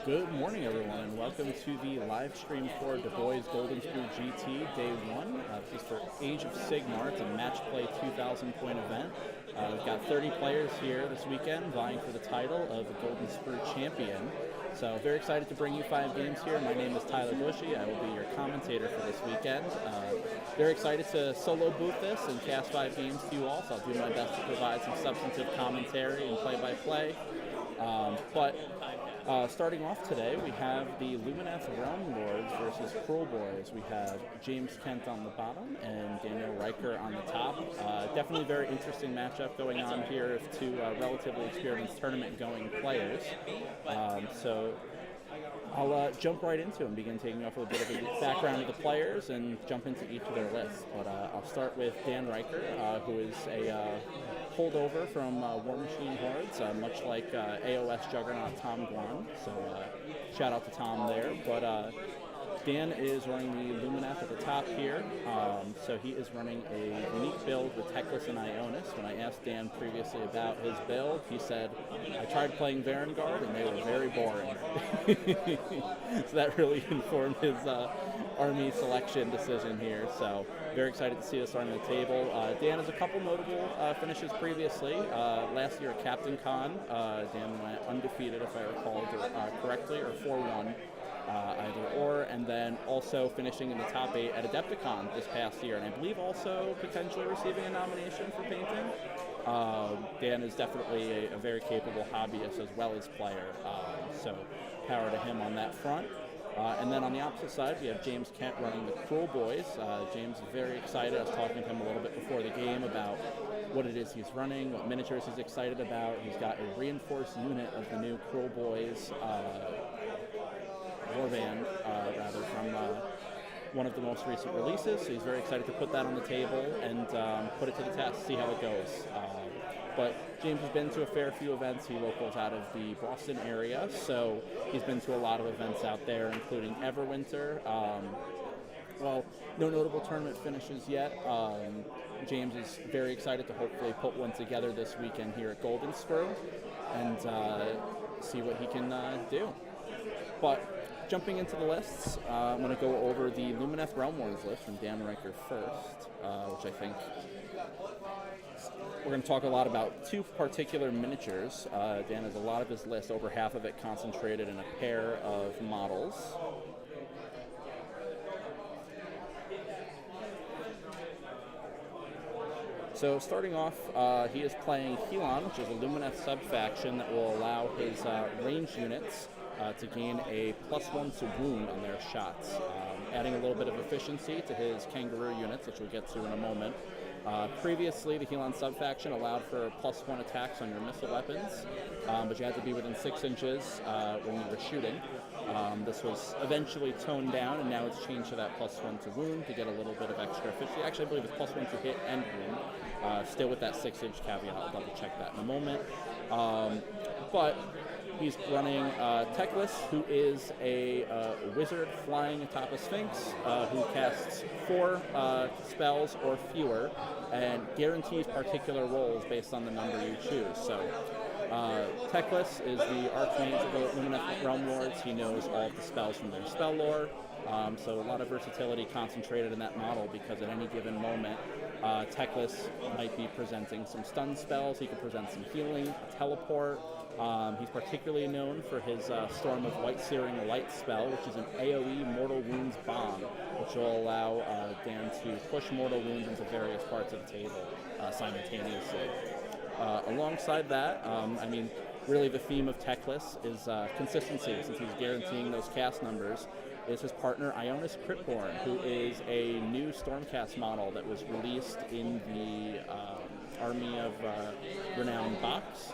Good morning, everyone, and welcome to the live stream for DaBoyz Golden Sprue GT Day 1. This is for Age of Sigmar. It's a match play 2,000 point event. We've got 30 players here this weekend vying for the title of the Golden Sprue Champion. So very excited to bring you 5 games here. My name is Tyler Bushy. I will be your commentator for this weekend. Very excited to solo boot this and cast 5 games to you all, so I'll do my best to provide some substantive commentary and play-by-play. Starting off today, we have the Lumineth Realm Lords versus DaBoyz. We have James Kent on the bottom and Daniel Riker on the top. Definitely a very interesting matchup going on here of 2 relatively experienced tournament-going players. So I'll jump right into it and begin taking off with a bit of a background of the players and jump into each of their lists. But I'll start with Dan Riker, who is a holdover from War Machine Hordes, much like AoS juggernaut Tom Guan. So shout out to Tom there. But Dan is running the Lumineth at the top here. So he is running a unique build with Teclis and Ionis. When I asked Dan previously about his build, he said, I tried playing Varangard and they were very boring. So that really informed his army selection decision here. So very excited to see this on the table. Dan has a couple notable finishes previously. Last year at Captain Con, Dan went undefeated, if I recall correctly, or 4-1. Either or, and then also finishing in the top 8 at Adepticon this past year, and I believe also potentially receiving a nomination for painting. Dan is definitely a very capable hobbyist as well as player, so power to him on that front. And then on the opposite side, we have James Kent running the DaBoyz. James is very excited. I was talking to him a little bit before the game about what it is he's running, what miniatures he's excited about. He's got a reinforced unit of the new DaBoyz warband, from one of the most recent releases. So he's very excited to put that on the table and put it to the test, see how it goes. But James has been to a fair few events. He locals out of the Boston area, so he's been to a lot of events out there, including Everwinter. Well, no notable tournament finishes yet. James is very excited to hopefully put one together this weekend here at Golden Sprue and see what he can do. But jumping into the lists, I'm going to go over the Lumineth Realm Lords list from Dan Riker first, which I think we're going to talk a lot about 2 particular miniatures. Dan has a lot of his list, over half of it concentrated in a pair of models. So starting off, he is playing Helon, which is a Lumineth sub-faction that will allow his range units to gain a +1 to wound on their shots, adding a little bit of efficiency to his Kangaroo units, which we'll get to in a moment. Previously, the Helon sub-faction allowed for +1 attacks on your missile weapons, but you had to be within 6 inches when you were shooting. This was eventually toned down, and now it's changed to that +1 to wound to get a little bit of extra efficiency. Actually, I believe it's +1 to hit and wound, still with that 6-inch caveat. I'll double-check that in a moment. But he's running Teclis, who is a wizard flying atop a Sphinx, who casts 4 spells or fewer, and guarantees particular rolls based on the number you choose. So Teclis is the Archmage of the Lumineth Realm Lords. He knows all of the spells from their spell lore, so a lot of versatility concentrated in that model, because at any given moment, Teclis might be presenting some stun spells. He could present some healing, a teleport. He's particularly known for his Storm of White Searing Light spell, which is an AoE Mortal Wounds bomb, which will allow Dan to push Mortal Wounds into various parts of the table simultaneously. Alongside that, really the theme of Teclis is consistency, since he's guaranteeing those cast numbers, is his partner Ionis Cryptborn, who is a new Stormcast model that was released in the Army of Renown box.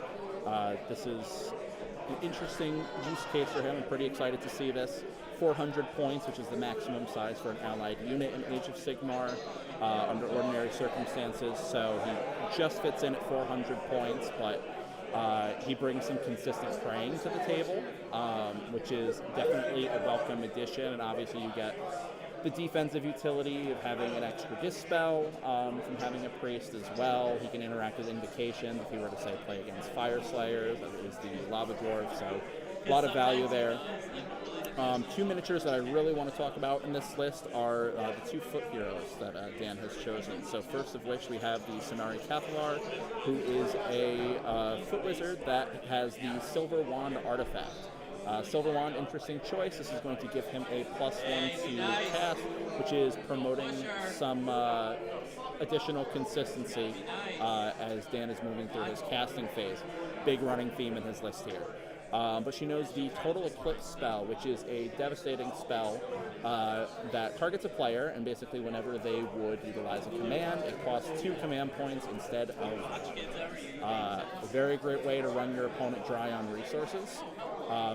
This is an interesting use case for him. I'm pretty excited to see this. 400 points, which is the maximum size for an allied unit in Age of Sigmar under ordinary circumstances, so he just fits in at 400 points, but he brings some consistent praying to the table, which is definitely a welcome addition, and obviously you get the defensive utility of having an extra dispel from having a priest as well. He can interact with invocations if he were to, say, play against Fire Slayers, that is the Lava Dwarf, so A lot of value there. Two miniatures that I really want to talk about in this list are the two foot heroes that Dan has chosen. So first of which we have the Sonari Cathalar, who is a foot wizard that has the Silver Wand artifact. Silver Wand, interesting choice. This is going to give him a +1 to cast, which is promoting some additional consistency as Dan is moving through his casting phase. Big running theme in his list here. But she knows the Total Eclipse spell, which is a devastating spell that targets a player, and basically whenever they would utilize a command, it costs 2 command points instead of 1. A very great way to run your opponent dry on resources.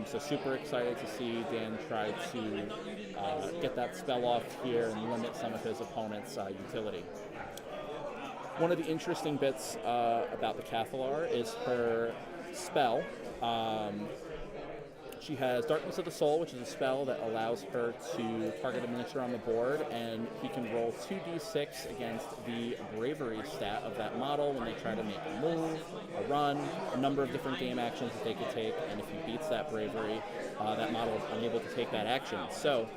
So super excited to see Dan try to get that spell off here and limit some of his opponent's utility. One of the interesting bits about the Cathalar is her spell. She has Darkness of the Soul, which is a spell that allows her to target a miniature on the board, and he can roll 2d6 against the bravery stat of that model when they try to make a move, a run, a number of different game actions that they could take, and if he beats that bravery, that model is unable to take that action. So,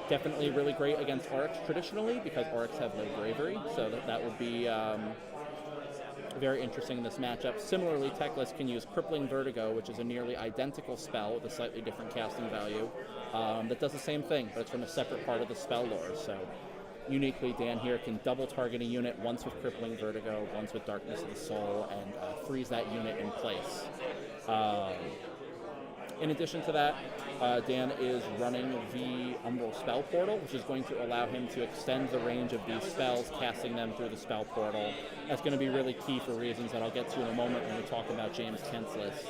definitely really great against Oryx traditionally, because Oryx have no bravery, so that would be very interesting in this matchup. Similarly, Teclis can use Crippling Vertigo, which is a nearly identical spell with a slightly different casting value that does the same thing, but it's from a separate part of the spell lore. So uniquely, Dan here can double target a unit, once with Crippling Vertigo, once with Darkness of the Soul, and freeze that unit in place. In addition to that, Dan is running the Umbral Spell Portal, which is going to allow him to extend the range of these spells, casting them through the Spell Portal. That's going to be really key for reasons that I'll get to in a moment when we talk about James Kent's list.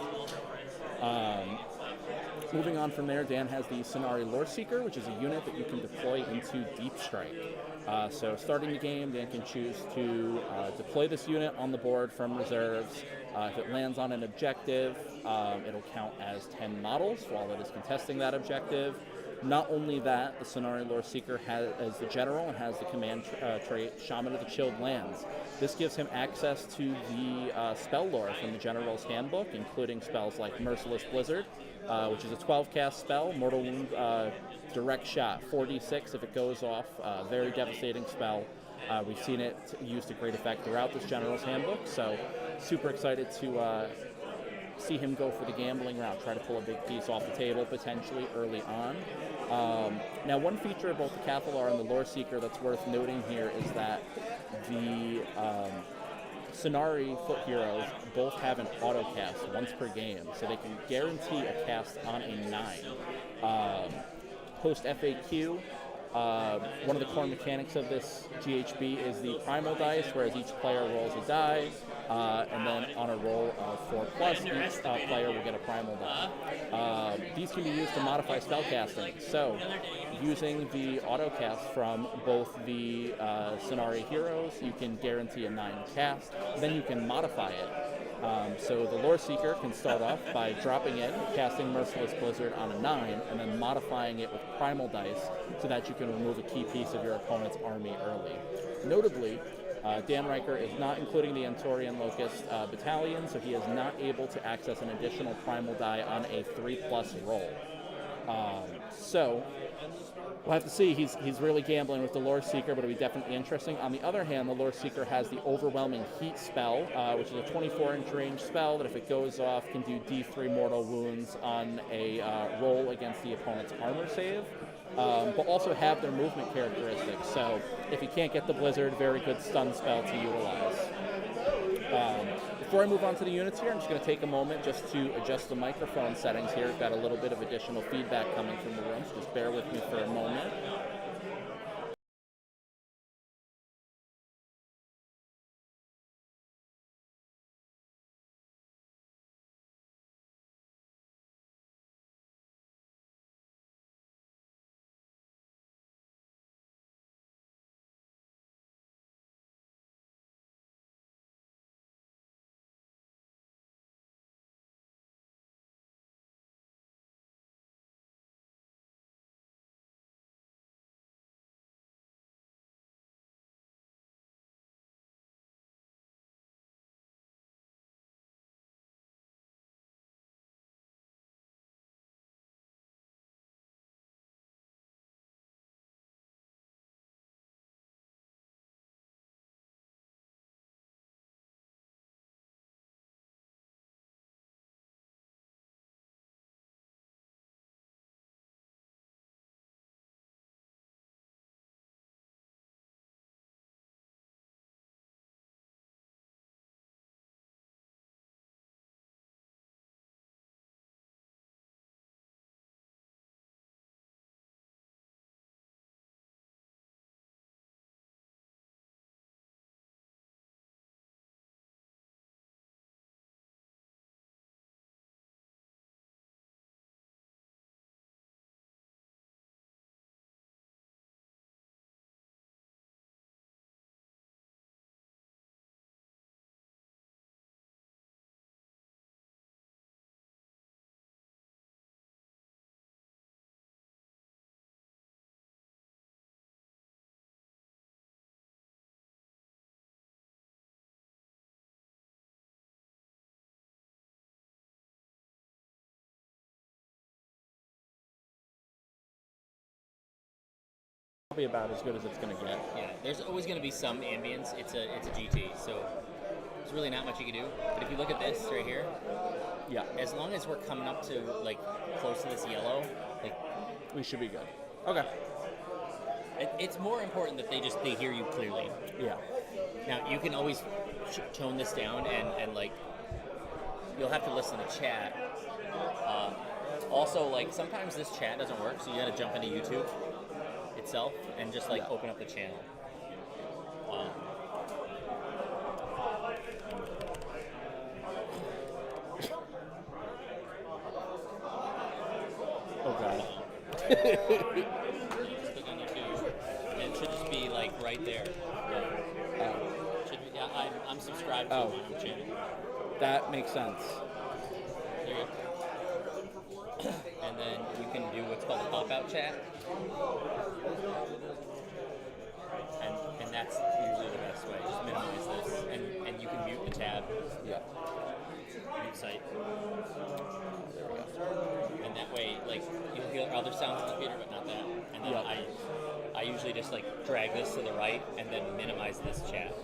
Moving on from there, Dan has the Sonari Loreseeker, which is a unit that you can deploy into Deep Strike. So starting the game, Dan can choose to deploy this unit on the board from reserves. If it lands on an objective, it'll count as 10 models while it is contesting that objective. Not only that, the Sonari Loreseeker is the general and has the command trait Shaman of the Chilled Lands. This gives him access to the spell lore from the General's Handbook, including spells like Merciless Blizzard, which is a 12-cast spell, Mortal Wound, direct shot, 4d6 if it goes off, very devastating spell. We've seen it used to great effect throughout this General's Handbook, so super excited to see him go for the gambling route, try to pull a big piece off the table potentially early on. Now, one feature of both the Cathalar and the Loreseeker that's worth noting here is that the Sonari foot heroes both have an auto cast once per game, so they can guarantee a cast on a 9. Post FAQ, one of the core mechanics of this GHB is the primal dice, whereas each player rolls a die, and then on a roll of 4+, each player will get a primal die. These can be used to modify spellcasting, so using the autocast from both the Sonari heroes, you can guarantee a 9 cast, then you can modify it. So the Loreseeker can start off by dropping in, casting Merciless Blizzard on a 9, and then modifying it with primal dice so that you can remove a key piece of your opponent's army early. Notably, Dan Riker is not including the Antorian Locust battalion, so he is not able to access an additional primal die on a 3+ roll. So we'll have to see. He's really gambling with the Loreseeker, but it'll be definitely interesting. On the other hand, the Loreseeker has the Overwhelming Heat spell, which is a 24-inch range spell that if it goes off can do D3 mortal wounds on a roll against the opponent's armor save, but also have their movement characteristics. So if you can't get the Blizzard, very good stun spell to utilize. Before I move on to the units here, I'm just going to take a moment just to adjust the microphone settings here. We've got a little bit of additional feedback coming from the room, so just bear with me for a moment. probably about as good as it's going to get. Yeah, there's always going to be some ambience. It's a GT, so there's really not much you can do. But if you look at this right here, Yeah, as long as we're coming up to like close to this yellow, like we should be good. Okay. it's more important that they hear you clearly. Yeah. Now you can always tone this down and like you'll have to listen to chat. Also, like sometimes this chat doesn't work, so you got to jump into YouTube itself and just like open up the channel. Okay. You just click on YouTube, and it should just be like right there. Should be, yeah, I'm subscribed to my own channel. That makes sense. There you go. And then you can do what's called a pop-out chat. And that's usually the best way. Just minimize this. And you can mute the tab. Yeah. Mute site. There we go. And that way, like, you'll hear other sounds in the computer, but not that. And then I usually just, like, drag this to the right and then minimize this chat.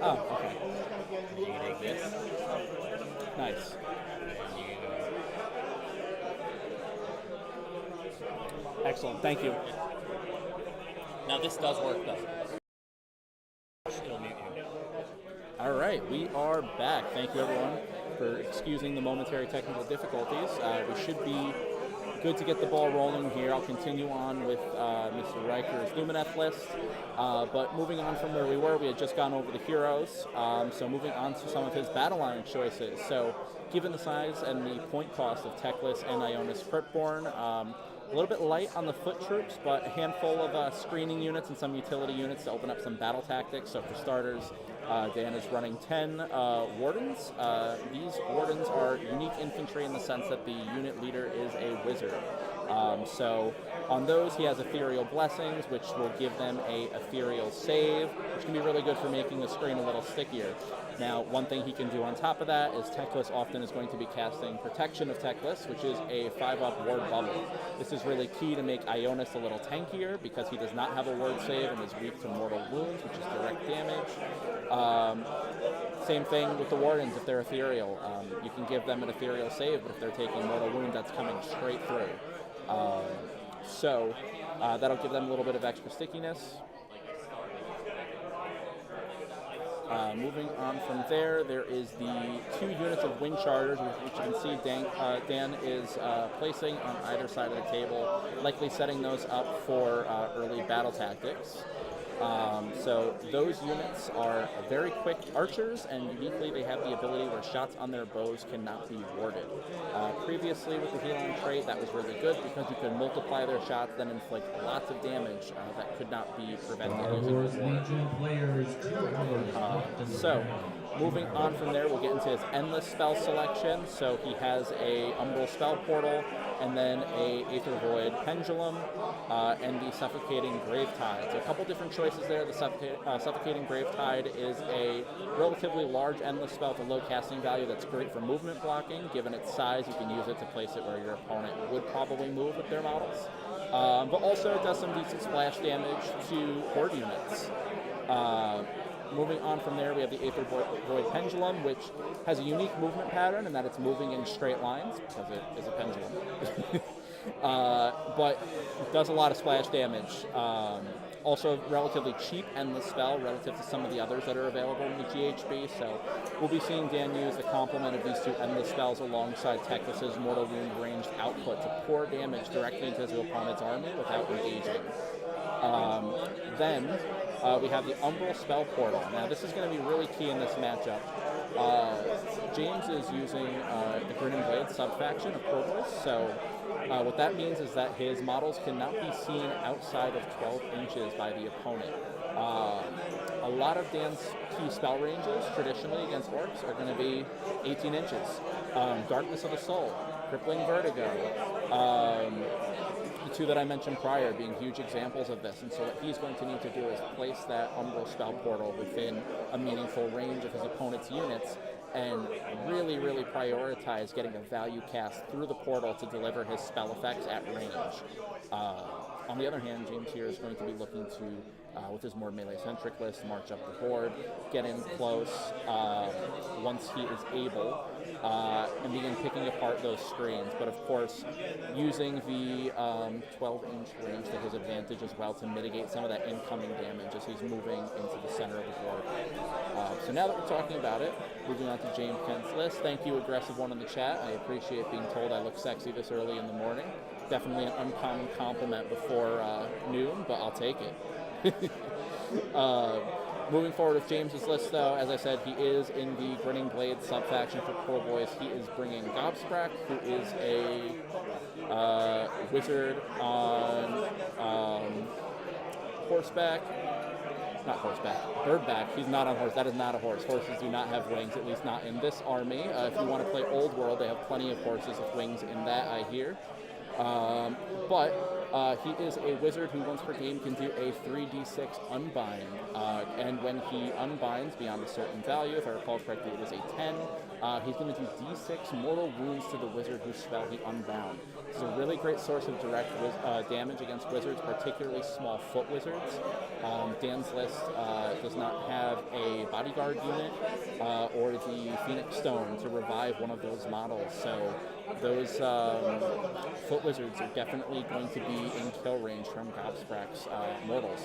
Oh, okay. You can take this. Nice. Excellent. Thank you. Now this does work though. It'll mute you. All right, we are back. Thank you everyone for excusing the momentary technical difficulties. We should be good to get the ball rolling here. I'll continue on with Mr. Riker's Lumineth list. But moving on from where we were, we had just gone over the heroes. So moving on to some of his battle line choices. So given the size and the point cost of Teclis and Ionis Cryptborn, a little bit light on the foot troops, but a handful of screening units and some utility units to open up some battle tactics. So for starters, Dan is running 10 Wardens. These Wardens are unique infantry in the sense that the unit leader is a wizard. So on those, he has Ethereal Blessings, which will give them a Ethereal save, which can be really good for making the screen a little stickier. Now, one thing he can do on top of that is Teclis often is going to be casting Protection of Teclis, which is a 5-up ward bubble. This is really key to make Ionis a little tankier because he does not have a ward save and is weak to mortal wounds, which is direct damage. Same thing with the Wardens if they're ethereal. You can give them an ethereal save, but if they're taking mortal wound, that's coming straight through. So that'll give them a little bit of extra stickiness. Moving on from there, there is the 2 units of Wind Chargers, which you can see Dan is placing on either side of the table, likely setting those up for early battle tactics. So those units are very quick archers, and uniquely they have the ability where shots on their bows cannot be warded. Previously with the Helon trait, that was really good because you could multiply their shots, then inflict lots of damage that could not be prevented using So moving on from there, we'll get into his endless spell selection. So he has a Umbral Spell Portal, and then a Aether Void Pendulum, and the Suffocating Gravetide. So a couple different choices there. The Suffocating Gravetide is a relatively large endless spell with a low casting value that's great for movement blocking. Given its size, you can use it to place it where your opponent would probably move with their models. But also it does some decent splash damage to horde units. Moving on from there, we have the Aether Void Pendulum, which has a unique movement pattern in that it's moving in straight lines, because it is a pendulum. But it does a lot of splash damage. Also, relatively cheap endless spell relative to some of the others that are available in the GHB, so we'll be seeing Dan use the complement of these 2 endless spells alongside Teclis' Mortal Wound ranged output to pour damage directly into his opponent's army without engaging. Then we have the Umbral Spell Portal. Now this is going to be really key in this matchup. James is using the Grin and Blade sub-faction of Corvus, so what that means is that his models cannot be seen outside of 12 inches by the opponent. A lot of Dan's key spell ranges, traditionally against orcs, are going to be 18 inches. Darkness of the Soul, Crippling Vertigo, the two that I mentioned prior being huge examples of this. And so what he's going to need to do is place that Umbral Spell Portal within a meaningful range of his opponent's units and really, really prioritize getting a value cast through the portal to deliver his spell effects at range. On the other hand, James here is going to be looking to, with his more melee-centric list, march up the board, get in close once he is able, and begin picking apart those screens. But of course, using the 12-inch range to his advantage as well to mitigate some of that incoming damage as he's moving into the center of the board. So now that we're talking about it, moving on to James Kent's list. Thank you, Aggressive One in the chat. I appreciate being told I look sexy this early in the morning. Definitely an uncommon compliment before noon, but I'll take it. Moving forward with James's list, though, as I said, he is in the Grinning Blade subfaction for DaBoyz. He is bringing Gobsprak, who is a wizard on horseback. Not horseback, birdback. He's not on horse. That is not a horse. Horses do not have wings, at least not in this army. If you want to play Old World, they have plenty of horses with wings in that, I hear. But he is a wizard who once per game can do a 3d6 unbind, and when he unbinds beyond a certain value, if I recall correctly, it is a 10, he's going to do d6 mortal wounds to the wizard whose spell he unbound. It's a really great source of direct damage against wizards, particularly small foot wizards. Dan's list does not have a bodyguard unit or the Phoenix Stone to revive one of those models, so those foot wizards are definitely going to be in kill range from Gobsprak's mortals.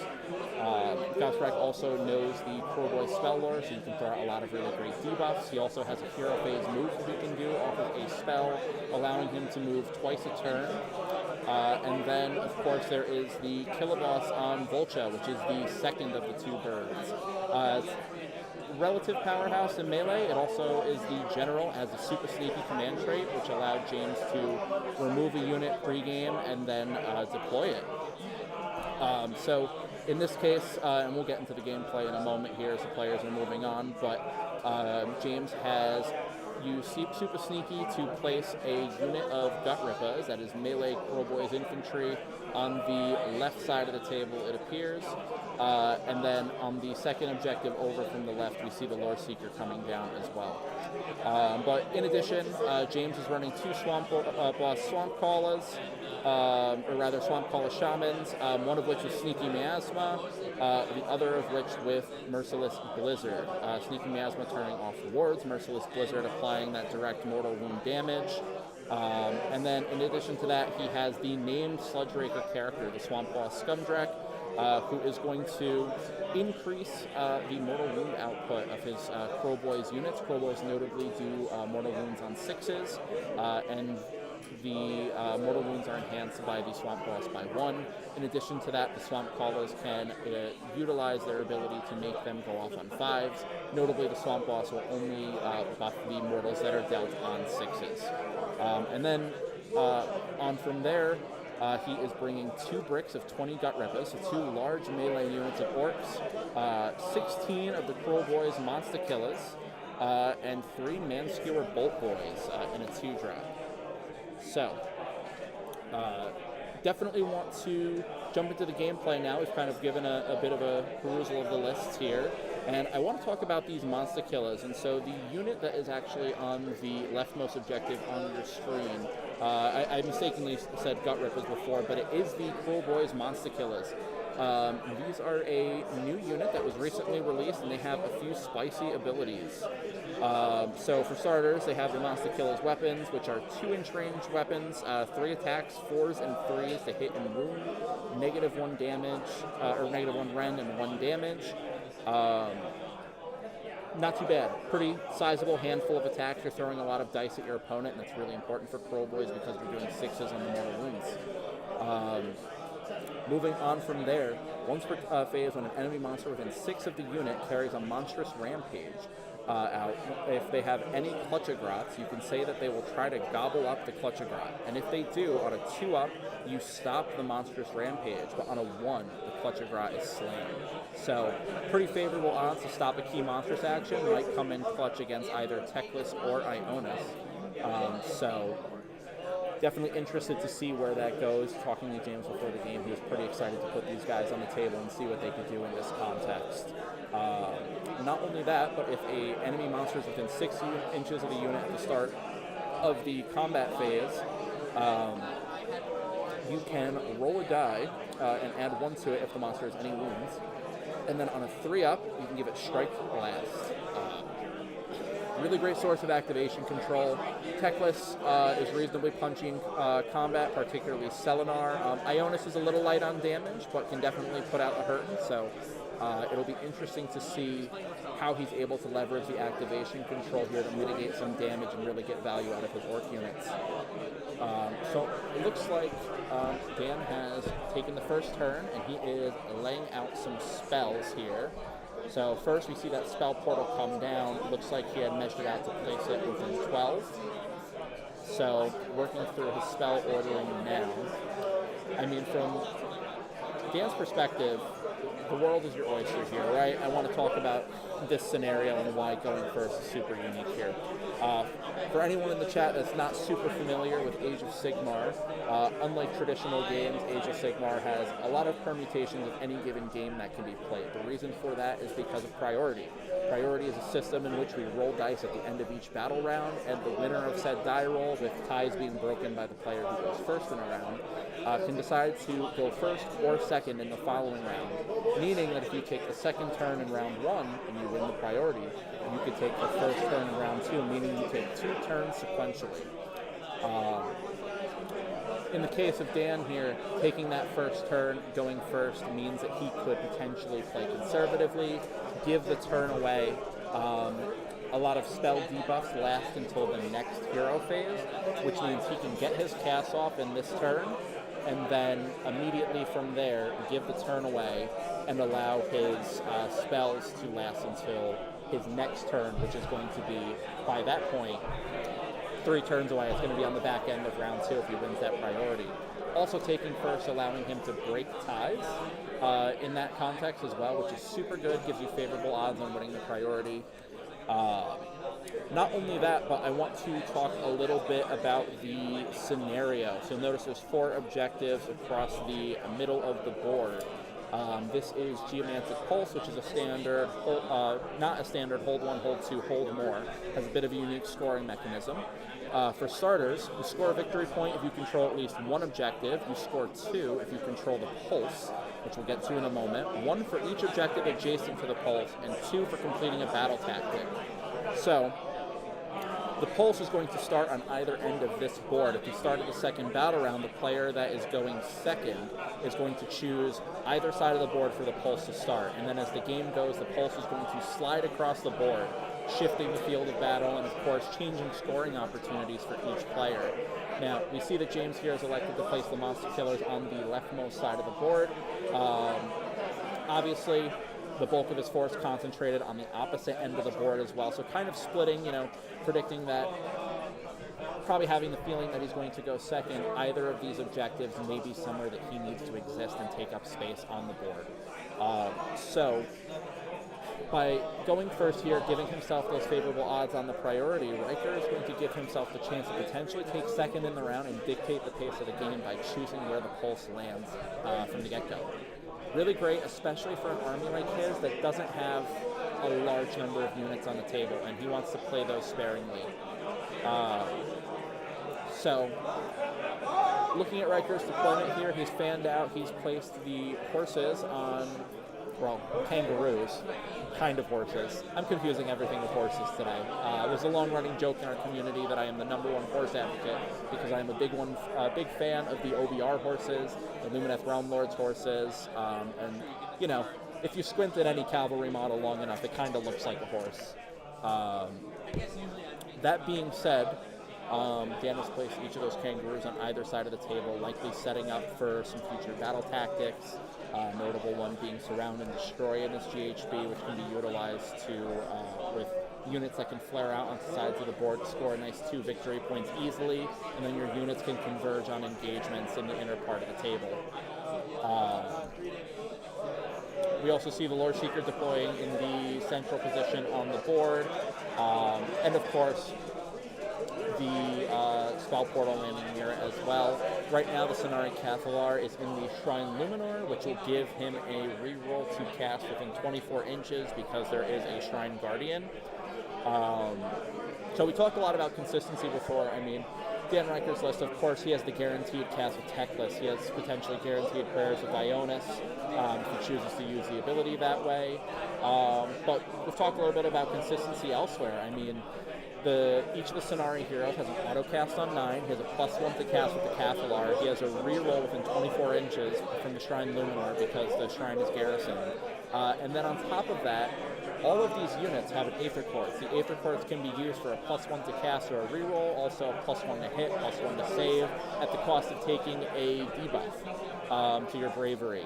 Gobsprak also knows the DaBoyz spell lore, so you can throw out a lot of really great debuffs. He also has a hero phase move that he can do off of a spell, allowing him to move twice a turn. And then, of course, there is the Killaboss on Volcha, which is the second of the two birds. Relative powerhouse in melee. It also is the general, as a super sneaky command trait, which allowed James to remove a unit pre-game and then deploy it. So in this case, and we'll get into the gameplay in a moment here as the players are moving on, but James has used Super Sneaky to place a unit of Gut Rippas, that is melee DaBoyz infantry, on the left side of the table, it appears. And then on the second objective over from the left, we see the Lore Seeker coming down as well. But in addition, James is running two Swamp Callas, or rather Swamp Calla Shamans, one of which is Sneaky Miasma, the other of which with Merciless Blizzard. Sneaky Miasma turning off rewards, Merciless Blizzard applying that direct mortal wound damage. And then in addition to that, he has the named Sludge Raker character, the Swamp Boss Scumdrek, who is going to increase the mortal wound output of his DaBoyz units. DaBoyz notably do mortal wounds on 6s, and the mortal wounds are enhanced by the Swamp Boss by 1. In addition to that, the Swamp Callas can utilize their ability to make them go off on 5s. Notably, the Swamp Boss will only buff the mortals that are dealt on 6s. And then on from there, he is bringing 2 bricks of 20 Gut Rippas, so 2 large melee units of orcs, 16 of the DaBoyz Monster Killers, and 3 Manskewer Bolt Boys in a 2-drop. So, definitely want to jump into the gameplay now. We've kind of given a bit of a perusal of the lists here. And I want to talk about these Monster Killers. And so the unit that is actually on the leftmost objective on your screen, I mistakenly said Gut Rippers before, but it is the DaBoyz Monster Killers. These are a new unit that was recently released, and they have a few spicy abilities. So for starters, they have the Monster Killer's weapons, which are 2-inch range weapons, 3 attacks, 4s and 3s to hit and wound, -1 damage, or -1 rend and 1 damage. Not too bad. Pretty sizable handful of attacks. You're throwing a lot of dice at your opponent, and that's really important for DaBoyz because you're doing 6s on the mortal wounds. Moving on from there, once per phase, when an enemy monster within 6 of the unit carries a monstrous rampage out, if they have any Clutchagrots, you can say that they will try to gobble up the Clutchagrot. And if they do, on a 2-up, you stop the monstrous rampage, but on a 1, the Clutchagrot is slain. So, pretty favorable odds to stop a key monstrous action. Might come in clutch against either Teclis or Ionis. So, definitely interested to see where that goes. Talking to James before the game, he was pretty excited to put these guys on the table and see what they could do in this context. Not only that, but if a enemy monster is within 6 inches of the unit at the start of the combat phase, you can roll a die and add 1 to it if the monster has any wounds. And then on a 3-up, you can give it Strike Blast. Really great source of activation control. Techless is reasonably punchy in combat, particularly Selenar. Ionis is a little light on damage, but can definitely put out a hurting, so it'll be interesting to see how he's able to leverage the activation control here to mitigate some damage and really get value out of his orc units. So it looks like Dan has taken the first turn, and he is laying out some spells here. So first we see that spell portal come down. It looks like he had measured out to place it within 12. So working through his spell ordering now. I mean, from Dan's perspective, the world is your oyster here, right? I want to talk about this scenario and why going first is super unique here. For anyone in the chat that's not super familiar with Age of Sigmar, unlike traditional games, Age of Sigmar has a lot of permutations of any given game that can be played. The reason for that is because of priority. Priority is a system in which we roll dice at the end of each battle round, and the winner of said die roll, with ties being broken by the player who goes first in a round, can decide to go first or second in the following round, meaning that if you take the second turn in round 1 and you win the priority, you could take the first turn in round 2, meaning you take 2 turns sequentially. In the case of Dan here, taking that first turn, going first, means that he could potentially play conservatively, give the turn away. A lot of spell debuffs last until the next hero phase, which means he can get his cast off in this turn, and then immediately from there, give the turn away and allow his spells to last until his next turn, which is going to be, by that point, 3 turns away. It's going to be on the back end of round 2 if he wins that priority. Also taking first, allowing him to break ties in that context as well, which is super good, gives you favorable odds on winning the priority. Not only that, but I want to talk a little bit about the scenario. So you'll notice there's 4 objectives across the middle of the board. This is Geomantic Pulse, which is a standard, not a standard hold 1, hold 2, hold more. Has a bit of a unique scoring mechanism. For starters, you score a victory point if you control at least 1 objective. You score 2 if you control the pulse, which we'll get to in a moment. 1 for each objective adjacent to the pulse, and 2 for completing a battle tactic. So, the pulse is going to start on either end of this board. If you start at the second battle round, the player that is going second is going to choose either side of the board for the pulse to start. And then as the game goes, the pulse is going to slide across the board, shifting the field of battle and, of course, changing scoring opportunities for each player. Now, we see that James here has elected to place the monster killers on the leftmost side of the board. Obviously, the bulk of his force concentrated on the opposite end of the board as well. So kind of splitting, predicting that, probably having the feeling that he's going to go second. Either of these objectives may be somewhere that he needs to exist and take up space on the board. So by going first here, giving himself those favorable odds on the priority, Riker is going to give himself the chance to potentially take second in the round and dictate the pace of the game by choosing where the pulse lands from the get-go. Really great, especially for an army like his that doesn't have a large number of units on the table, and he wants to play those sparingly. So, looking at Riker's deployment here, he's fanned out, he's placed the horses on, kangaroos, kind of horses. I'm confusing everything with horses today. There's a long-running joke in our community that I am the #1 horse advocate because I am a big fan of the OBR horses, the Lumineth Realm Lords horses, and if you squint at any cavalry model long enough, it kind of looks like a horse. That being said, Dan has placed each of those kangaroos on either side of the table, likely setting up for some future battle tactics. Notable one being Surround and Destroy in this GHB, which can be utilized with units that can flare out onto sides of the board to score a nice 2 victory points easily, and then your units can converge on engagements in the inner part of the table. We also see the Lord Seeker deploying in the central position on the board, and of course, the spell portal landing near it as well. Right now, the Sonari Cathalar is in the Shrine Luminor, which will give him a reroll to cast within 24 inches because there is a Shrine Guardian. So we talked a lot about consistency before. I mean, Dan Riker's list, of course, he has the guaranteed cast with Techless. He has potentially guaranteed prayers with Ionis if he chooses to use the ability that way. But we've talked a little bit about consistency elsewhere. I mean, each of the Sonari heroes has an auto cast on 9. He has a +1 to cast with the Cathalar. He has a reroll within 24 inches from the Shrine Luminor because the shrine is garrisoned. And then on top of that, all of these units have an Aether Quartz. The Aether Quartz can be used for a +1 to cast or a reroll, also a +1 to hit, +1 to save, at the cost of taking a debuff to your bravery.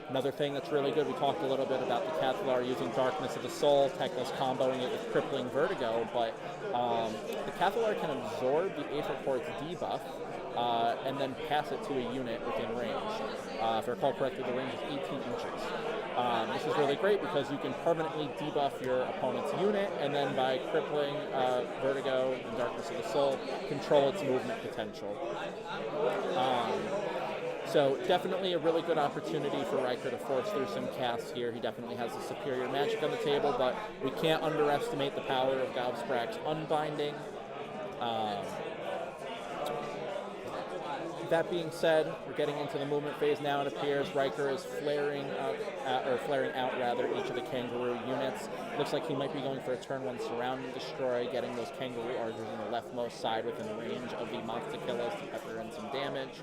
Another thing that's really good, we talked a little bit about the Cathalar using Darkness of the Soul, Techless comboing it with Crippling Vertigo, but the Cathalar can absorb the Aether Quartz debuff and then pass it to a unit within range. If I recall correctly, the range is 18 inches. This is really great because you can permanently debuff your opponent's unit, and then by Crippling Vertigo and Darkness of the Soul, control its movement potential. So definitely a really good opportunity for Riker to force through some casts here. He definitely has a superior magic on the table, but we can't underestimate the power of Gobsprak's Unbinding. That being said, we're getting into the movement phase now. It appears Riker is flaring out each of the Kangaroo units. Looks like he might be going for a turn 1 surround and destroy, getting those Kangaroo Archers on the leftmost side within range of the Monster Killers to pepper in some damage,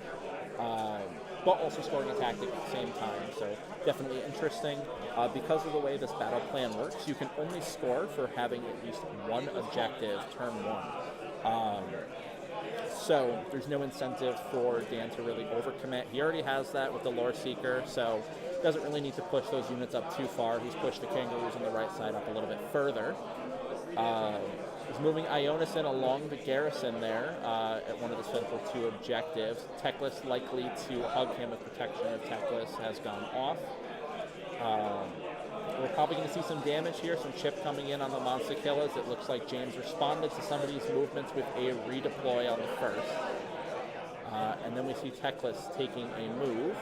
but also scoring a tactic at the same time. So definitely interesting. Because of the way this battle plan works, you can only score for having at least one objective turn 1. So there's no incentive for Dan to really overcommit. He already has that with the Lore Seeker, so doesn't really need to push those units up too far. He's pushed the Kangaroos on the right side up a little bit further. He's moving Ionis in along the garrison there at one of the central 2 objectives. Techless likely to hug him if protection of Techless has gone off. We're probably going to see some damage here, some chip coming in on the Monster Killers. It looks like James responded to some of these movements with a redeploy on the first. And then we see Techless taking a move.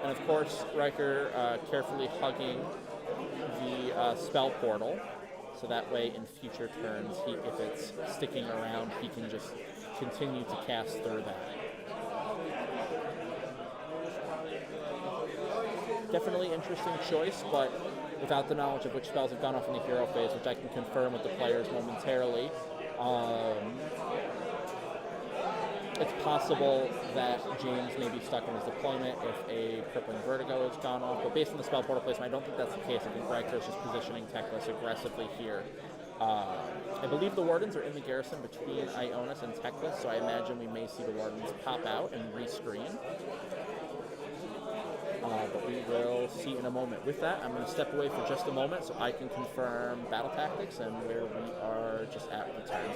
And of course, Riker carefully hugging the spell portal. So that way in future turns, if it's sticking around, he can just continue to cast through that. Definitely interesting choice, but without the knowledge of which spells have gone off in the hero phase, which I can confirm with the players momentarily, it's possible that James may be stuck in his deployment if a Crippling Vertigo has gone off, but based on the spell portal placement, I don't think that's the case. I think Riker is just positioning Techless aggressively here. I believe the Wardens are in the garrison between Ionis and Techless, so I imagine we may see the Wardens pop out and rescreen. But we will see in a moment. With that, I'm going to step away for just a moment so I can confirm battle tactics and where we are just at the turn.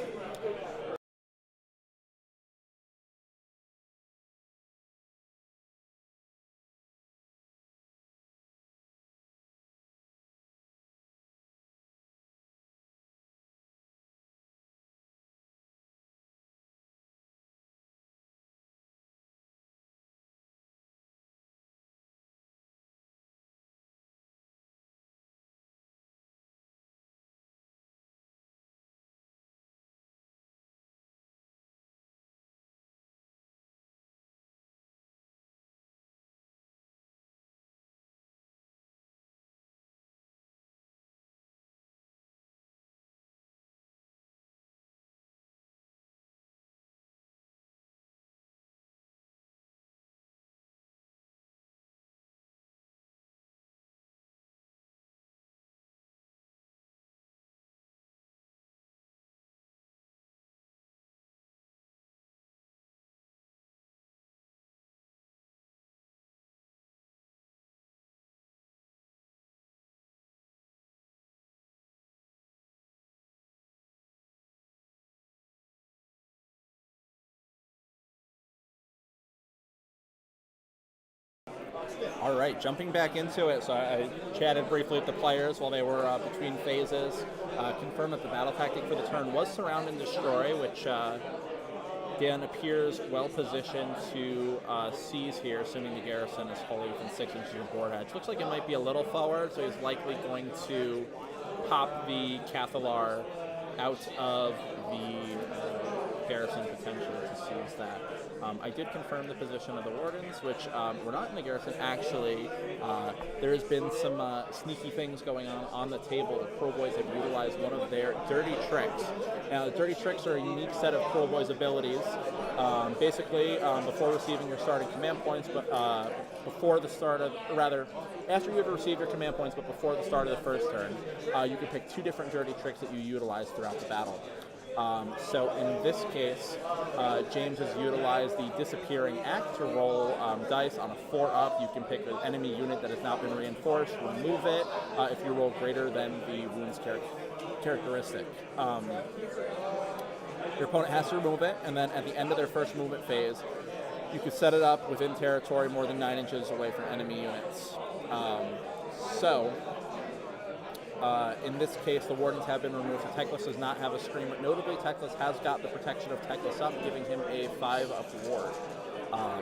All right, jumping back into it. So I chatted briefly with the players while they were between phases. Confirmed that the battle tactic for the turn was surround and destroy, which Dan appears well positioned to seize here, assuming the garrison is wholly within 6 inches of board edge. Looks like it might be a little forward, so he's likely going to pop the Cathalar out of the garrison potentially to seize that. I did confirm the position of the wardens, which were not in the garrison. Actually, there has been some sneaky things going on the table. The Pro Boys have utilized one of their dirty tricks. Now, the dirty tricks are a unique set of Pro Boys abilities. Basically, before receiving your starting command points, but before the start of, or rather, after you have received your command points, but before the start of the first turn, you can pick 2 different dirty tricks that you utilize throughout the battle. So in this case, James has utilized the Disappearing Act to roll dice on a 4-up. You can pick an enemy unit that has not been reinforced, remove it if you roll greater than the wounds characteristic. Your opponent has to remove it, and then at the end of their first movement phase, you can set it up within territory more than 9 inches away from enemy units. In this case, the wardens have been removed, so Teclis does not have a screamer. Notably, Teclis has got the protection of Teclis up, giving him a 5-up ward.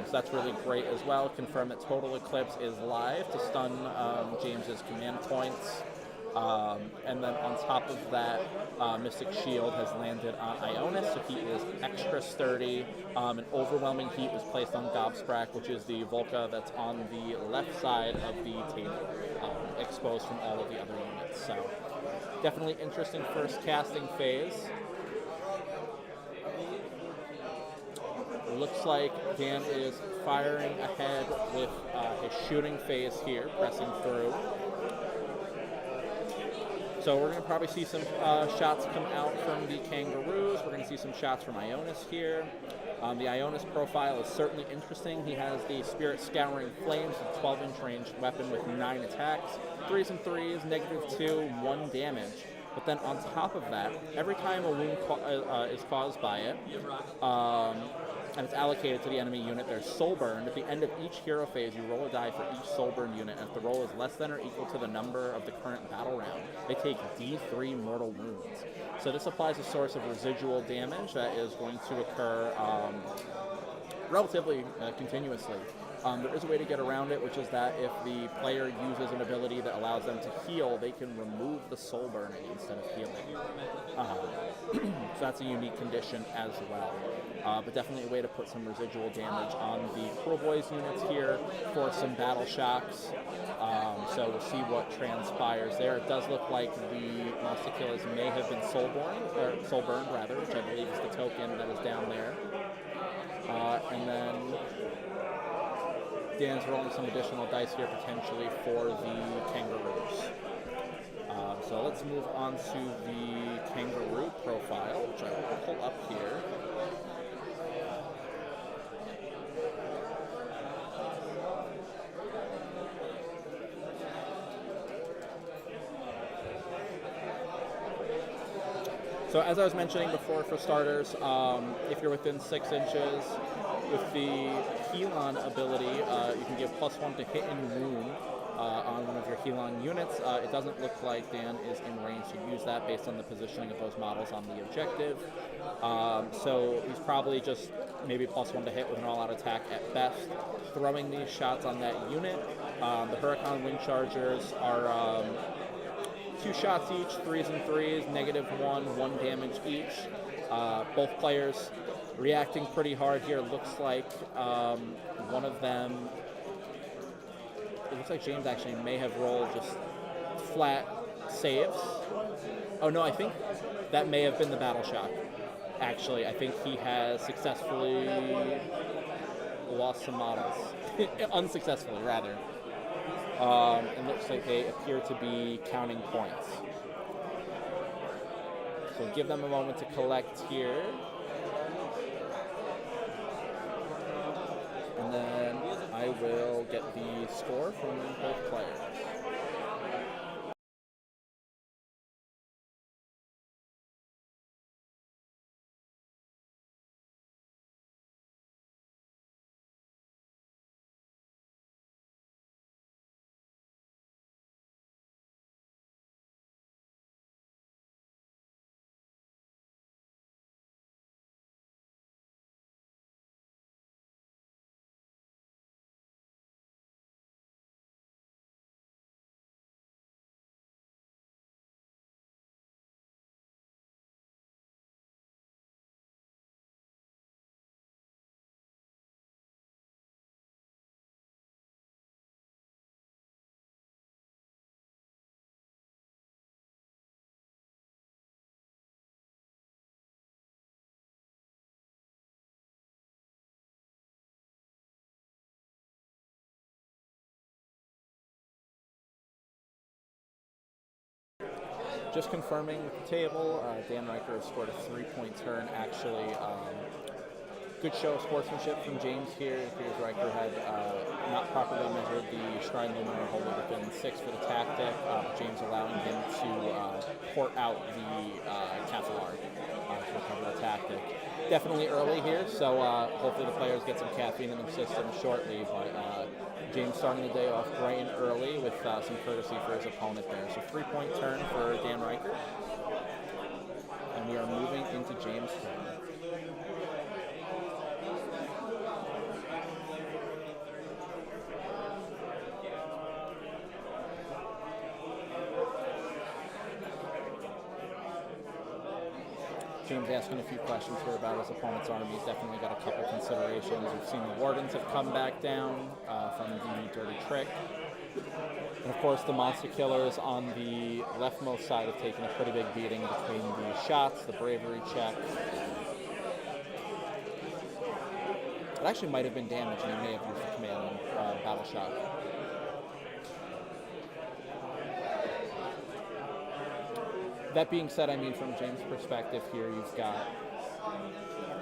So that's really great as well. Confirm that Total Eclipse is live to stun James's command points. And then on top of that, Mystic Shield has landed on Ionis, so he is extra sturdy. An overwhelming heat was placed on Gobsprak, which is the Volca that's on the left side of the table, exposed from all of the other units. So definitely interesting first casting phase. Looks like Dan is firing ahead with his shooting phase here, pressing through. So we're going to probably see some shots come out from the Kangaroos. We're going to see some shots from Ionis here. The Ionis profile is certainly interesting. He has the Spirit Scouring Flames, a 12-inch ranged weapon with 9 attacks, 3s and 3s, -2, 1 damage. But then on top of that, every time a wound is caused by it, and it's allocated to the enemy unit, there's soul burn. At the end of each hero phase, you roll a die for each soul burn unit, and if the roll is less than or equal to the number of the current battle round, they take D3 mortal wounds. So this applies a source of residual damage that is going to occur relatively continuously. There is a way to get around it, which is that if the player uses an ability that allows them to heal, they can remove the soul burning instead of healing. So that's a unique condition as well. But definitely a way to put some residual damage on the Pro Boys units here for some battle shocks. So we'll see what transpires there. It does look like the Monster Killers may have been soul burned rather, which I believe is the token that is down there. And then Dan's rolling some additional dice here potentially for the Kangaroos. So let's move on to the Kangaroo profile, which I will pull up here. So as I was mentioning before, for starters, if you're within 6 inches, with the Helon ability, you can give +1 to hit and wound on one of your Helon units. It doesn't look like Dan is in range to use that based on the positioning of those models on the objective. So he's probably just maybe +1 to hit with an all-out attack at best, throwing these shots on that unit. The Huracan Wind Chargers are 2 shots each, 3s and 3s, -1, 1 damage each. Both players reacting pretty hard here. Looks like one of them, it looks like James actually may have rolled just flat saves. Oh no, I think that may have been the battle shock. Actually, I think he has successfully lost some models. Unsuccessfully, rather. It looks like they appear to be counting points. So give them a moment to collect here. And then I will get the score from both players. Just confirming with the table, Dan Riker has scored a 3-point turn, actually. Good show of sportsmanship from James here. It appears Riker had not properly measured the Shrine Luminary holder within 6 for the tactic. James allowing him to port out the Cathar to recover the tactic. Definitely early here, so hopefully the players get some caffeine in their system shortly, but James starting the day off bright and early with some courtesy for his opponent there. So 3-point turn for Dan Riker. And we are moving into James' turn. James asking a few questions here about his opponent's army. He's definitely got a couple considerations. We've seen the Wardens have come back down from the Dirty Trick. And of course the Monster Killers on the leftmost side have taken a pretty big beating between the shots, the bravery check. It actually might have been damage, and he may have used the command on Battle Shock. That being said, I mean, from James' perspective here, you've got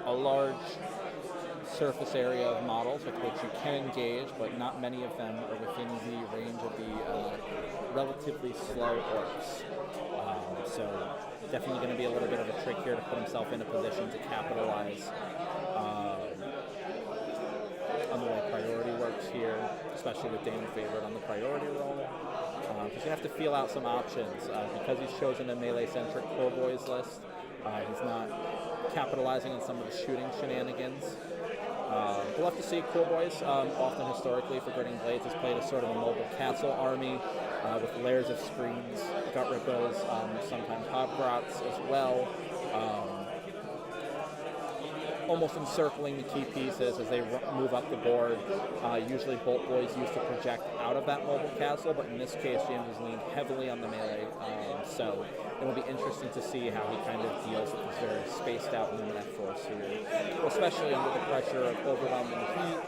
a large surface area of models with which you can engage, but not many of them are within the range of the relatively slow orcs. So definitely going to be a little bit of a trick here to put himself in a position to capitalize on the way priority works here, especially with Dan favored on the priority roll. He's going to have to feel out some options. Because he's chosen a melee-centric DaBoyz list, he's not capitalizing on some of the shooting shenanigans. We'll have to see. DaBoyz, often historically for Gritting Blades, has played as sort of a mobile castle army with layers of screens, gut rippers, sometimes hobgrots as well. Almost encircling the key pieces as they move up the board. Usually Bolt Boys used to project out of that mobile castle, but in this case James has leaned heavily on the melee, so it will be interesting to see how he kind of deals with this very spaced out Lumineth force here, especially under the pressure of overwhelming heat,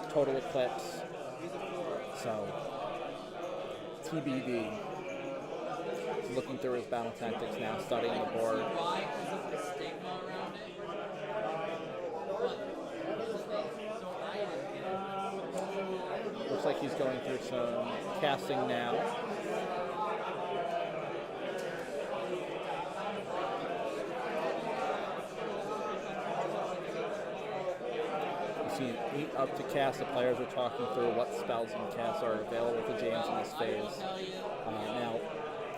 total eclipse. So TBD. He's looking through his battle tactics now, studying the board. Looks like he's going through some casting now. You see 8 up to cast. The players are talking through what spells and casts are available to James in this phase. Now,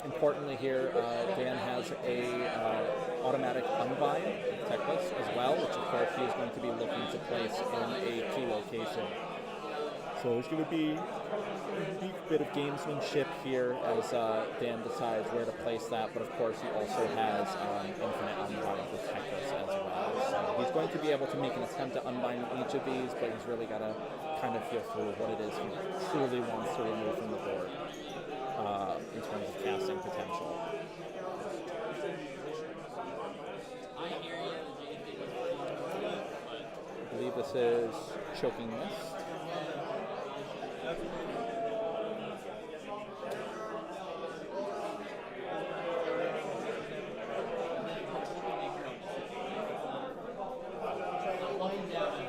importantly here, Dan has a automatic unbind tech list as well, which of course he is going to be looking to place in a key location. So there's going to be a unique bit of gamesmanship here as Dan decides where to place that, but of course he also has infinite unbind with tech list as well. So he's going to be able to make an attempt to unbind each of these, but he's really got to kind of feel through what it is he truly wants to remove from the board in terms of casting potential. I believe this is Choking Mist.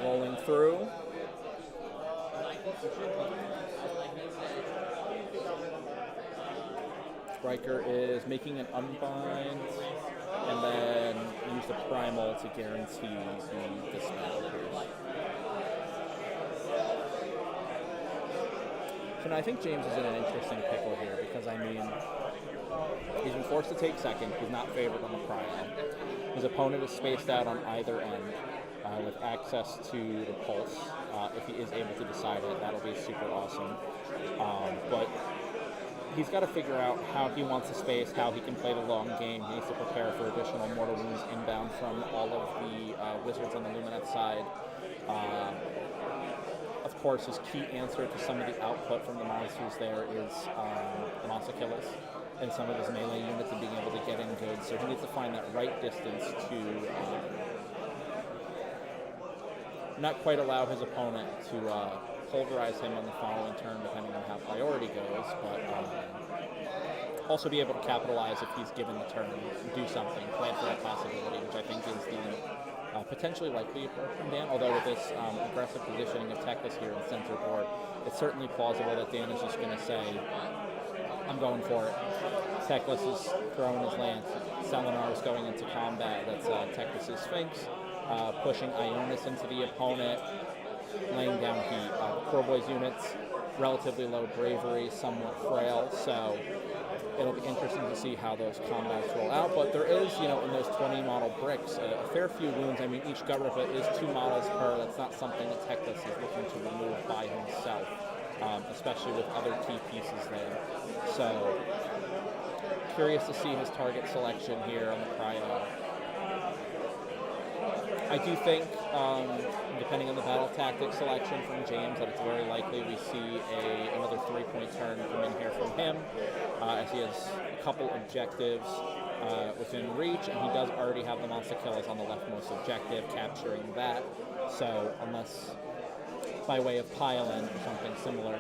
Rolling through. Riker is making an unbind and then use the primal to guarantee the dispel here. So now I think James is in an interesting pickle here because, I mean, he's been forced to take second. He's not favored on the primal. His opponent is spaced out on either end with access to the pulse. If he is able to decide it, that'll be super awesome. But he's got to figure out how he wants to space, how he can play the long game. He needs to prepare for additional mortal wounds inbound from all of the wizards on the Lumineth side. Of course, his key answer to some of the output from the monsters there is the Monster Killers and some of his melee units and being able to get in good. So he needs to find that right distance to not quite allow his opponent to pulverize him on the following turn, depending on how priority goes, but also be able to capitalize if he's given the turn, do something, plan for that possibility, which I think is the potentially likely approach from Dan, although with this aggressive positioning of Teclis here in center board, it's certainly plausible that Dan is just going to say, I'm going for it. Teclis is throwing his lance. Selenar is going into combat. That's Teclis' Sphinx, pushing Ionis into the opponent, laying down heat. The DaBoyz units, relatively low bravery, somewhat frail, so it'll be interesting to see how those combats roll out. But there is, in those 20 model bricks, a fair few wounds. I mean, each gut ripper is 2 models per. That's not something that Teclis is looking to remove by himself, especially with other key pieces there. So, curious to see his target selection here on the cryo. I do think, depending on the battle tactic selection from James, that it's very likely we see another 3-point turn come in here from him, as he has a couple objectives within reach, and he does already have the Monster Killers on the leftmost objective, capturing that. So unless by way of pile-in or something similar,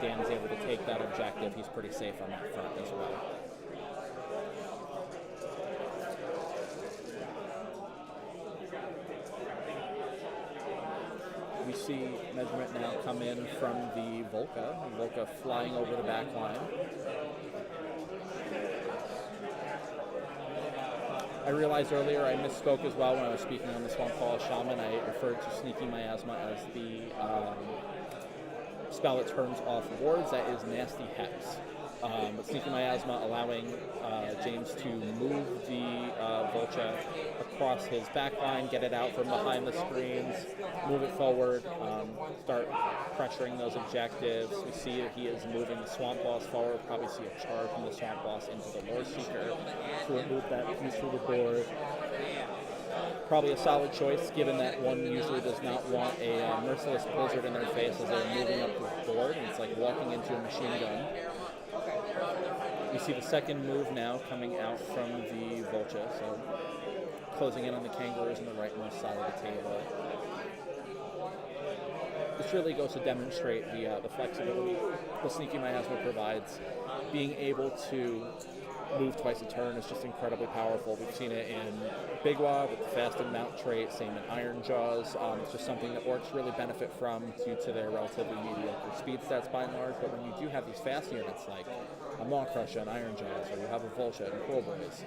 Dan is able to take that objective, he's pretty safe on that front as well. We see measurement now come in from the Volca flying over the back line. I realized earlier I misspoke as well when I was speaking on the Swampfall Shaman. I referred to Sneaky Miasma as the spell that turns off wards. That is Nasty Hex. But Sneaky Miasma allowing James to move the Volca across his back line, get it out from behind the screens, move it forward, start pressuring those objectives. We see that he is moving the Swamp Boss forward. We'll probably see a charge from the Swamp Boss into the Lore Seeker to remove that piece from the board. Probably a solid choice, given that one usually does not want a merciless blizzard in their face as they're moving up the board, and it's like walking into a machine gun. We see the second move now coming out from the Volca, so closing in on the Kangaroos on the rightmost side of the table. This really goes to demonstrate the flexibility the Sneaky Miasma provides. Being able to move twice a turn is just incredibly powerful. We've seen it in Big Wa with the fast and mount trait, same in Iron Jaws. It's just something that orcs really benefit from due to their relatively mediocre speed stats by and large. But when you do have these fast units like a Maw Crusher and Iron Jaws, or you have a Volca and DaBoyz,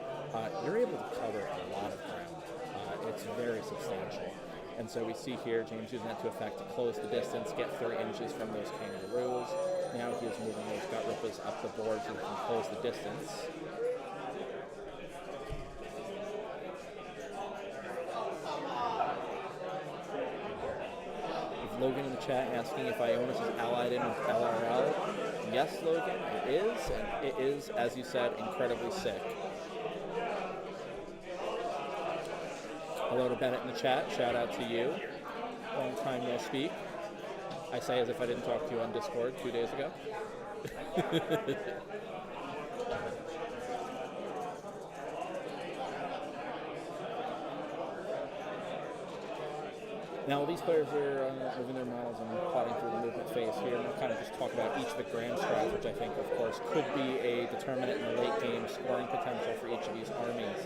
you're able to cover a lot of ground. It's very substantial. And so we see here James using that to effect to close the distance, get 3 inches from those Kangaroos. Now he is moving those gut rippers up the board so he can close the distance. Logan in the chat asking if Ionis is allied in with LRL. Yes, Logan, it is, and it is, as you said, incredibly sick. Hello to Bennett in the chat. Shout out to you. Long time no speak. I say as if I didn't talk to you on Discord 2 days ago. Now, these players are moving their models and plotting through the movement phase here. And we'll kind of just talk about each of the grand strats, which I think, of course, could be a determinant in the late game scoring potential for each of these armies.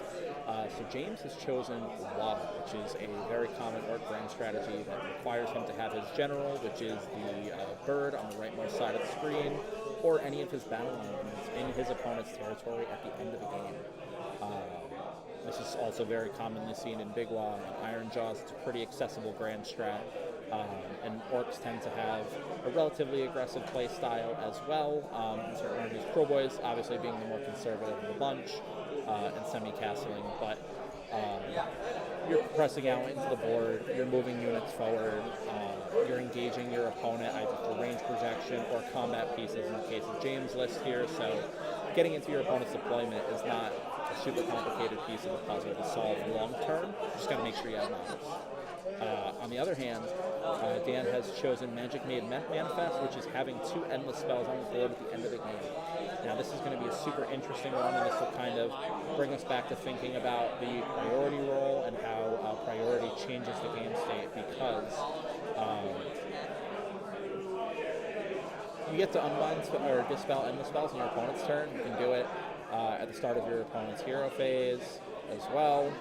So James has chosen Wa, which is a very common orc grand strategy that requires him to have his general, which is the bird on the rightmost side of the screen, or any of his battle movements in his opponent's territory at the end of the game. This is also very commonly seen in Big Wa and Iron Jaws. It's a pretty accessible grand strat. And orcs tend to have a relatively aggressive play style as well. Certain armies, DaBoyz obviously being the more conservative of the bunch, and semi-castling, but you're pressing out into the board, you're moving units forward, you're engaging your opponent either for range projection or combat pieces in the case of James' list here, so getting into your opponent's deployment is not a super complicated piece of the puzzle to solve long term. Just got to make sure you have models. On the other hand, Dan has chosen Magic Made Manifest, which is having 2 endless spells on the board at the end of the game. Now, this is going to be a super interesting one, and this will kind of bring us back to thinking about the priority role and how priority changes the game state, because you get to unbind or dispel endless spells on your opponent's turn. You can do it at the start of your opponent's hero phase as well.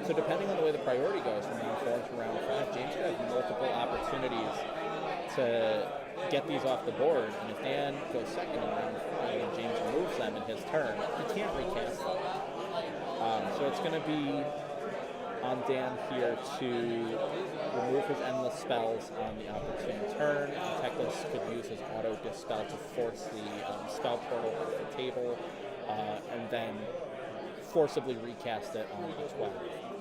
So depending on the way the priority goes from round 4 to round 5, James could have multiple opportunities to get these off the board, and if Dan goes second in round 5 and James removes them in his turn, he can't recast them. So it's going to be on Dan here to remove his endless spells on the opportune turn. Teclis could use his auto dispel to force the spell portal off the table, and then forcibly recast it on the 12.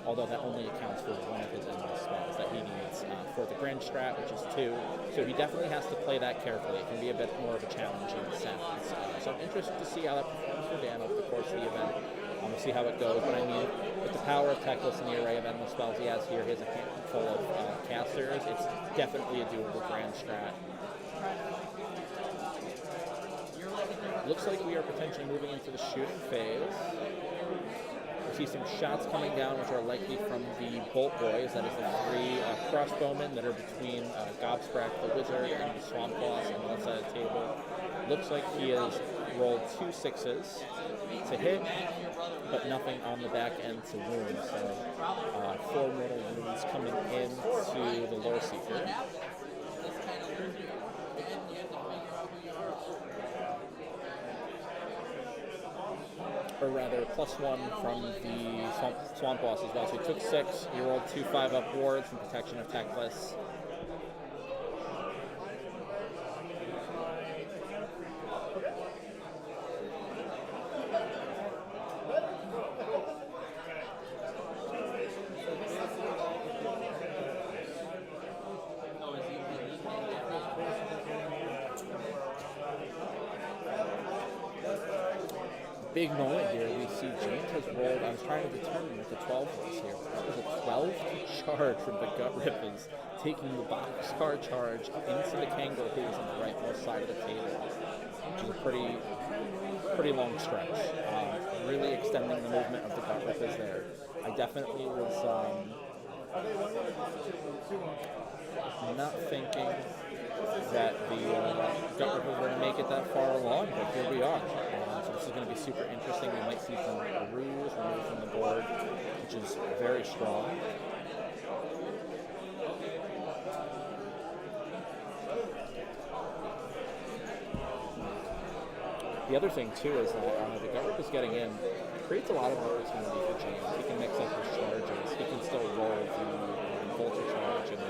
Although that only accounts for one of his endless spells that he needs for the Grinch strat, which is 2. So he definitely has to play that carefully. It can be a bit more of a challenging sound. So I'm interested to see how that performs for Dan over the course of the event. We'll see how it goes. But I mean, with the power of Teclis and the array of endless spells he has here, he has a handful of casters. It's definitely a doable grand strat. Looks like we are potentially moving into the shooting phase. We see some shots coming down, which are likely from the Bolt Boys. That is the 3 crossbowmen that are between Gobsprack, the Wizard, and the Swamp Boss on the left side of the table. Looks like he has rolled 2 6s to hit, but nothing on the back end to wound. So 4 mortal wounds coming into the Lore Seeker. Or rather, +1 from the Swamp Boss as well. So he took 6, he rolled 2 5-up wards from protection of Teclis. Big moment here. We see James has rolled. I was trying to determine what the 12 was here. That was a 12 charge from the Gut Rippers, taking the boxcar charge into the Kangaroos on the rightmost side of the table, which is a pretty long stretch. Really extending the movement of the Gut Rippers there. I definitely was not thinking that the Gut Rippers were going to make it that far along, but here we are. So this is going to be super interesting. We might see some Ruse removed from the board, which is very strong. The other thing, too, is that the Gut Rippers getting in creates a lot of opportunity for James. He can mix up his charges. He can still roll the Volta charge and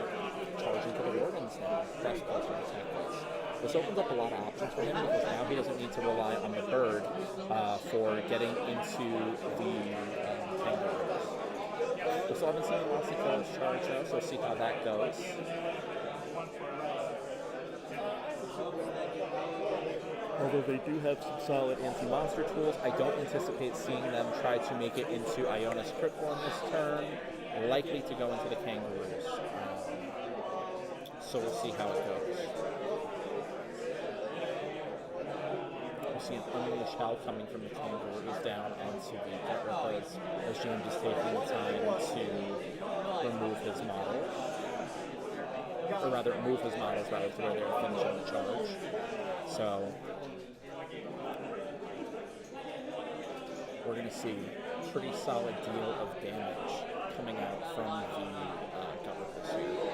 charge into the Wardens now. Press closer to Teclis. This opens up a lot of options for him because now he doesn't need to rely on the bird for getting into the Kangaroos. We still haven't seen Ossico's charge though, so we'll see how that goes. Although they do have some solid anti-monster tools, I don't anticipate seeing them try to make it into Ionis Cryptworm this turn. Likely to go into the Kangaroos. So we'll see how it goes. We'll see an Unleash Hell coming from the Kangaroos down onto the Gut Rippers as James is taking the time to remove his models. Or rather, move his models to where they're finishing the charge. So we're going to see a pretty solid deal of damage coming out from the Gut Rippers here.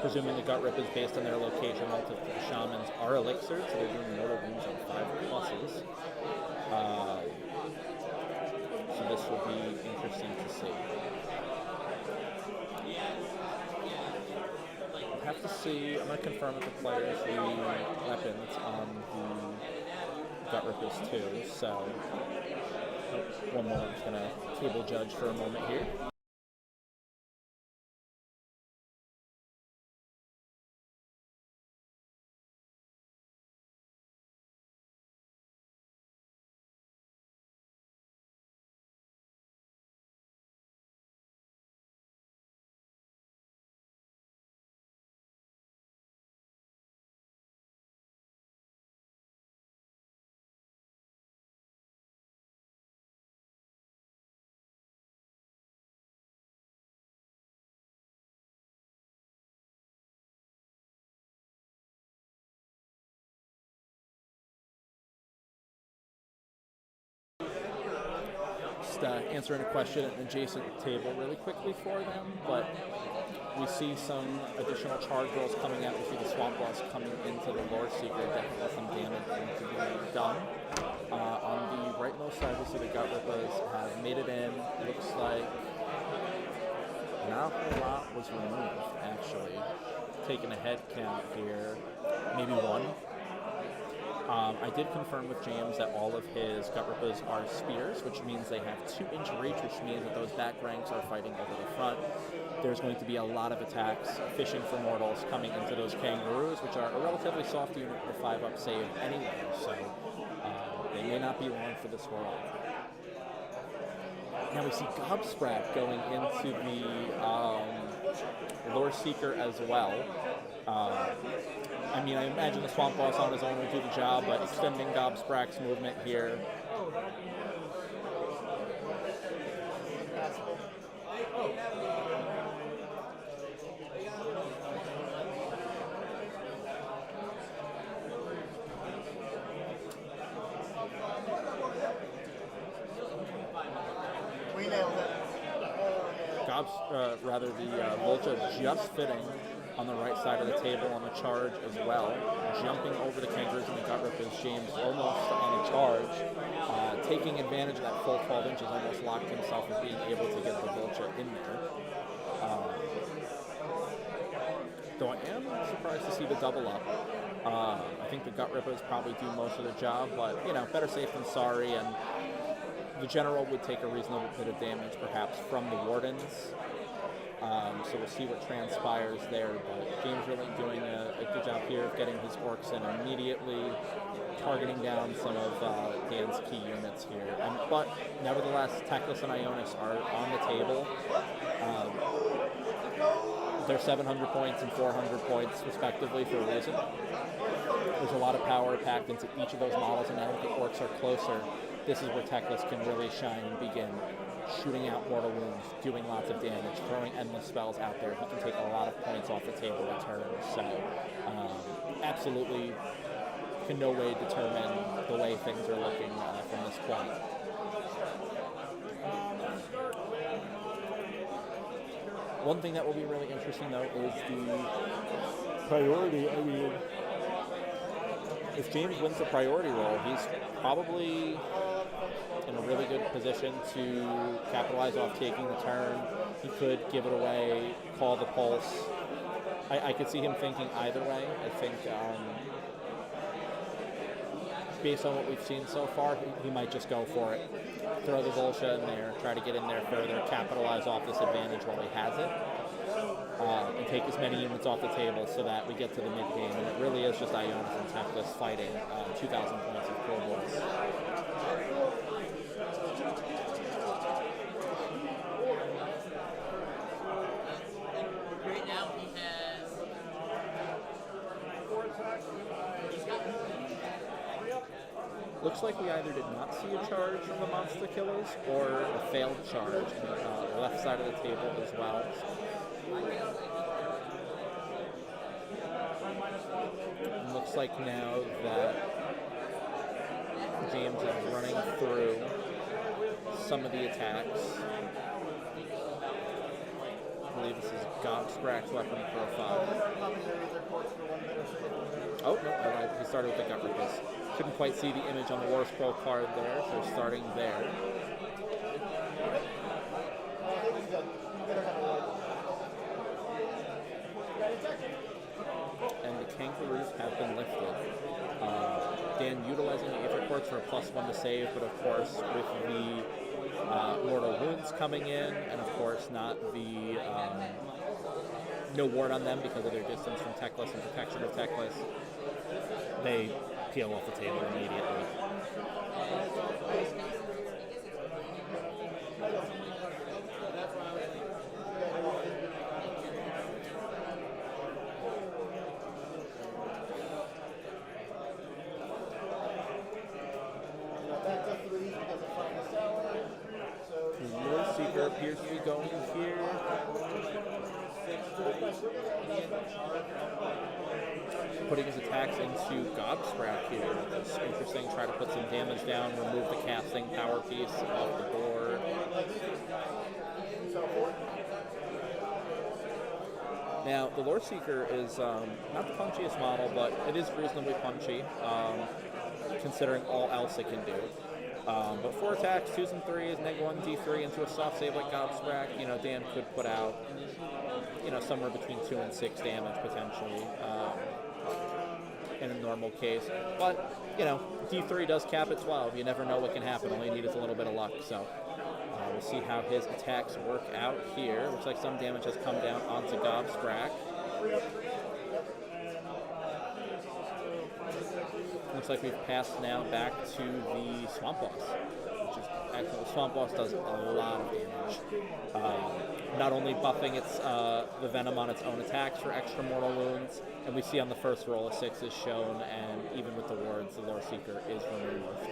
Presuming the Gut Rippers, based on their location relative to the Shamans, are elixirs, so they're doing mortal wounds on 5 pluses. So this will be interesting to see. We'll have to see. I'm going to confirm with the players the weapons on the Gut Rippers too. So, one moment, I'm just going to table judge for a moment here. just answering a question at an adjacent table really quickly for them, but we see some additional charge rolls coming out. We see the Swamp Boss coming into the Lore Seeker, definitely some damage to be done. On the rightmost side, we see the Gut Rippers have made it in. Looks like not a whole lot was removed, actually. Taking a head count here, maybe one. I did confirm with James that all of his Gut Rippers are spears, which means they have 2-inch reach, which means that those back ranks are fighting over the front. There's going to be a lot of attacks, fishing for mortals, coming into those kangaroos, which are a relatively soft unit with a 5-up save anyway, so they may not be long for this world. Now we see Gobsprat going into the Lore Seeker as well. I mean, I imagine the Swamp Boss on his own would do the job, but extending Gobsprat's movement here. We nailed it. The Vulture just fitting on the right side of the table on the charge as well. Jumping over the Kangaroos and the Gut Rippers, James almost on a charge. Taking advantage of that full 12 inches, almost locked himself as being able to get the Vulture in there. Though I am surprised to see the double up. I think the Gut Rippers probably do most of the job, but, you know, better safe than sorry, and the General would take a reasonable bit of damage, perhaps, from the Wardens. So we'll see what transpires there, but James really doing a good job here of getting his orcs in immediately, targeting down some of Dan's key units here. But nevertheless, Teclis and Ionis are on the table. They're 700 points and 400 points, respectively, for a reason. There's a lot of power packed into each of those models, and now that the orcs are closer, this is where Teclis can really shine and begin shooting out mortal wounds, doing lots of damage, throwing endless spells out there. He can take a lot of points off the table in turn. So, absolutely can no way determine the way things are looking from this point. One thing that will be really interesting, though, is the priority. I mean, if James wins the priority roll, he's probably in a really good position to capitalize off taking the turn. He could give it away, call the pulse. I could see him thinking either way. I think based on what we've seen so far, he might just go for it. Throw the Volsha in there, try to get in there further, capitalize off this advantage while he has it, and take as many units off the table so that we get to the mid-game. And it really is just Ionis and Teclis fighting 2,000 points of Core Boys. Right now he has 4 attacks. Looks like we either did not see a charge from the Monster Killers or a failed charge on the left side of the table as well. It looks like now that James is running through some of the attacks. I believe this is Gobsprat's weapon profile. Oh, no, he started with the Gut Rippers. Couldn't quite see the image on the War Scroll card there, so starting there. And the Kangaroos have been lifted. Dan utilizing the Aether Quartz for a +1 to save, but of course with the Mortal Wounds coming in, and of course not the no ward on them because of their distance from Teclis and protection of Teclis, they peel off the table immediately. The Lore Seeker appears to be going here. Putting his attacks into Gobsprat here. That's interesting. Try to put some damage down, remove the casting power piece off the board. Now, the Lore Seeker is not the punchiest model, but it is reasonably punchy, considering all else it can do. But 4 attacks, 2s and 3s, -1 D3 into a soft save like Gobsprack, you know, Dan could put out, you know, somewhere between 2 and 6 damage potentially in a normal case. But, you know, D3 does cap at 12. You never know what can happen. All you need is a little bit of luck. So we'll see how his attacks work out here. Looks like some damage has come down onto Gobsprack. Looks like we've passed now back to the Swamp Boss, which is actually, the Swamp Boss does a lot of damage. Not only buffing its the Venom on its own attacks for extra mortal wounds, and we see on the first roll a 6 is shown, and even with the wards, the Lore Seeker is removed.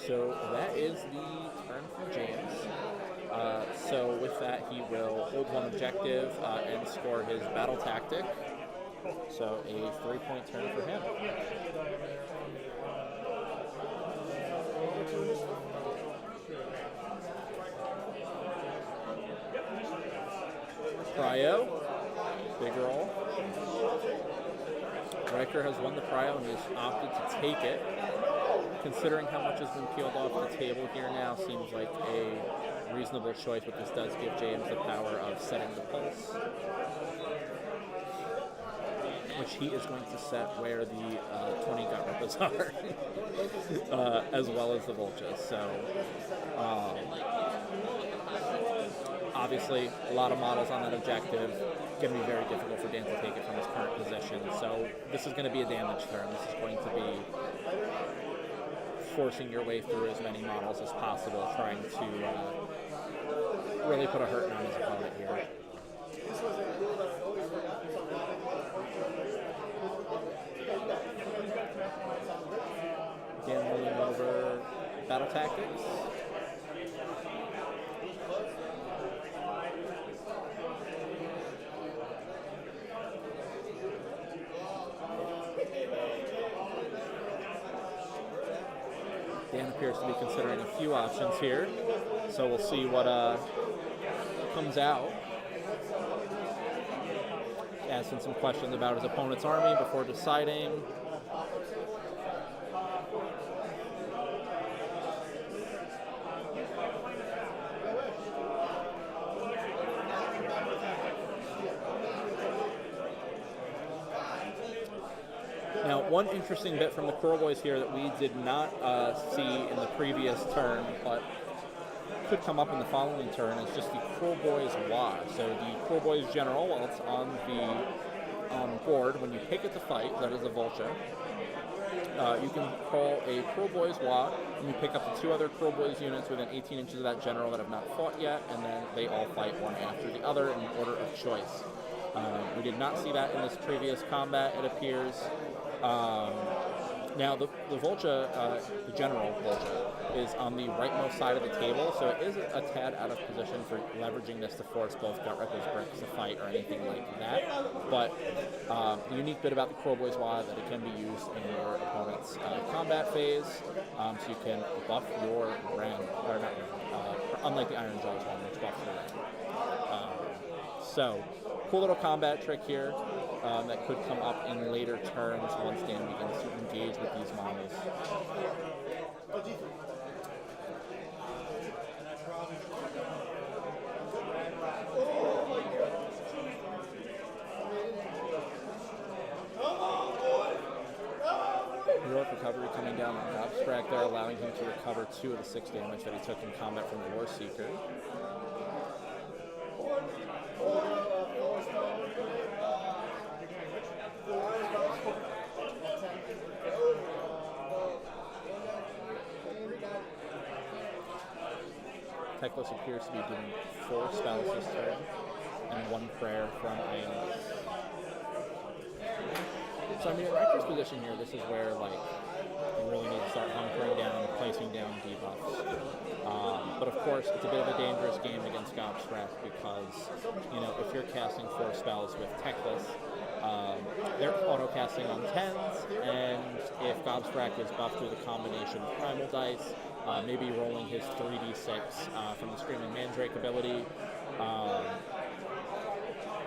So that is the turn for James. So with that, he will hold 1 objective and score his battle tactic. So a 3-point turn for him. Prio, big roll. Riker has won the Prio and has opted to take it. Considering how much has been peeled off the table here now, seems like a reasonable choice, but this does give James the power of setting the pulse, which he is going to set where the 20 gut rippers are, as well as the vultures. So, obviously, a lot of models on that objective. Going to be very difficult for Dan to take it from his current position. So, this is going to be a damage turn. This is going to be forcing your way through as many models as possible, trying to really put a hurting on his opponent here. Dan moving over battle tactics. Dan appears to be considering a few options here, so we'll see what comes out. Asking some questions about his opponent's army before deciding. Now, one interesting bit from the Boys here that we did not see in the previous turn, but could come up in the following turn, is just the Boys Wa. So the Boys General, while it's on the board, when you pick it to fight, that is a vulture, you can call a Boys Wa, and you pick up the 2 other Boys units within 18 inches of that general that have not fought yet, and then they all fight one after the other in order of choice. We did not see that in this previous combat, it appears. Now, the Vulture, the General Vulture, is on the rightmost side of the table, so it is a tad out of position for leveraging this to force both Gut Rippers bricks to fight or anything like that. But the unique bit about the Boys Wa is that it can be used in your opponent's combat phase, so you can buff your Ren, or not Ren, unlike the Iron Jaws one, which buffs the Ren. So, cool little combat trick here. That could come up in later turns once Dan begins to engage with these models. Heroic recovery coming down on Gobsprack there, allowing him to recover 2 of the 6 damage that he took in combat from the Lore Seeker. Teklos appears to be doing 4 spells this turn, and 1 prayer from AoS. So I mean, in Riker's position here, this is where, like, you really need to start hunkering down, placing down debuffs. But of course, it's a bit of a dangerous game against Gobsprack because, you know, if you're casting 4 spells with Teklos, they're auto-casting on 10s, and if Gobstrack is buffed with a combination of Primal Dice, maybe rolling his 3d6 from the Screaming Mandrake ability,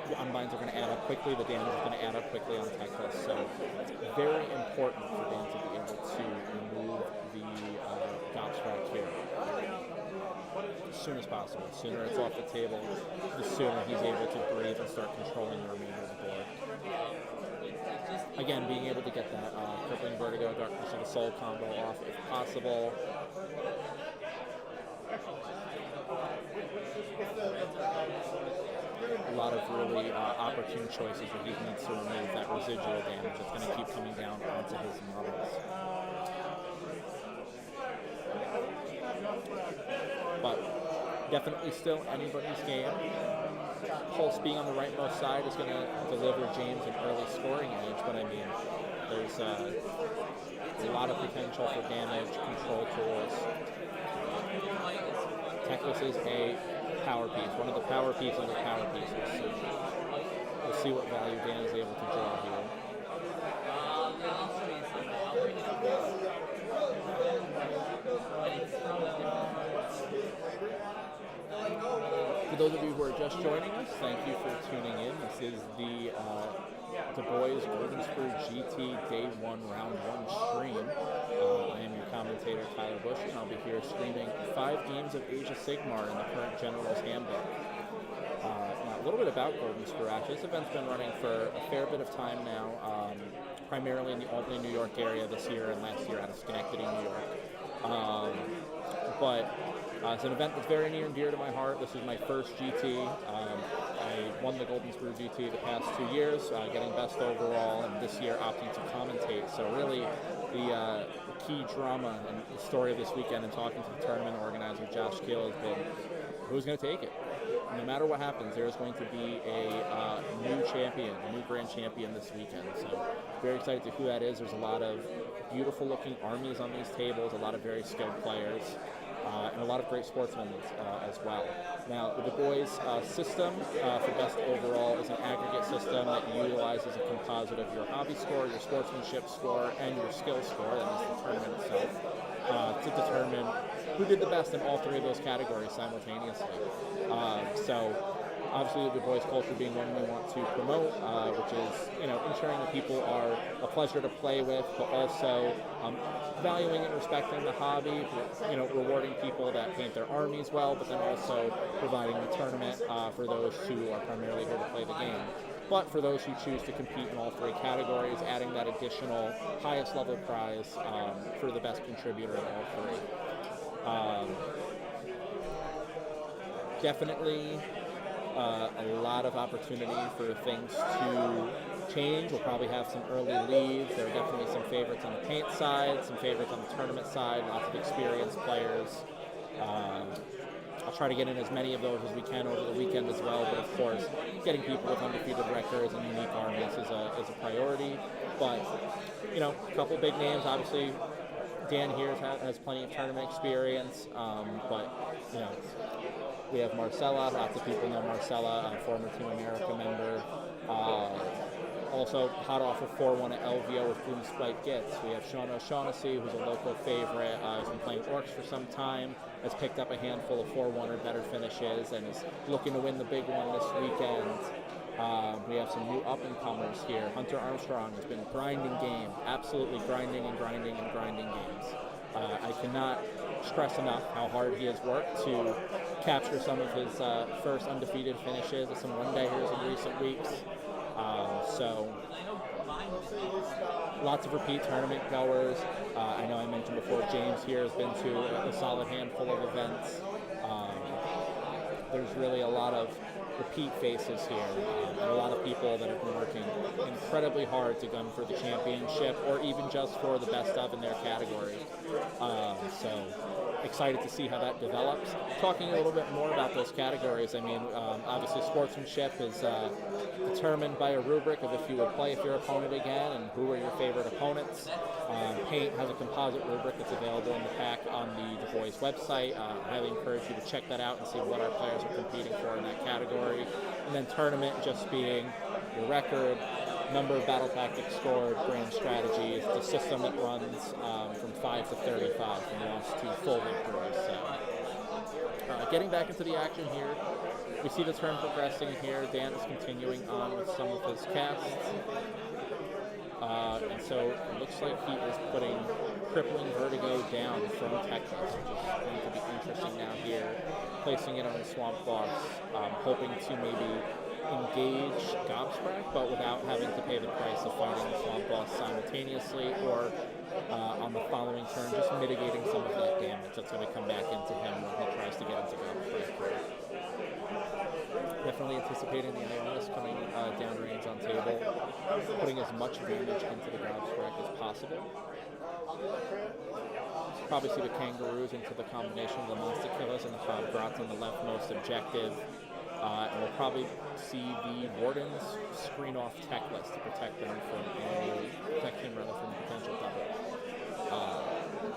the Unbinds are going to add up quickly, the damage is going to add up quickly on Teclis, so it's very important for Dan to be able to remove the Gobstrack here as soon as possible. The sooner it's off the table, the sooner he's able to breathe and start controlling the remainder of the board. Again, being able to get that Crippling Vertigo, Darkness of the Soul combo off if possible. A lot of really opportune choices where he needs to remove that residual damage that's going to keep coming down onto his models. But definitely still anybody's game. Pulse being on the rightmost side is going to deliver James an early scoring edge, but I mean, there's a lot of potential for damage, control tools. Teclis is a power piece, one of the power pieces of power pieces. So we'll see what value Dan is able to draw here. For those of you who are just joining us, thank you for tuning in. This is the DaBoyz Golden Sprue GT Day 1 Round 1 stream. I am your commentator, Tyler Bush, and I'll be here streaming 5 games of Age of Sigmar in the current General's Handbook. Now, a little bit about Golden Sprue, actually. This event's been running for a fair bit of time now, primarily in the Albany, New York area this year and last year out of Schenectady, New York. But it's an event that's very near and dear to my heart. This is my first GT. I won the Golden Sprue GT the past 2 years, getting best overall, and this year opting to commentate. So really, the key drama and the story of this weekend and talking to the tournament organizer, Josh Keel, has been who's going to take it. No matter what happens, there is going to be a new champion, a new grand champion this weekend. So very excited to who that is. There's a lot of beautiful looking armies on these tables, a lot of very skilled players. And a lot of great sportsmen as well. Now, the DaBoyz system for best overall is an aggregate system that utilizes a composite of your hobby score, your sportsmanship score, and your skill score, that is the tournament itself, to determine who did the best in all 3 of those categories simultaneously. So, obviously, the DaBoyz culture being one we want to promote, which is, ensuring that people are a pleasure to play with, but also valuing and respecting the hobby, rewarding people that paint their armies well, but then also providing the tournament for those who are primarily here to play the game. But for those who choose to compete in all 3 categories, adding that additional highest level prize for the best contributor in all 3. Definitely a lot of opportunity for things to change. We'll probably have some early leads. There are definitely some favorites on the paint side, some favorites on the tournament side, lots of experienced players. I'll try to get in as many of those as we can over the weekend as well, but of course, getting people with undefeated records and unique armies is a priority. But, a couple big names, obviously. Dan here has plenty of tournament experience, but, we have Marcella. Lots of people know Marcella, a former Team America member. Also, hot off of 4-1 at LVO with Boom Spike Gets. We have Sean O'Shaughnessy, who's a local favorite. He's been playing Orcs for some time, has picked up a handful of 4-1 or better finishes, and is looking to win the big one this weekend. We have some new up-and-comers here. Hunter Armstrong has been grinding game, absolutely grinding and grinding and grinding games. I cannot stress enough how hard he has worked to capture some of his first undefeated finishes at some one-dayers in recent weeks. So lots of repeat tournament goers. I know I mentioned before, James here has been to a solid handful of events. There's really a lot of repeat faces here, and a lot of people that have been working incredibly hard to gun for the championship or even just for the best of in their category. So excited to see how that develops. Talking a little bit more about those categories, I mean, obviously sportsmanship is determined by a rubric of if you would play if your opponent again and who are your favorite opponents. Paint has a composite rubric that's available in the pack on the DaBoyz website. I highly encourage you to check that out and see what our players are competing for in that category. And then tournament just being your record, number of battle tactics scored, grand strategies, the system that runs from 5 to 35, from loss to full victory. So, getting back into the action here, we see the turn progressing here. Dan is continuing on with some of his casts. And so it looks like he is putting Crippling Vertigo down from Techless, which is going to be interesting now here. Placing it on the Swamp Boss, hoping to maybe engage Gobsprak, but without having to pay the price of fighting the Swamp Boss simultaneously, or on the following turn, just mitigating some of that damage that's going to come back into him when he tries to get into Gobsprak. Definitely anticipating the AoS coming downrange on table, putting as much damage into the Gobsprak as possible. Probably see the Kangaroos into the combination of the Monster Killers and the Grotz on the leftmost objective. And we'll probably see the Wardens screen off Techless to protect him from potential double.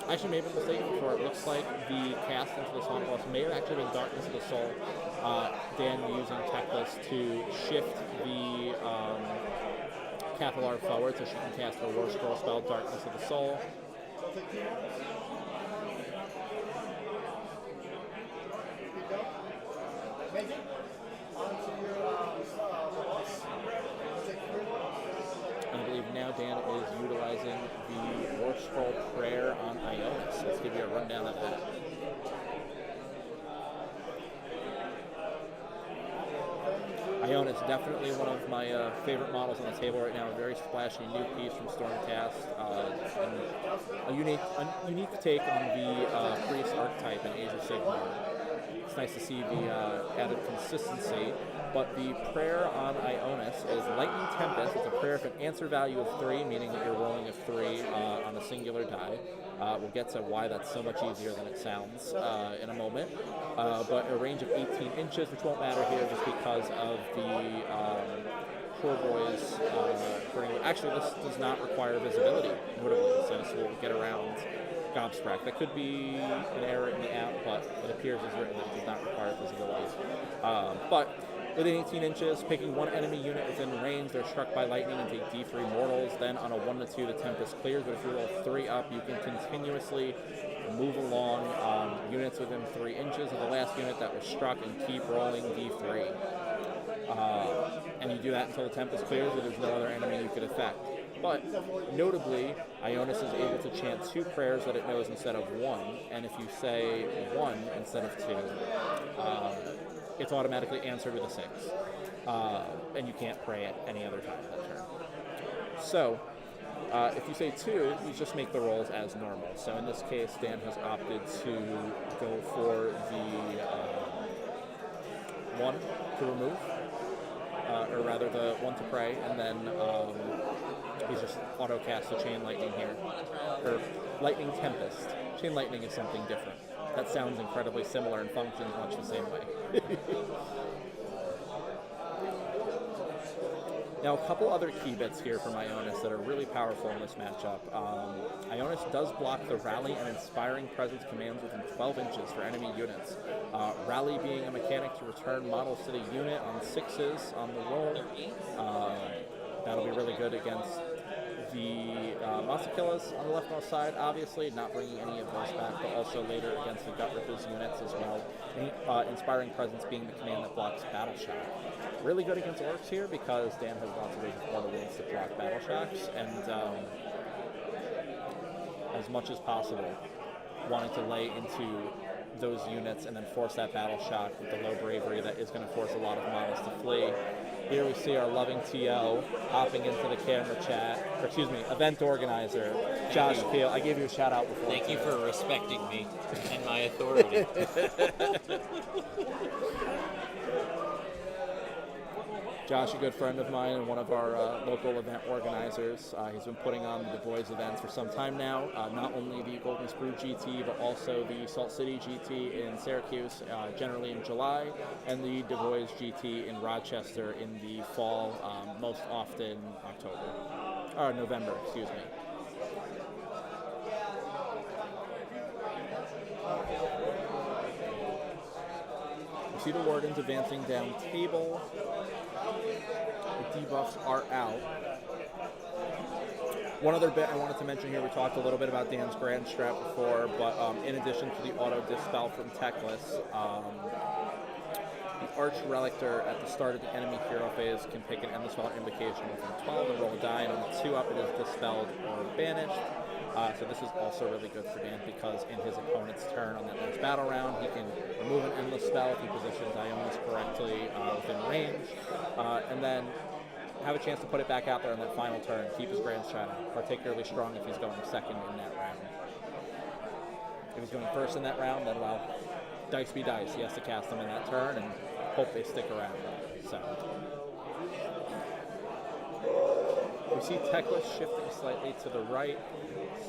I actually made a mistake before. It looks like the cast into the Swamp Boss may have actually been Darkness of the Soul. Dan using Techless to shift the Cathalar forward so she can cast her War Scroll spell, Darkness of the Soul. I believe now Dan is utilizing the War Scroll Prayer on AoS. Let's give you a rundown of that. AoS is definitely one of my favorite models on the table right now. A very splashy new piece from Stormcast, and a unique take on the Priest archetype in Age of Sigmar. It's nice to see the added consistency, but the prayer on AoS is Lightning Tempest. It's a prayer with an answer value of 3, meaning that you're rolling a 3 on a singular die. We'll get to why that's so much easier than it sounds in a moment. But a range of 18 inches, which won't matter here just because of the poor boys. Actually, this does not require visibility, notably, so this will get around Gobsprak. That could be an error in the app, but it appears as written that it does not require visibility. But within 18 inches, picking one enemy unit within range, they're struck by lightning and take D3 mortals. Then on a 1 to 2, the Tempest clears, but if you roll 3 up, you can continuously move along units within 3 inches of the last unit that was struck and keep rolling D3. And you do that until the Tempest clears, or there's no other enemy you could affect. But notably, AoS is able to chant 2 prayers that it knows instead of 1, and if you say 1 instead of 2, it's automatically answered with a 6. And you can't pray at any other time that turn. So, if you say 2, you just make the rolls as normal. So in this case, Dan has opted to go for the 1 to remove, or rather the 1 to pray, and then he's just auto-cast the Chain Lightning here, or Lightning Tempest. Chain Lightning is something different. That sounds incredibly similar and functions much the same way. Now, a couple other key bits here from AoS that are really powerful in this matchup. AoS does block the Rally and Inspiring Presence commands within 12 inches for enemy units. Rally being a mechanic to return models to the unit on 6s on the roll. That'll be really good against the Monster Killers on the leftmost side, obviously, not bringing any of those back, but also later against the Gut Rippers units as well. Inspiring Presence being the command that blocks Battle Shock. Really good against Orcs here because Dan has lots of ways to block Battle Shocks, and as much as possible, wanting to lay into those units and then force that Battle Shock with the low bravery that is going to force a lot of models to flee. Here we see our loving TL hopping into the camera chat, or excuse me, event organizer, Josh Peel. I gave you a shout out before. Thank you for respecting me and my authority. Josh, a good friend of mine and one of our local event organizers. He's been putting on the DaBoyz events for some time now. Not only the Golden Sprue GT, but also the Salt City GT in Syracuse, generally in July, and the DaBoyz GT in Rochester in the fall, most often November, excuse me. see the Wardens advancing down table. The debuffs are out. One other bit I wanted to mention here, we talked a little bit about Dan's Grand Strat before, but in addition to the auto dispel from Techless, the Arch Relictor at the start of the enemy hero phase can pick an Endless Spell invocation within 12 and roll a die, and on the 2 up it is dispelled or banished. So this is also really good for Dan because in his opponent's turn on that next battle round, he can remove an Endless Spell if he positions Ionis correctly within range, and then have a chance to put it back out there on that final turn, keep his Grand Strat out, particularly strong if he's going second in that round. If he's going first in that round, then, well, dice be dice. He has to cast them in that turn and hope they stick around. So we see Techless shifting slightly to the right,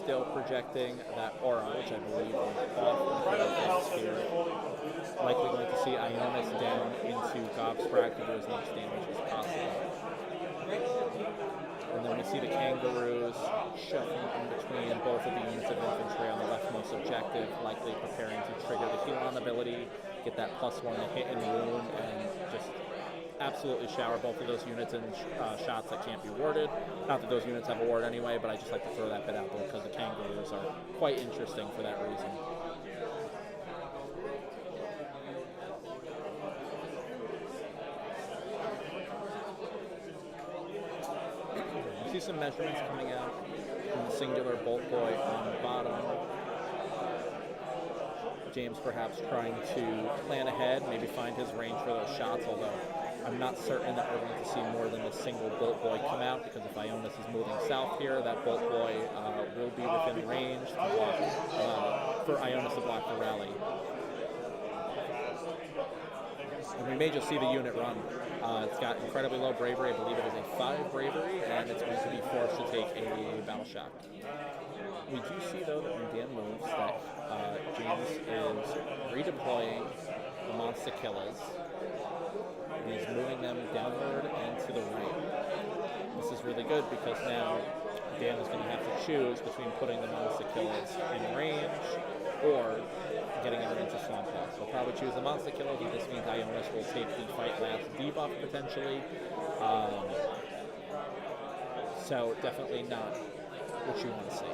still projecting that aura, which I believe is off the sphere. Likely going to see Ionis down into Gobsprag to do as much damage as possible. And then we see the Kangaroos shuffling in between both of the units of infantry on the leftmost objective, likely preparing to trigger the Heal-On ability, get that +1 to hit and wound, and just absolutely shower both of those units in shots that can't be warded. Not that those units have a ward anyway, but I just like to throw that bit out there because the Kangaroos are quite interesting for that reason. See some measurements coming out from the singular Bolt Boy on the bottom. James perhaps trying to plan ahead, maybe find his range for those shots, although I'm not certain that we're going to see more than a single Bolt Boy come out, because if Ionis is moving south here, that Bolt Boy will be within range to block, for Ionis to block the rally. And we may just see the unit run. It's got incredibly low bravery. I believe it is a 5 bravery, and it's going to be forced to take a battle shock. We do see, though, that when Dan moves, that James is redeploying the monster killers. And he's moving them downward and to the right. This is really good because now Dan is going to have to choose between putting the monster killers in range or getting them into Swamp Loss. He'll probably choose the monster killers, and this means Ionis will take the fight last debuff potentially. So definitely not what you want to see.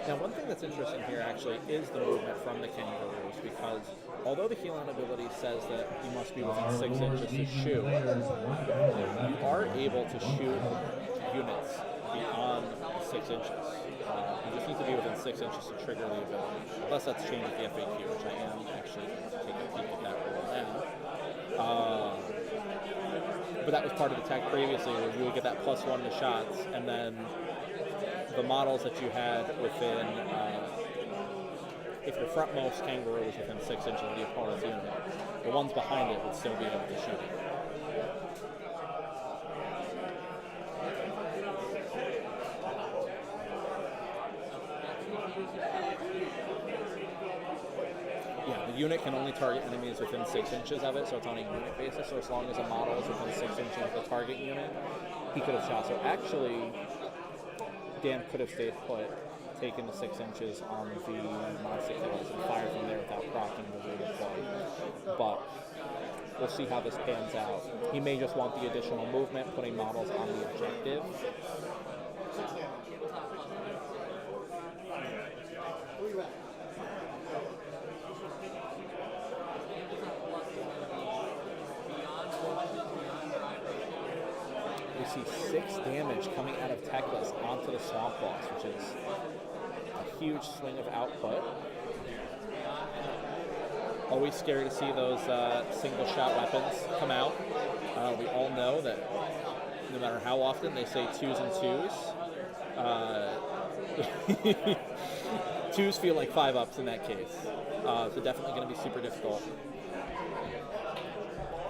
Now, one thing that's interesting here actually is the movement from the Kangaroos, because although the Heal-On ability says that you must be within 6 inches to shoot, you are able to shoot units beyond 6 inches. You just need to be within 6 inches to trigger the ability, unless that's changed with the FAQ, which I am actually going to take a peek at that rule now. But that was part of the tech previously, where you would get that +1 to shots, and then the models that you had within, if your frontmost Kangaroo was within 6 inches of the opponent's unit, the ones behind it would still be able to shoot it. Yeah, the unit can only target enemies within 6 inches of it, so it's on a unit basis, so as long as a model is within 6 inches of the target unit, he could have shot. So actually, Dan could have stayed put, taken the 6 inches on the monster killers and fired from there without proccing the redeploy. But we'll see how this pans out. He may just want the additional movement, putting models on the objective. We see 6 damage coming out of Techless onto the Swamp Boss, which is a huge swing of output. Always scary to see those single-shot weapons come out. We all know that no matter how often they say 2s and 2s, 2s feel like 5-ups in that case. So definitely going to be super difficult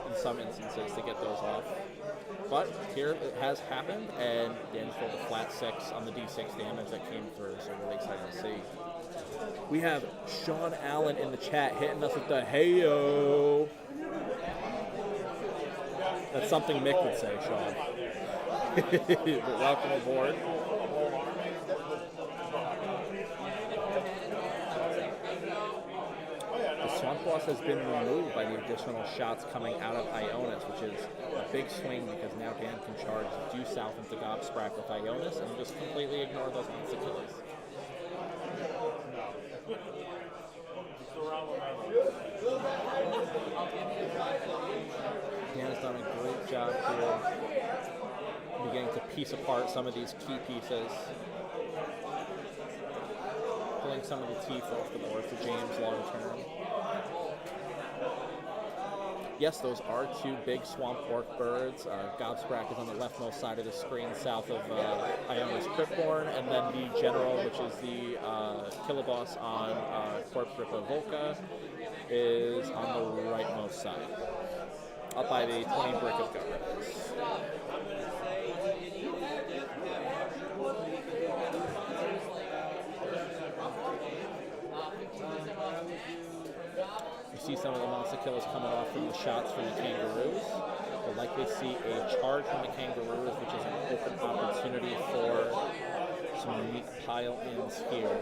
in some instances to get those off. But here it has happened, and Dan rolled a flat 6 on the D6 damage that came through, so really excited to see. We have Sean Allen in the chat hitting us with the hey-yo. That's something Mick would say, Sean. But welcome aboard. has been removed by the additional shots coming out of Ionis, which is a big swing because now Dan can charge due south into Gobsprak with Ionis and just completely ignore those monster killers. Dan has done a great job here, beginning to piece apart some of these key pieces. Pulling some of the teeth off the board for James long term. Yes, those are two big swamp orc birds. Gobsprak is on the leftmost side of the screen, south of Iona's Cryptborn, and then the General, which is the killer boss on Corpse Ripper Volca, is on the rightmost side, up by the 20 brick of governance. You see some of the monster killers coming off from the shots from the kangaroos. We'll likely see a charge from the kangaroos, which is an open opportunity for some unique pile-ins here.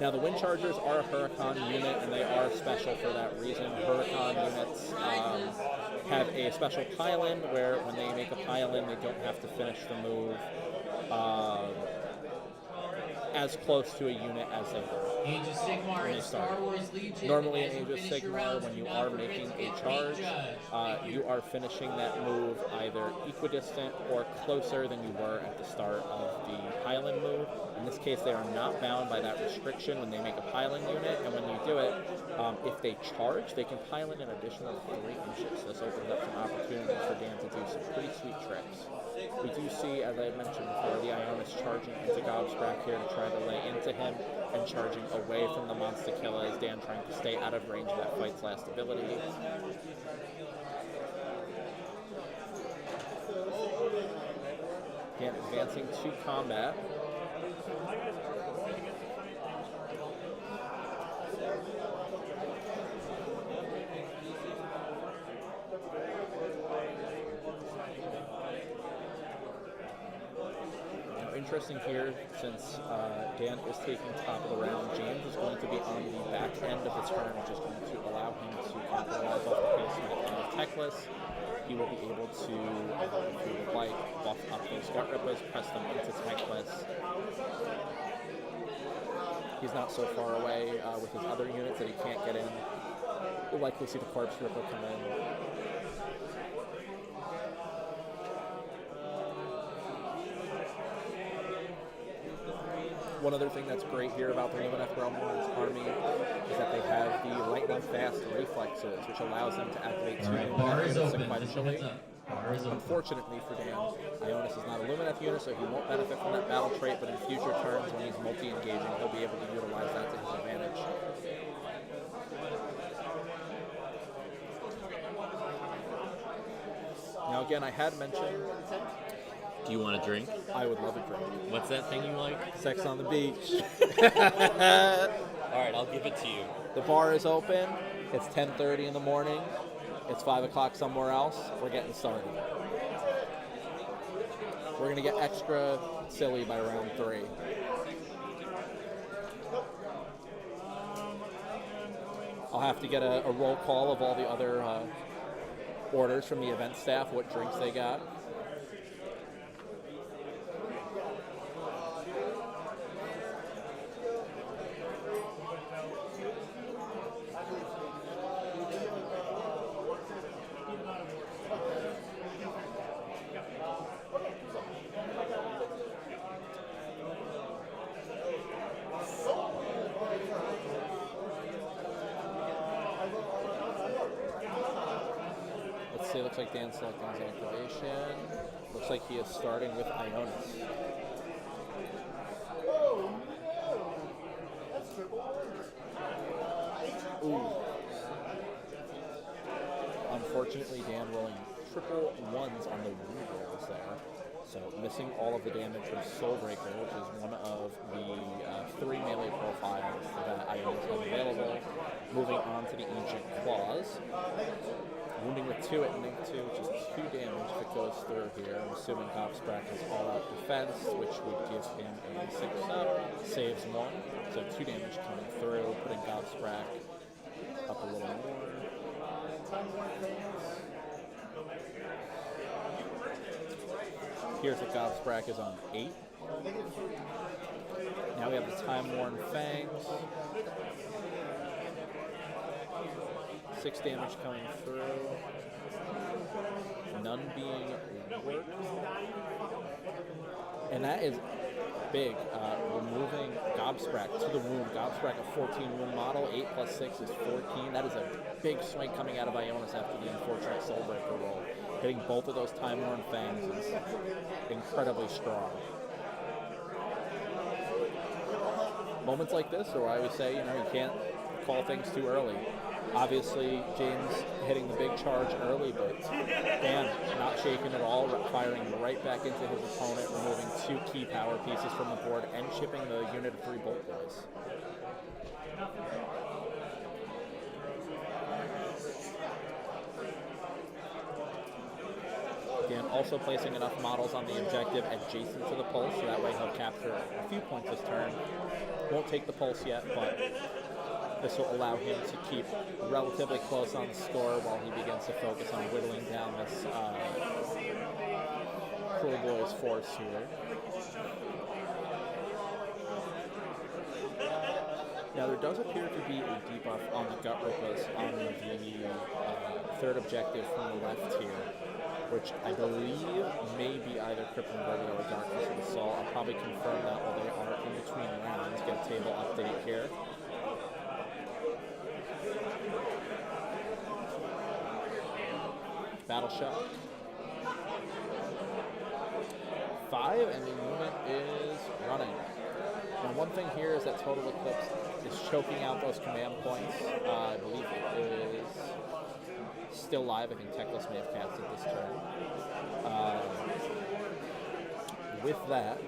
Now the Wind Chargers are a Huracan unit, and they are special for that reason. Huracan units have a special pile-in where when they make a pile-in, they don't have to finish the move as close to a unit as they were. Age of Sigmar and Star Wars Legion. Normally in Age of Sigmar, when you are making a charge, you are finishing that move either equidistant or closer than you were at the start of the pile-in move. In this case, they are not bound by that restriction when they make a pile-in unit, and when you do it, if they charge, they can pile in an additional 3 inches. This opens up some opportunities for Dan to do some pretty sweet tricks. We do see, as I mentioned before, the Ionis charging into Gobsprak here to try to lay into him, and charging away from the monster killers. Dan trying to stay out of range of that fight's last ability. Dan advancing to combat. Interesting here, since Dan is taking top of the round, James is going to be on the back end of the turn, which is going to allow him to capitalize off the placement of Techless. He will be able to, if he would like, buff up those Gut Rippers, press them into Techless. He's not so far away with his other units that he can't get in. We'll likely see the Corpse Ripper come in. One other thing that's great here about the Lumineth Realm Lord's army is that they have the lightning fast reflexes, which allows them to activate 2 units sequentially. Unfortunately for Dan, Ionis is not a Lumineth unit, so he won't benefit from that battle trait, but in future turns when he's multi-engaging, he'll be able to utilize that to his advantage. Now again, I had mentioned... Do you want a drink? I would love a drink. What's that thing you like? Sex on the beach. Alright, I'll give it to you. The bar is open. It's 10:30 in the morning. It's 5 o'clock somewhere else. We're getting started. We're going to get extra silly by round 3. I'll have to get a roll call of all the other orders from the event staff, what drinks they got. It looks like Dan's selecting his activation. Looks like he is starting with Ionis. Ooh. Unfortunately, Dan rolling triple 1s on the wound rolls there. So missing all of the damage from Soulbreaker, which is one of the 3 melee profiles that Ionis has available. Moving on to the Ancient Claws. Wounding with 2 at Nink 2, which is 2 damage if it goes through here. I'm assuming Gobsprak has all-out defense, which would give him a 6-up. Saves 1, so 2 damage coming through, putting Gobsprak up a little more. Here's what Gobsprak is on 8. Now we have the Time-Worn Fangs. 6 damage coming through. None being worked. And that is big. Removing Gobsprak to the wound. Gobsprak, a 14 wound model. 8 plus 6 is 14. That is a big swing coming out of Ionis after the unfortunate Soulbreaker roll. Hitting both of those Time-Worn Fangs is incredibly strong. Moments like this, or I always say, you can't call things too early. Obviously, James hitting the big charge early, but Dan not shaken at all, firing right back into his opponent, removing 2 key power pieces from the board and chipping the unit of 3 Bolt Boys. Dan also placing enough models on the objective adjacent to the pulse, so that way he'll capture a few points this turn. Won't take the pulse yet, but this will allow him to keep relatively close on the score while he begins to focus on whittling down this Cruel Boys force here. Now there does appear to be a debuff on the Gut Rippers on the 3rd objective from the left here, which I believe may be either Crippling Burden or Darkness of Assault. I'll probably confirm that while they are in between rounds. Get a table update here. Battle Shock. 5, and the unit is running. Now, one thing here is that Total Eclipse is choking out those command points. I believe it is still live. I think Techless may have cast it this turn. With that,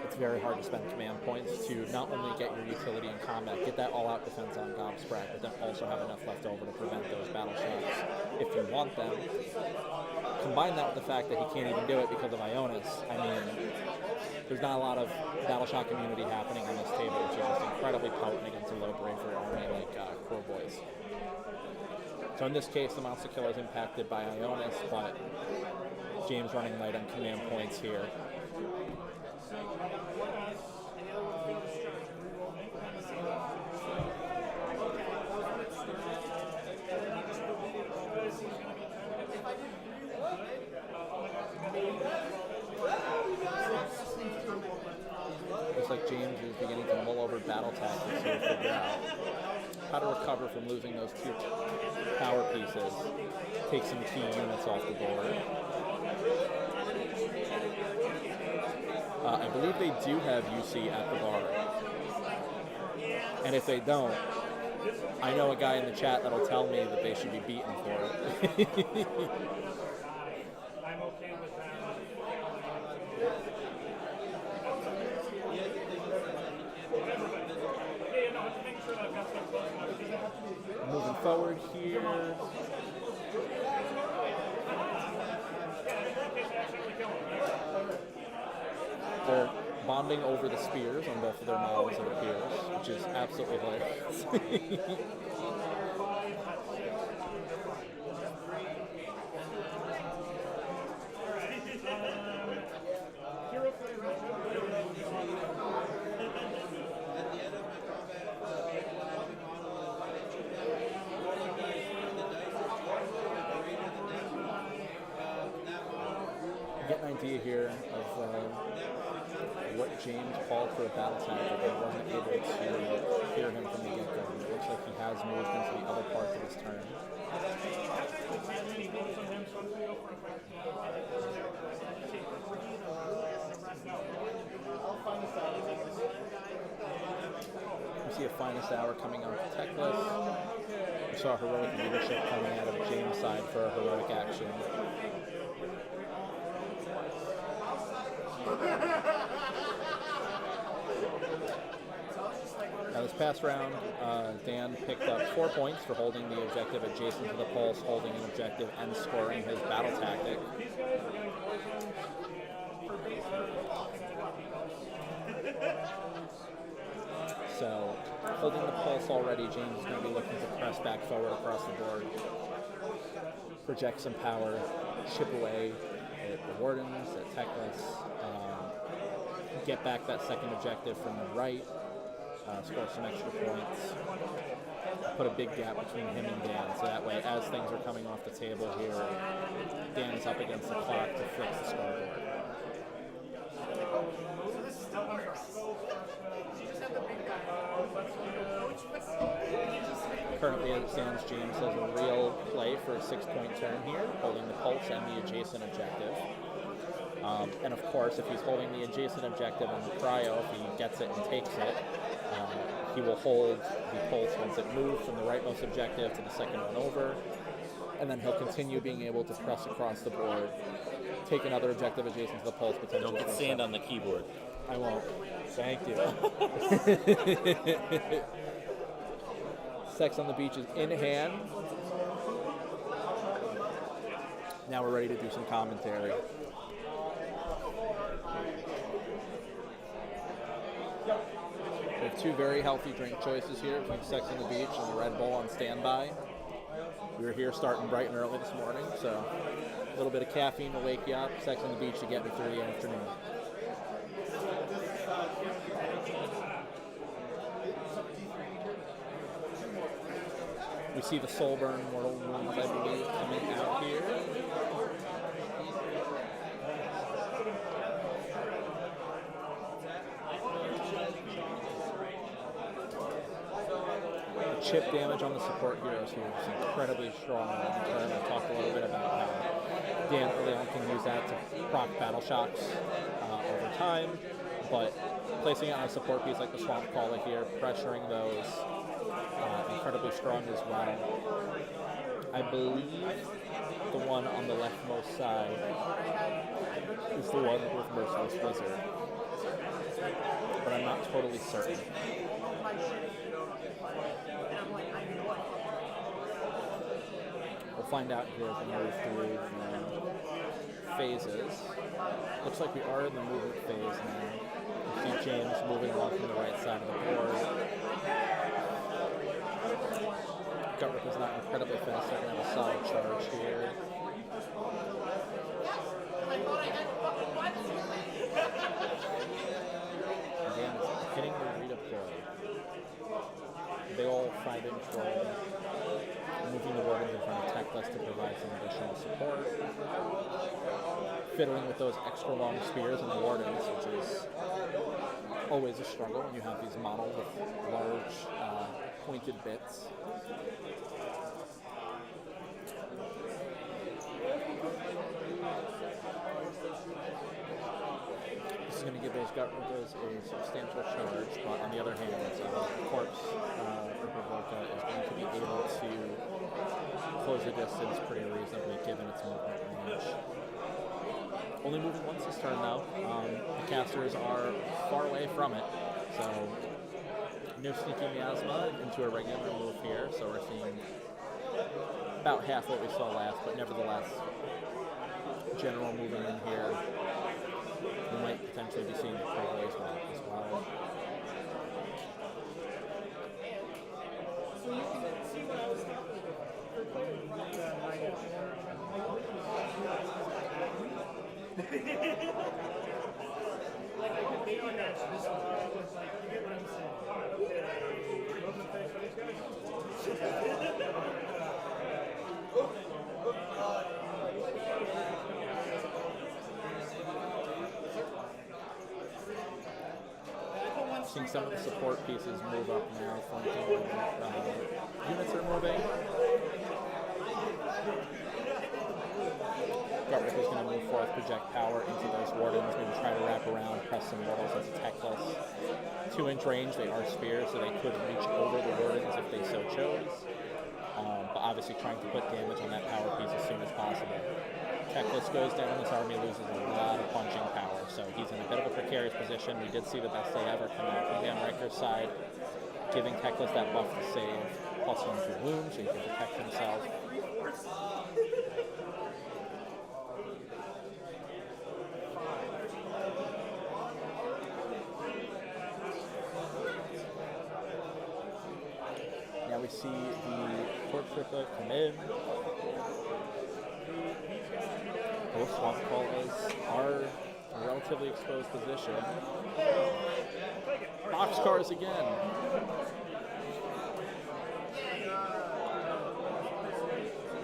it's very hard to spend command points to not only get your utility in combat, get that all-out defense on Gobsprak, but then also have enough left over to prevent those battle shots if you want them. Combine that with the fact that he can't even do it because of Ionis. I mean, there's not a lot of battle shot community happening on this table, which is just incredibly potent against a low bravery army like Cruel Boys. So in this case, the Monster Killer is impacted by Ionis, but James running light on command points here. Looks like James is beginning to mull over battle tactics here to figure out how to recover from losing those 2 power pieces, take some key units off the board. I believe they do have UC at the bar. And if they don't, I know a guy in the chat that'll tell me that they should be beaten for it. I'm okay with that. Moving forward here. They're bonding over the spears on both of their models, it appears, which is absolutely hilarious. Get an idea here of what James called for a battle tactic. I wasn't able to hear him from the get-go. It looks like he has moved into the other parts of his turn. We see a Finest Hour coming out of Techless. We saw heroic leadership coming out of James' side for a heroic action. Now this Past round, Dan picked up 4 points for holding the objective adjacent to the pulse, holding an objective, and scoring his battle tactic. So, holding the pulse already, James is going to be looking to press back forward across the board, project some power, chip away at the wardens, at Techless, get back that second objective from the right, score some extra points, put a big gap between him and Dan, so that way as things are coming off the table here, Dan is up against the clock to fix the scoreboard. Currently, as it stands, James has a real play for a 6-point turn here, holding the pulse and the adjacent objective. And of course, if he's holding the adjacent objective on the cryo, if he gets it and takes it, he will hold the pulse once it moves from the rightmost objective to the second one over, and then he'll continue being able to press across the board, take another objective adjacent to the pulse, potentially. Don't get sand on the keyboard. I won't. Thank you. Sex on the Beach is in hand. Now we're ready to do some commentary. We have 2 very healthy drink choices here between Sex on the Beach and the Red Bull on standby. We were here starting bright and early this morning, so a little bit of caffeine to wake you up, Sex on the Beach to get me through the afternoon. We see the Soulburn Mortal Wounds, I believe, coming out here. The chip damage on the support heroes here is incredibly strong long term. I talked a little bit about how Dan early on can use that to proc battle shocks over time, but placing it on a support piece like the Swamp Caller here, pressuring those, incredibly strong as well. I believe the one on the leftmost side is the one with Merciless Wizard, but I'm not totally certain. We'll find out here as we move through the phases. Looks like we are in the movement phase now. You see James moving along from the right side of the board. Gutrip is not incredibly fast, so they're going to have a solid charge here. Again, it's hitting the redeploy. Big ol' 5-inch roll. Moving the wardens in front of Techless to provide some additional support. Fiddling with those extra long spears and the wardens, which is always a struggle when you have these models with large pointed bits. This is going to give those Gutrippers a substantial charge, but on the other hand, Corpse Rippervoka is going to be able to close the distance pretty reasonably given its movement range. Only moving once this turn though. The casters are far away from it, so no sneaking miasma into a regular move here, so we're seeing about half what we saw last, but nevertheless, general moving in here. We might potentially be seeing the Prey as well. So you can see what I was talking about. Like a baby match, this was like, you get what I'm saying. Seeing some of the support pieces move up now, flanking when units are moving. Gutrip is going to move forth, project power into those wardens, maybe try to wrap around, press some mortals as a Techless. 2-inch range, they are spears, so they could reach over the wardens if they so chose. But obviously trying to put damage on that power piece as soon as possible. Techless goes down, his army loses a lot of punching power, so he's in a bit of a precarious position. We did see the best day ever come out from Dan Riker's side. giving Teclis that buff to save +1 to wound, so he can protect himself. Now we see the Court Tripper come in. Both Swamp Crawlers are in a relatively exposed position. Boxcars again.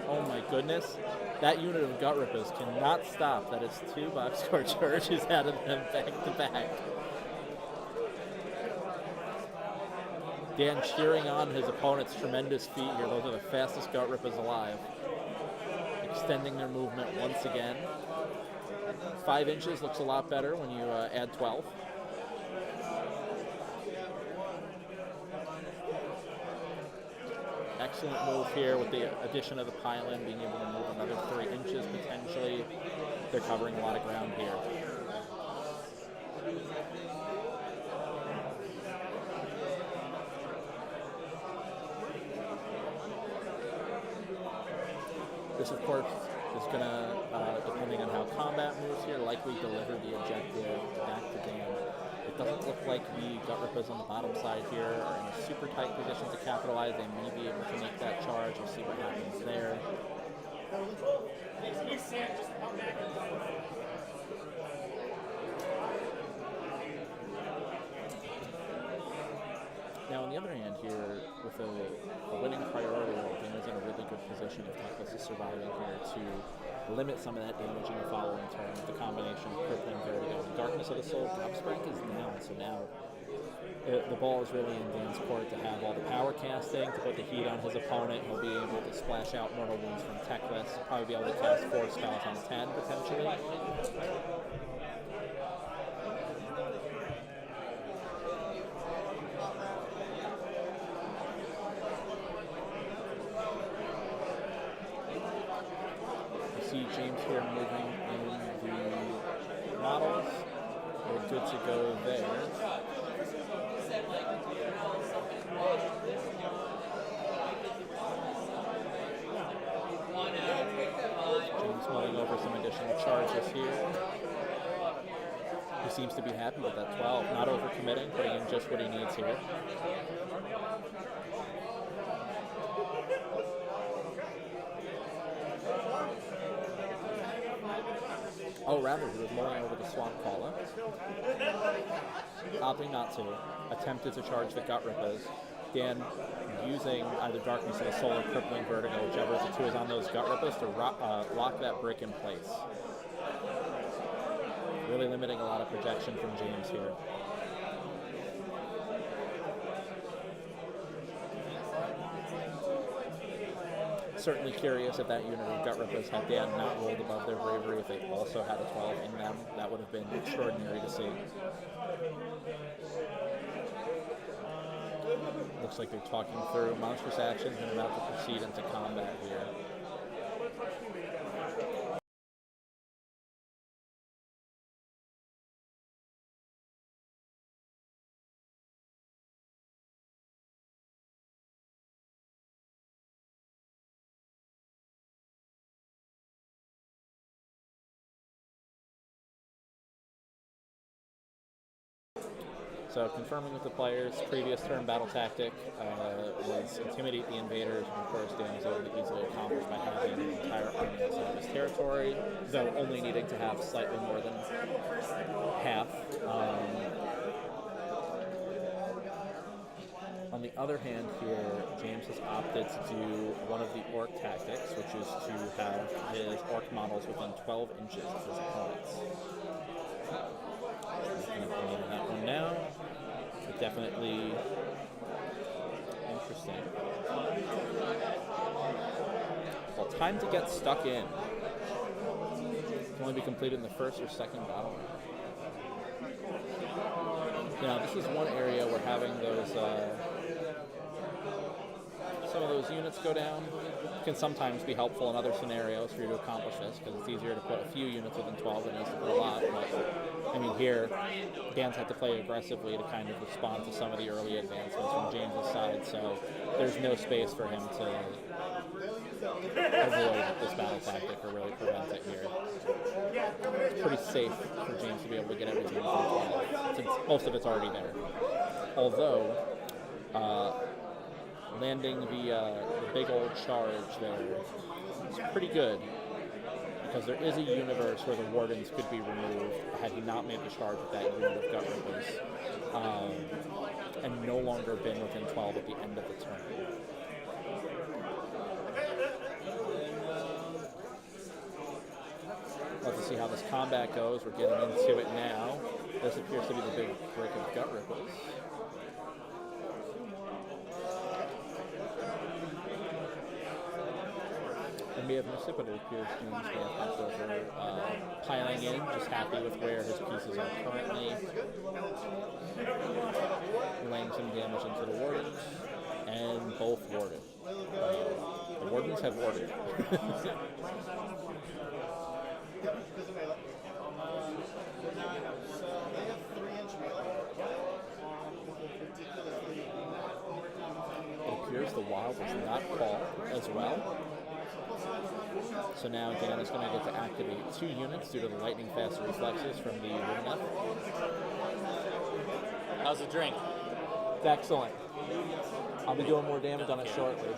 Oh my goodness. That unit of Gut Rippers cannot stop that it's 2 Boxcar charges out of them back to back. Dan cheering on his opponent's tremendous feat here. Those are the fastest Gut Rippers alive. Extending their movement once again. 5 inches looks a lot better when you add 12. Excellent move here with the addition of the pylon, being able to move another 3 inches potentially. They're covering a lot of ground here. This, of course, is going to, depending on how combat moves here, likely deliver the objective back to Dan. It doesn't look like the Gut Rippers on the bottom side here are in a super tight position to capitalize. They may be able to make that charge. We'll see what happens there. Now, on the other hand here, with a winning priority roll, Dan is in a really good position if Teclis is surviving here to limit some of that damage in the following turn with the combination of Crippling Vertigo and Darkness of the Soul. Gobsprite is down, so now the ball is really in Dan's court to have all the power casting, to put the heat on his opponent. He'll be able to splash out Mortal Wounds from Teclis, probably be able to cast 4 spells on 10 potentially. James here moving in the models. We're good to go there. James mulling over some additional charges here. He seems to be happy with that 12. Not overcommitting, putting in just what he needs here. Oh, rather, he was mulling over the Swamp Caller. Opting not to. Attempted to charge the Gut Rippers. Dan using either Darkness of the Soul or Crippling Vertigo, whichever of the 2 is on those Gut Rippers, to lock that brick in place. Really limiting a lot of projection from James here. Certainly curious if that unit of Gut Rippers had Dan not rolled above their bravery, if they also had a 12 in them. That would have been extraordinary to see. Looks like they're talking through monstrous actions and about to proceed into combat here. So confirming with the players, previous turn battle tactic was intimidate the invaders, and of course Dan was able to easily accomplish by having the entire army outside of his territory, though only needing to have slightly more than half. On the other hand here, James has opted to do one of the Orc tactics, which is to have his Orc models within 12 inches of his opponents. That one now. Definitely interesting. Well, time to get stuck in. Can only be completed in the first or second battle round. Now, this is one area where having those some of of those units go down can sometimes be helpful in other scenarios for you to accomplish this, because it's easier to put a few units within 12 than it is to put a lot. But, I mean, here, Dan's had to play aggressively to kind of respond to some of the early advancements from James's side, so there's no space for him to avoid this battle tactic or really prevent it here. It's pretty safe for James to be able to get everything within 12, since most of it's already there. Although, landing the big old charge there is pretty good, because there is a universe where the Wardens could be removed had he not made the charge with that unit of Gut Rippers, and no longer been within 12 at the end of the turn. Love to see how this combat goes. We're getting into it now. This appears to be the big brick of Gut Rippers. And we have missed it, but it appears James may have passed over piling in, just happy with where his pieces are currently. Laying some damage into the Wardens, and both warded. The Wardens have warded. It appears the Wild was not called as well. So now Dan is going to get to activate 2 units due to the lightning fast reflexes from the Lumineth. How's the drink? It's excellent. I'll be doing more damage on it shortly.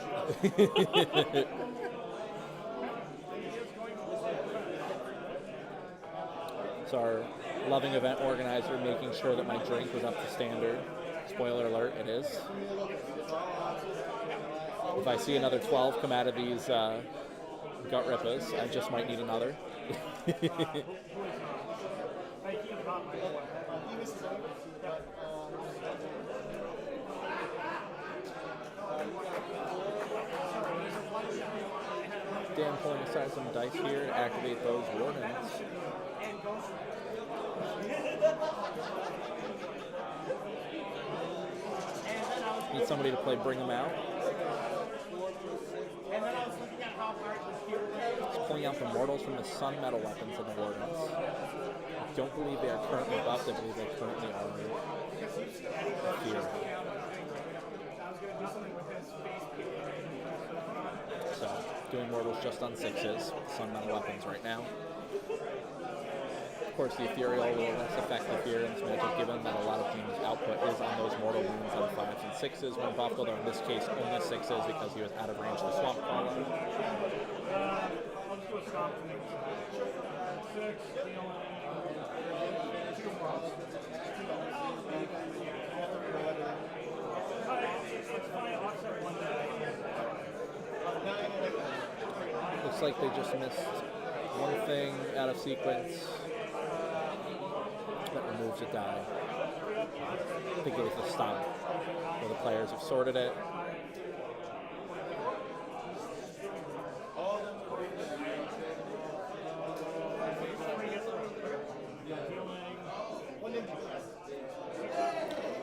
So our loving event organizer making sure that my drink was up to standard. Spoiler alert, it is. If I see another 12 come out of these Gut Rippers, I just might need another. Dan pulling aside some dice here to activate those Wardens. Need somebody to play Bring 'em Out. It's pulling out the Mortals from the Sun Metal weapons and the Wardens. I don't believe they are currently buffed, I believe they currently are fear. So, doing Mortals just on 6s, Sun Metal weapons right now. Of course, the Ethereal will less effective here in this matchup, given that a lot of teams' output is on those Mortal Wounds on 5s and 6s when buffed, although in this case only 6s because he was out of range of the Swamp Crawler. Looks like they just missed one thing out of sequence that removes a die. I think it was the stun, where the players have sorted it.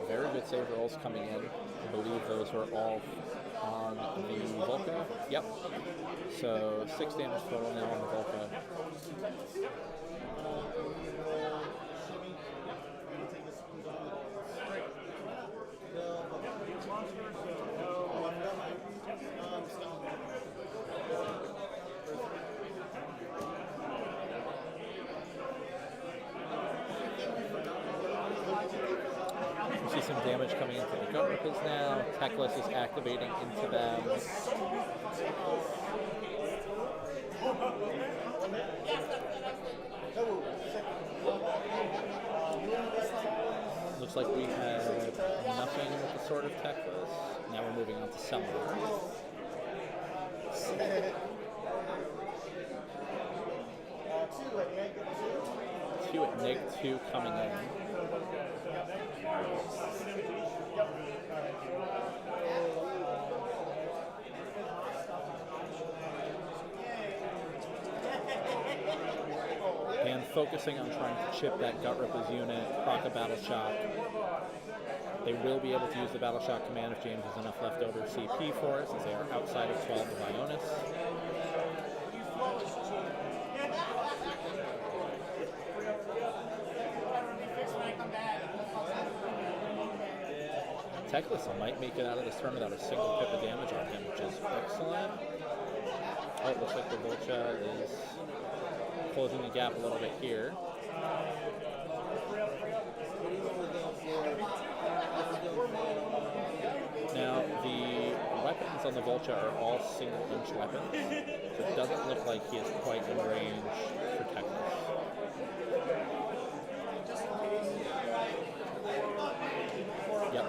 Very good save rolls coming in. I believe those were all on the Volca. Yep. So 6 damage total now on the Volca. We see some damage coming into the Gut Rippers now. Techless is activating into them. Looks like we had nothing with the Sword of Techless. Now we're moving on to Summoner. 2 at -2 coming in. And focusing on trying to chip that Gut Ripper's unit, proc a Battle Shock. They will be able to use the Battle Shock command if James has enough leftover CP for it, since they are outside of 12 of Ionis. Teclis might make it out of this turn without a single pip of damage on him, which is excellent. Oh, it looks like the Volcha is closing the gap a little bit here. Now, the weapons on the Volcha are all single-inch weapons, so it doesn't look like he is quite in range for Teclis. Yep.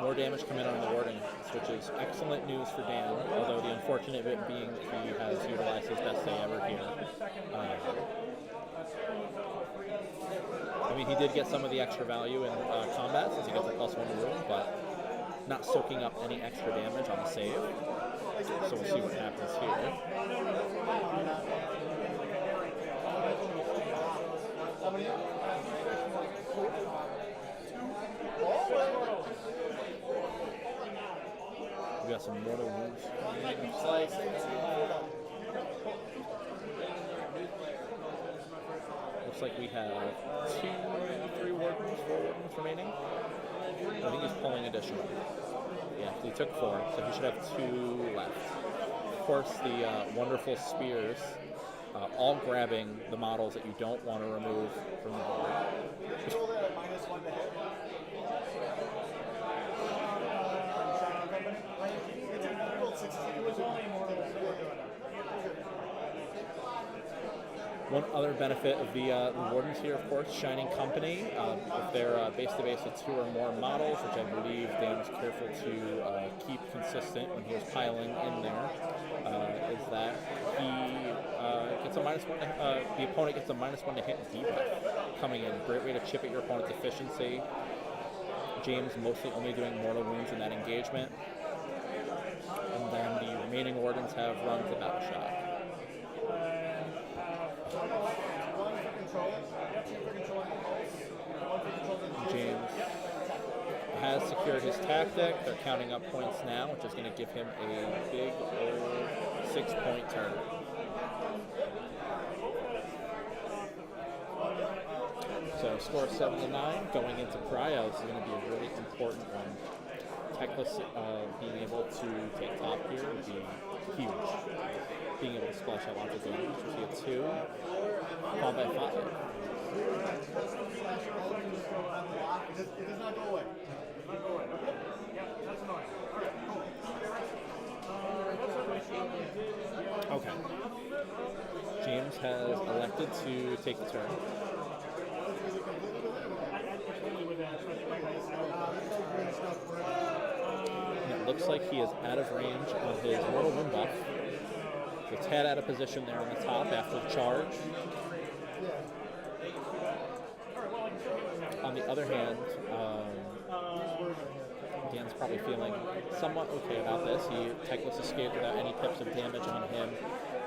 More damage coming on the warding, which is excellent news for Dan, although the unfortunate bit being that he has utilized his best day ever here. I mean, he did get some of the extra value in combat, since he gets a +1 to wound, but not soaking up any extra damage on the save. So we'll see what happens here. We got some mortal wounds. Looks like we have 2, 3 wardens, 4 wardens remaining. I think he's pulling additional. Yeah, he took 4, so he should have 2 left. Of course, the wonderful spears, all grabbing the models that you don't want to remove from the board. One other benefit of the wardens here, of course, Shining Company. If they're base-to-base with 2 or more models, which I believe Dan was careful to keep consistent when he was piling in there, is that he gets a -1 to, the opponent gets a -1 to hit and debuff coming in. Great way to chip at your opponent's efficiency. James mostly only doing mortal wounds in that engagement. And then the remaining wardens have run to Battle Shock. James has secured his tactic. They're counting up points now, which is going to give him a big old 6-point turn. So score 7-9 going into Cryo. This is going to be a really important one. Teclis being able to take top here would be huge. Being able to splash out lots of damage. We see a 2. Fall by 5. It does not go away. Okay. James has elected to take the turn. And it looks like he is out of range of his mortal wound buff. So a tad out of position there on the top after the charge. On the other hand, Dan's probably feeling somewhat okay about this. Teclis escaped without any pips of damage on him.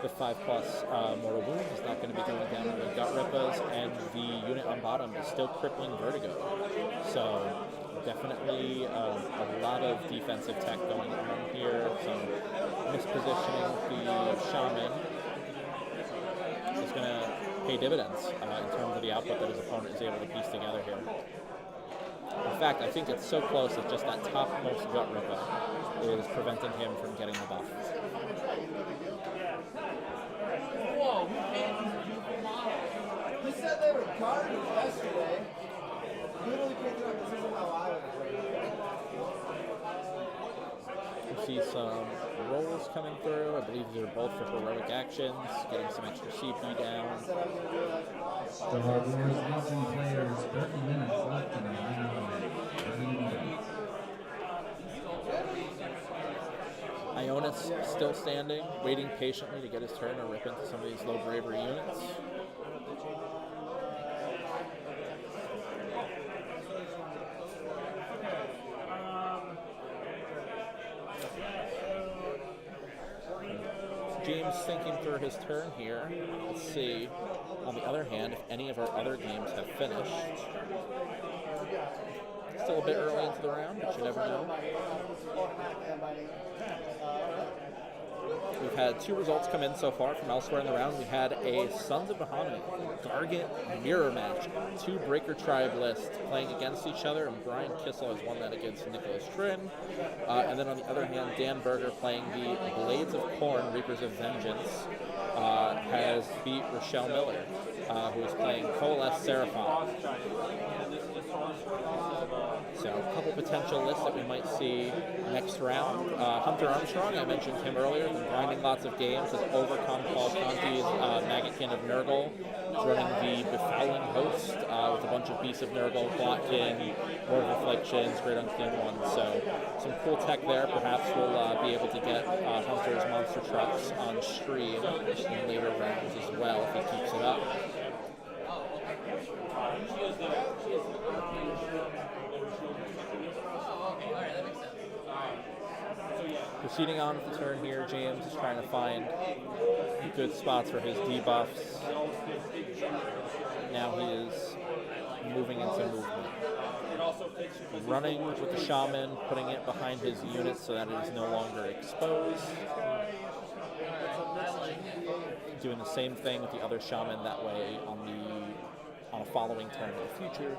The 5+ mortal wound is not going to be going down on the gut rippas, and the unit on bottom is still crippling vertigo. So definitely a lot of defensive tech going on here. Some mispositioning the shaman is going to pay dividends in terms of the output that his opponent is able to piece together here. In fact, I think it's so close that just that topmost gut rippa is preventing him from getting the buff. Whoa, who made these beautiful models? He said they were garbage yesterday. Literally picked it up. This isn't how I would You see some rolls coming through. I believe they're both for heroic actions, getting some extra CP down. The Wargaming Legion players, 30 minutes left in the round. Ionis still standing, waiting patiently to get his turn to rip into some of these low bravery units. James thinking through his turn here. Let's see, on the other hand, if any of our other games have finished. Still a bit early into the round, but you never know. We've had 2 results come in so far from elsewhere in the round. We had a Sons of Bahamut Gargant mirror match. 2 Breaker Tribe lists playing against each other, and Brian Kissel has won that against Nicholas Trin. And then on the other hand, Dan Berger playing the Blades of Corn, Reapers of Vengeance, has beat Rochelle Miller, who is playing Coalesce Seraphon. So a couple potential lists that we might see next round. Hunter Armstrong, I mentioned him earlier, been grinding lots of games, has overcome Paul Conti's Maggotkin of Nurgle. He's running the Befouling Host with a bunch of Beasts of Nurgle, Blotkin, Lord of Afflictions, Great Unclean Ones. So some cool tech there. Perhaps we'll be able to get Hunter's Monster Trucks on stream in later rounds as well if he keeps it up. Proceeding on with the turn here, James is trying to find good spots for his debuffs. Now he is moving into movement. Running with the Shaman, putting it behind his unit so that it is no longer exposed. Doing the same thing with the other Shaman, that way on a following turn in the future.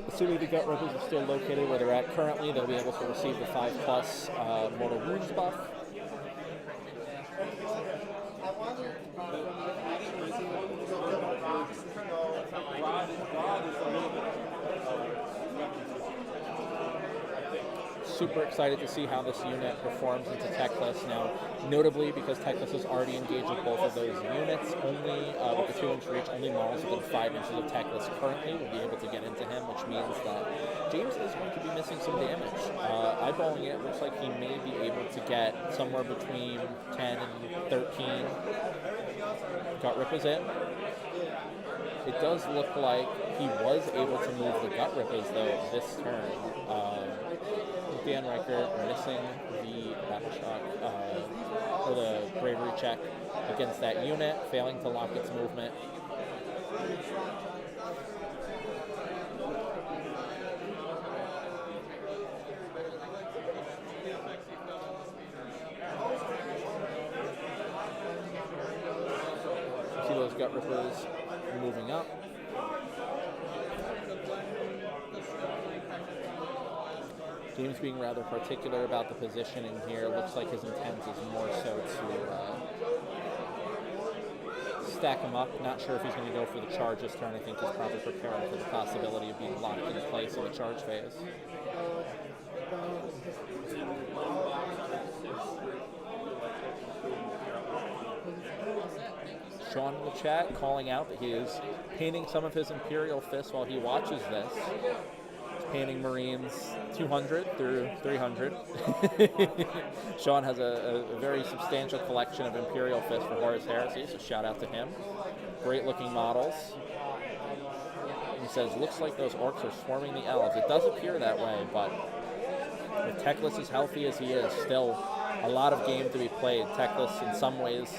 Assuming the Gut Rippers are still located where they're at currently, they'll be able to receive the 5+ Mortal Wounds buff. Super excited to see how this unit performs into Techless now, notably because Techless is already engaged with both of those units. Only with the 2-inch reach, only models within 5 inches of Techless currently will be able to get into him, which means that James is going to be missing some damage. Eyeballing it, looks like he may be able to get somewhere between 10 and 13 Gut Rippers in. It does look like he was able to move the Gut Rippers though this turn. Dan Riker missing the battle shock or the bravery check against that unit, failing to lock its movement. You see those Gut Rippers moving up. James being rather particular about the positioning here. Looks like his intent is more so to stack him up. Not sure if he's going to go for the charge this turn. I think he's probably preparing for the possibility of being locked in place in the charge phase. Sean in the chat calling out that he is painting some of his Imperial fists while he watches this. Painting Marines 200 through 300. Sean has a very substantial collection of Imperial fists for Horus Heresy, so shout out to him. Great looking models. He says, looks like those orcs are swarming the elves. It does appear that way, but with Techless as healthy as he is, still a lot of game to be played. Techless in some ways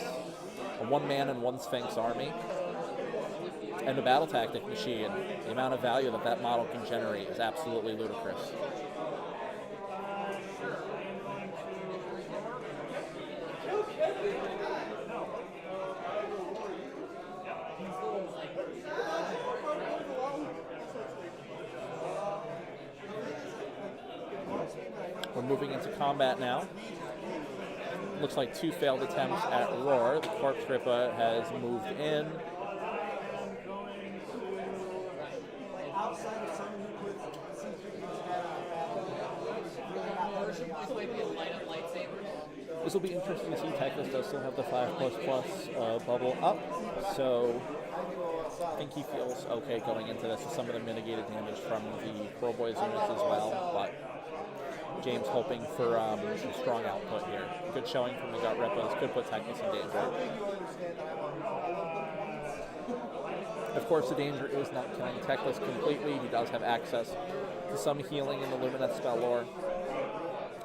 a one-man and one Sphinx army. And a battle tactic machine. The amount of value that that model can generate is absolutely ludicrous. We're moving into combat now. Looks like 2 failed attempts at Roar. The Corpse Ripper has moved in. This will be interesting to see. Techless does still have the 5++ bubble up, so I think he feels okay going into this with some of the mitigated damage from the DaBoyz units as well, but James hoping for some strong output here. Good showing from the Gut Rippers, could put Techless in danger. Of course, the danger is not killing Techless completely. He does have access to some healing in the Lumineth spell lore.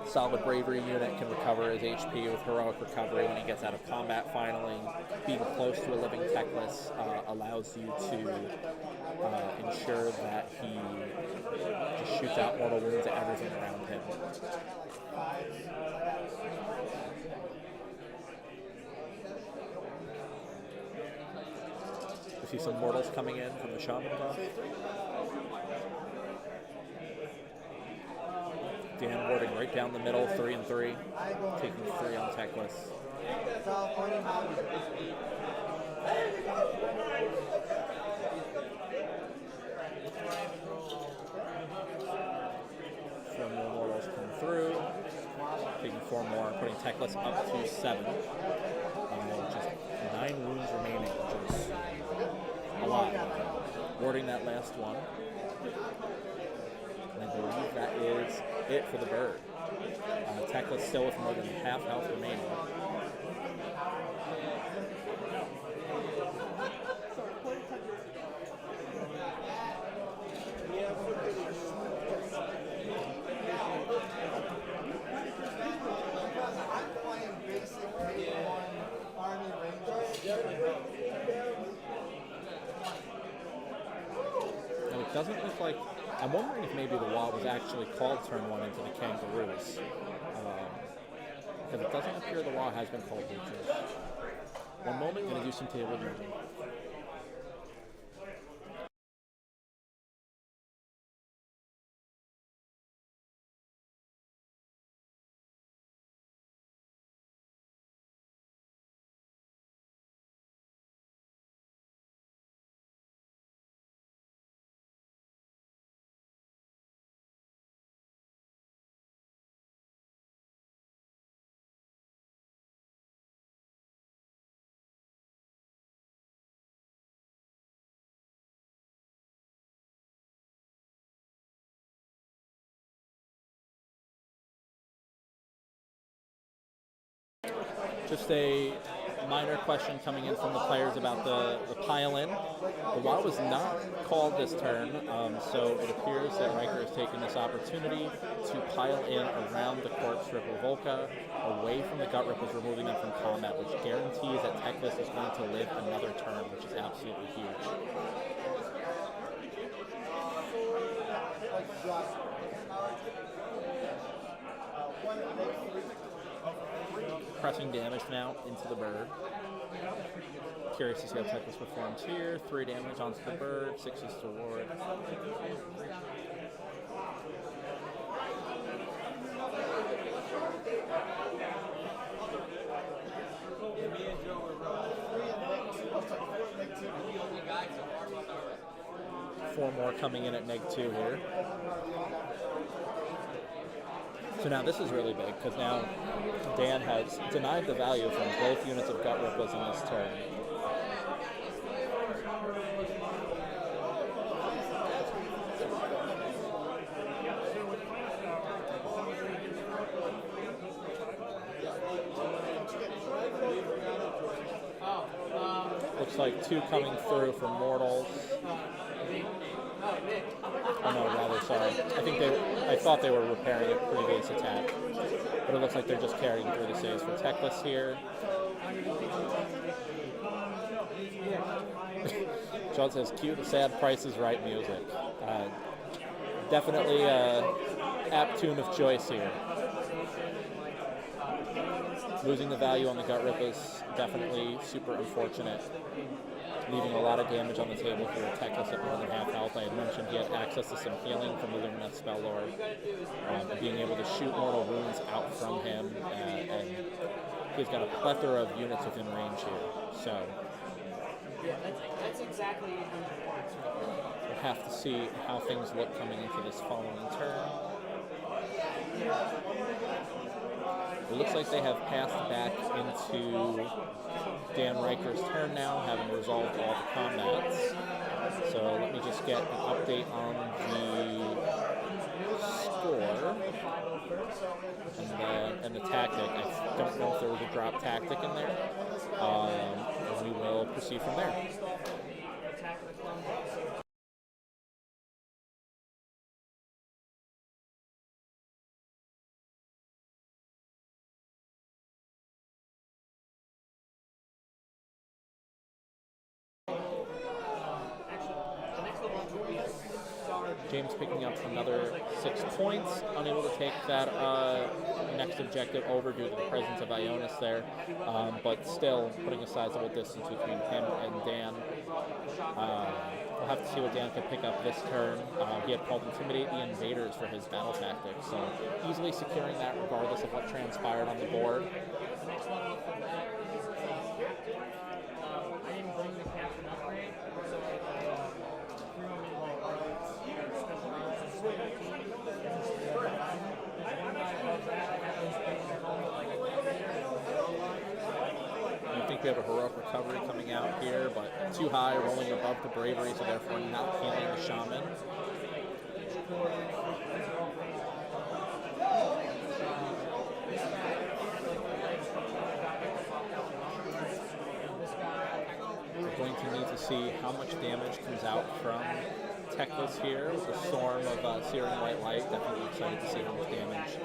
solid bravery unit can recover his HP with heroic recovery when he gets out of combat finally. Being close to a living techless allows you to ensure that he just shoots out mortal wounds at everything around him. You see some mortals coming in from the shaman buff. Dan warding right down the middle, 3 and 3, taking 3 on techless. Four more mortals come through, taking 4 more, putting techless up to 7. Just 9 wounds remaining, which is a lot. Warding that last one. And I believe that is it for the bird. Techless still with more than half health remaining. Now it doesn't look like. I'm wondering if maybe the wall was actually called turn 1 into the kangaroos. Because it doesn't appear the wall has been called Butchers. One moment, I'm going to do some table drinking. Just a minor question coming in from the players about the pile-in. The WoW was not called this turn, so it appears that Riker has taken this opportunity to pile in around the corpse ripper Volca, away from the gut rippers, removing them from combat, which guarantees that Techless is going to live another turn, which is absolutely huge. Pressing damage now into the bird. Curious to see how Techless performs here. 3 damage onto the bird, 6 is to ward. Four more coming in at -2 here. So now this is really big, because now Dan has denied the value from both units of Gut Rippers in this turn. Looks like 2 coming through from Mortals. Oh no, rather, sorry. I thought they were repairing a previous attack. But it looks like they're just carrying through the saves for Techless here. John says, cue the sad Price is Right music. Definitely apt tune of choice here. Losing the value on the Gut Rippers, definitely super unfortunate. Leaving a lot of damage on the table here. Techless at more than half health. I had mentioned he had access to some healing from the Lumineth Spell-Lord. And being able to shoot mortal wounds out from him. And he's got a plethora of units within range here. So Yeah, that's exactly we'll have to see how things look coming into this following turn. It looks like they have passed back into Dan Riker's turn now, having resolved all the combats. So let me just get an update on the score and the tactic. I don't know if there was a drop tactic in there. And we will proceed from there. James picking up another 6 points, unable to take that next objective over due to the presence of Ionis there, but still putting a sizable distance between him and Dan. We'll have to see what Dan can pick up this turn. He had called Intimidate the Invaders for his battle tactics, so easily securing that regardless of what transpired on the board. The next level up from that is I didn't bring the captain upgrade, so I threw him in special rules. One guy above that, I got those things that call me like I think we have a heroic recovery coming out here, but too high, rolling above the bravery, so therefore not healing the shaman. We're going to need to see how much damage comes out from Techless here with the storm of Searing White Light. Definitely excited to see how much damage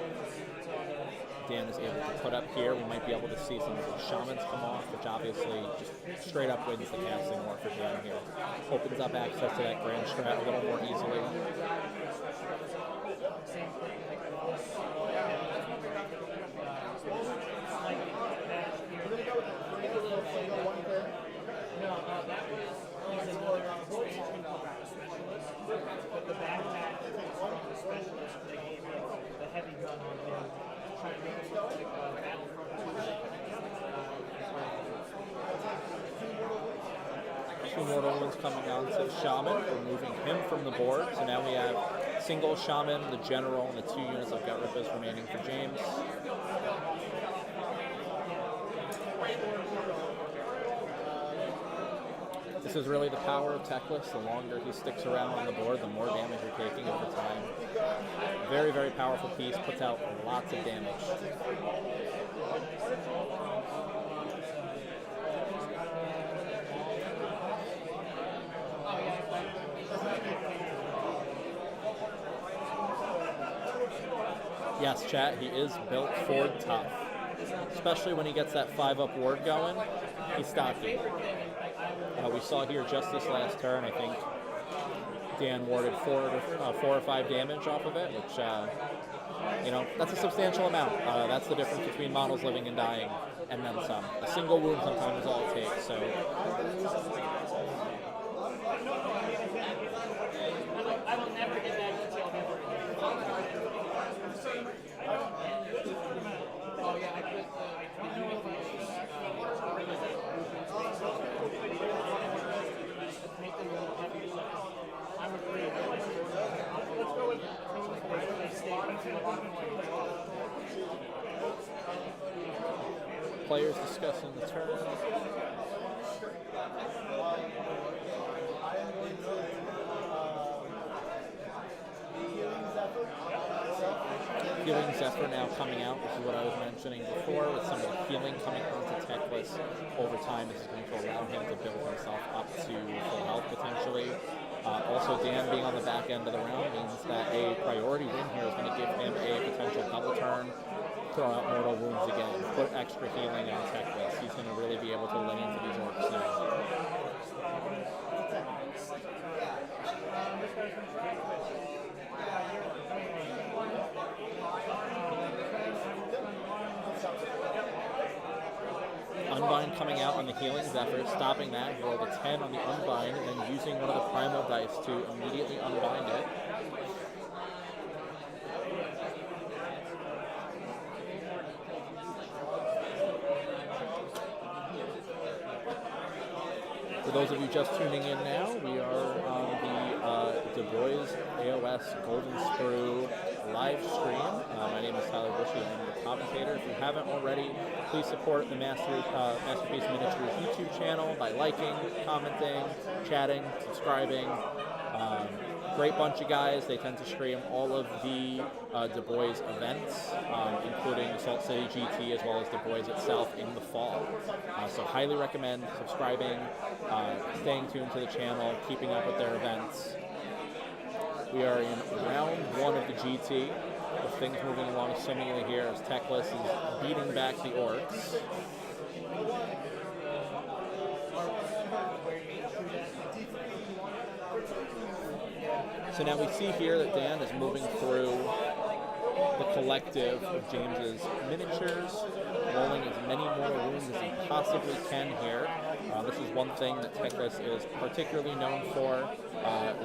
Dan is able to put up here. We might be able to see some of the shamans come off, which obviously just straight up wins the casting war for Dan here. Opens up access to that grand strat a little more easily. But the backpack from the specialist, they gave me the heavy gun on him, trying to make it look like a Battlefront 2. Two mortal wounds coming on to Shaman, removing him from the board. So now we have single Shaman, the General, and the 2 units of Gut Rippers remaining for James. This is really the power of Techless. The longer he sticks around on the board, the more damage you're taking over time. Very, very powerful piece, puts out lots of damage. Yes, chat, he is built for tough. Especially when he gets that 5-up ward going, he's stocky. We saw here just this last turn, I think Dan warded 4 or 5 damage off of it, which, you know, that's a substantial amount. That's the difference between models living and dying, and then some. A single wound sometimes is all it takes, so. I will never get that detail ever again. Oh yeah, I put I don't know if I make them a little heavier. I'm afraid let's go with Players discussing the turn. Healing Zephyr now coming out, which is what I was mentioning before, with some of the healing coming onto Techless over time. This is going to allow him to build himself up to full health potentially. Also, Dan being on the back end of the round means that a priority win here is going to give him a potential double turn, throw out mortal wounds again, put extra healing on Techless. He's going to really be able to lean into these orcs now. Unbind coming out on the Healing Zephyr, stopping that. He rolled a 10 on the Unbind, and then using one of the Primal dice to immediately unbind it. For those of you just tuning in now, we are on the DaBoyz AoS Golden Sprue live stream. My name is Tyler Bushy. I'm the commentator. If you haven't already, please support the Masterpiece Ministries YouTube channel by liking, commenting, chatting, subscribing. Great bunch of guys. They tend to stream all of the DaBoyz events, including Salt City GT as well as DaBoyz itself in the fall. So highly recommend subscribing, staying tuned to the channel, keeping up with their events. We are in round 1 of the GT, with things moving along swimmingly here as Techless is beating back the orcs. So now we see here that Dan is moving through the collective of James's miniatures, rolling as many mortal wounds as he possibly can here. This is one thing that Teclis is particularly known for,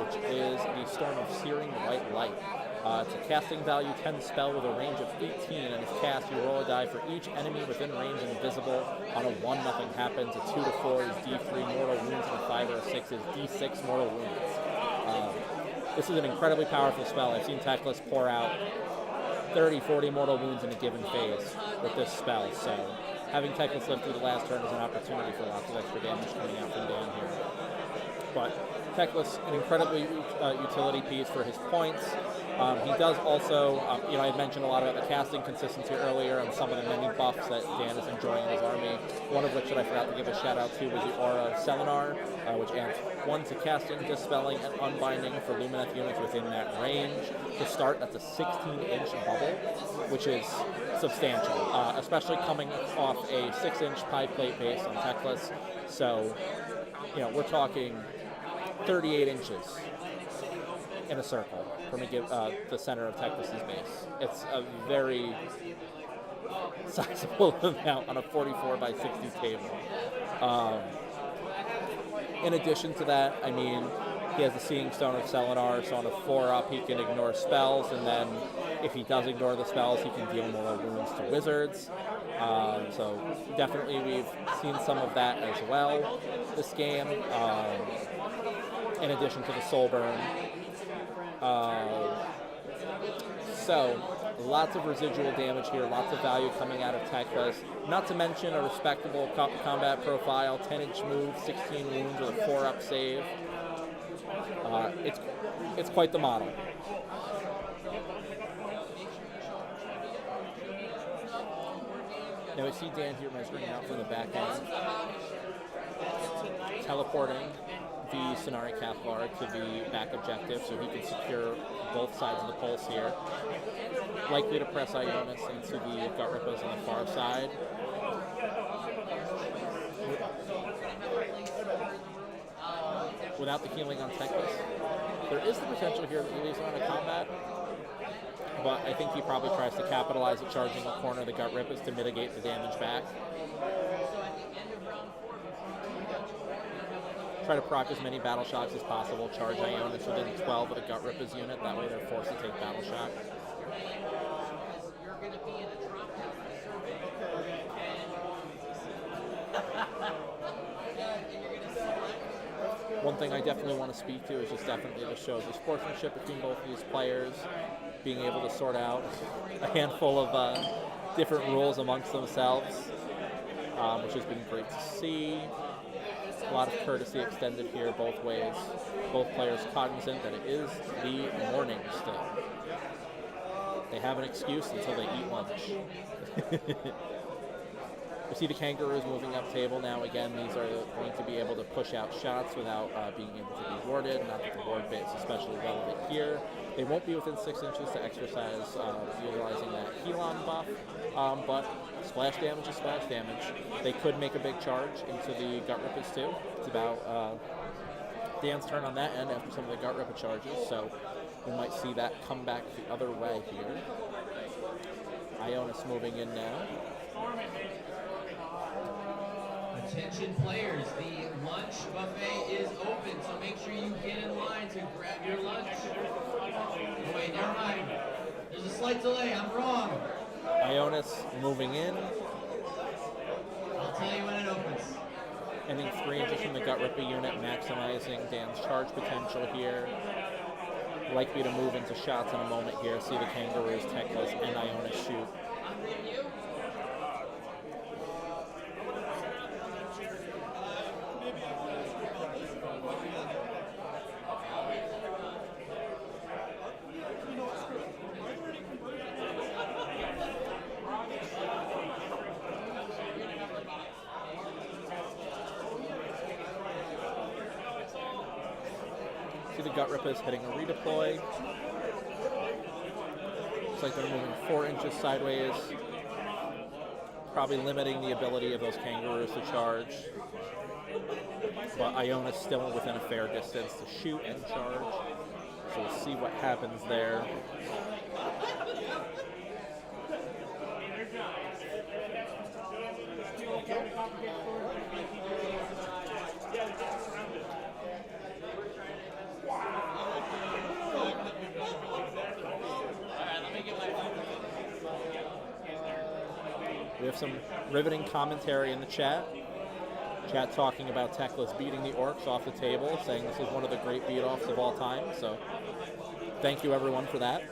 which is the Storm of Searing White Light. It's a casting value 10 spell with a range of 18, and if cast, you roll a die for each enemy within range and visible. On a 1, nothing happens. A 2 to 4 is D3 mortal wounds, and a 5 or a 6 is D6 mortal wounds. This is an incredibly powerful spell. I've seen Teclis pour out 30, 40 mortal wounds in a given phase with this spell, so having Teclis live through the last turn is an opportunity for lots of extra damage coming out from Dan here. But Teclis, an incredibly utility piece for his points. He does also, I had mentioned a lot about the casting consistency earlier and some of the many buffs that Dan is enjoying in his army, one of which that I forgot to give a shout out to was the Aura of Selenar, which adds 1 to casting, dispelling, and unbinding for Lumineth units within that range. To start, that's a 16-inch bubble, which is substantial, especially coming off a 6-inch pie plate base on Teclis. So, we're talking 38 inches in a circle from the center of Teclis' base. It's a very sizable amount on a 44 by 60 table. In addition to that, he has the Seeing Stone of Selenar, so on a 4-up he can ignore spells, and then if he does ignore the spells, he can deal more wounds to wizards. So definitely we've seen some of that as well this game, in addition to the Soul Burn. So lots of residual damage here, lots of value coming out of Teclis. Not to mention a respectable combat profile, 10-inch move, 16 wounds with a 4-up save. It's quite the model. Now we see Dan here measuring out from the back end, teleporting the Sonari Cathlar to the back objective so he can secure both sides of the pulse here. Likely to press Ionis into the Gut Rippers on the far side. Without the healing on Teclis, there is the potential here that he leaves on a combat, but I think he probably tries to capitalize at charging the corner of the Gut Rippers to mitigate the damage back. Try to proc as many battle shocks as possible, charge Ionis within 12 of the Gut Rippers unit, that way they're forced to take battle shock. One thing I definitely want to speak to is just definitely the shows the sportsmanship between both of these players, being able to sort out a handful of different rules amongst themselves, which has been great to see. A lot of courtesy extended here both ways. Both players cognizant that it is the morning still. They have an excuse until they eat lunch. We see the Kangaroos moving up table now. Again, these are going to be able to push out shots without being able to be warded. Not that the ward bit is especially relevant here. They won't be within 6 inches to exercise utilizing that Helon buff, but splash damage is splash damage. They could make a big charge into the Gut Rippers too. It's about Dan's turn on that end after some of the Gut Ripper charges, so we might see that come back the other way here. Ionis moving in now. Attention players, the lunch buffet is open, so make sure you get in line to grab your lunch. Oh wait, never mind. There's a slight delay, I'm wrong. Ionis moving in. I'll tell you when it opens. Ending 3 inches from the Gut Ripper unit, maximizing Dan's charge potential here. Likely to move into shots in a moment here. See the Kangaroos, Teclis, and Ionis shoot. See the Gut Rippers hitting a redeploy. Looks like they're moving 4 inches sideways. Probably limiting the ability of those Kangaroos to charge. But Ionis still within a fair distance to shoot and charge. So we'll see what happens there. We have some riveting commentary in the chat. Chat talking about Teclis beating the Orcs off the table, saying this is one of the great beat-offs of all time. So thank you everyone for that.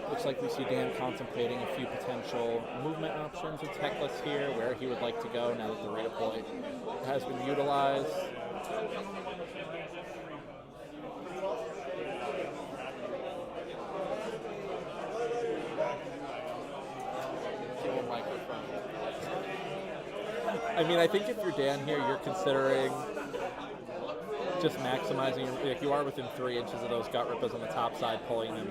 Looks like we see Dan contemplating a few potential movement options with Teclis here, where he would like to go now that the redeploy has been utilized. I mean, I think if you're Dan here, you're considering just maximizing, like you are within 3 inches of those gut rippers on the top side, pulling them.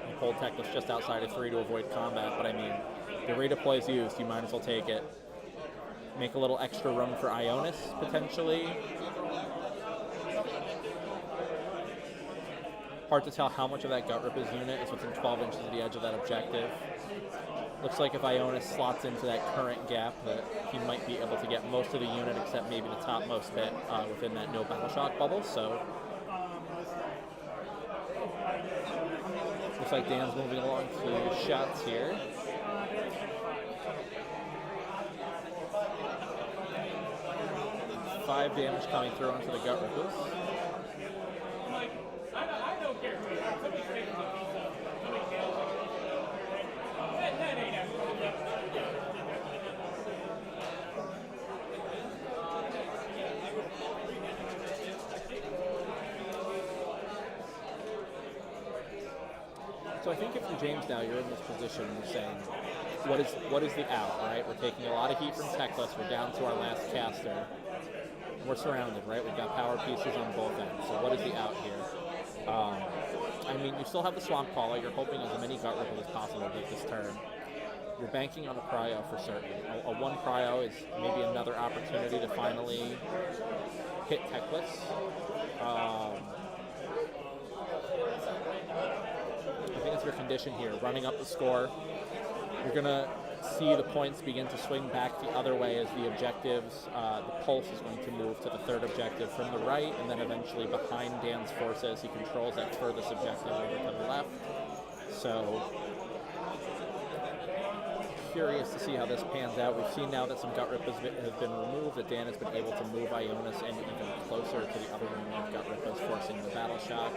You pulled Teclis just outside of 3 to avoid combat, but I mean, the redeploy is used, you might as well take it. Make a little extra room for Ionis, potentially. Hard to tell how much of that gut rippers unit is within 12 inches of the edge of that objective. Looks like if Ionis slots into that current gap, that he might be able to get most of the unit except maybe the topmost bit within that no battle shock bubble. So looks like Dan's moving along to shots here. Five damage coming through onto the gut rippers. So I think if you're James now, you're in this position and you're saying, what is the out, right? We're taking a lot of heat from Teclis. We're down to our last caster. We're surrounded, right? We've got power pieces on both ends. So what is the out here? I mean, you still have the Swamp Caller. You're hoping as many gut rippers as possible get this turn. You're banking on a prio for certain. A one prio is maybe another opportunity to finally hit Teclis. I think it's your condition here, running up the score. You're going to see the points begin to swing back the other way as the objectives, the pulse is going to move to the third objective from the right, and then eventually behind Dan's forces, he controls that furthest objective over to the left. So, curious to see how this pans out. We've seen now that some gut rippers have been removed, that Dan has been able to move Ionis in even closer to the other removed gut rippers, forcing the battle shock.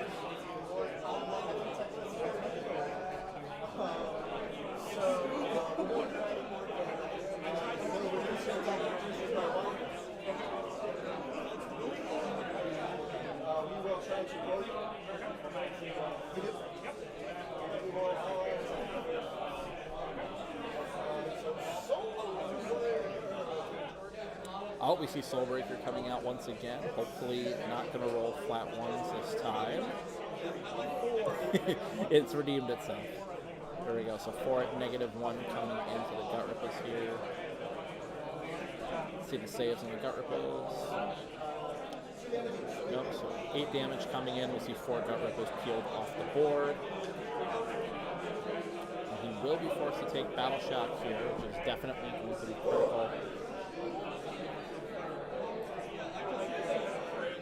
Oh, we see Soulbreaker coming out once again. Hopefully not going to roll flat ones this time. It's redeemed itself. There we go. So 4 at -1 coming into the gut rippers here. See the saves on the gut rippers. Nope, so 8 damage coming in. We see 4 gut rippers peeled off the board. And he will be forced to take battle shock here, which is definitely going to be critical.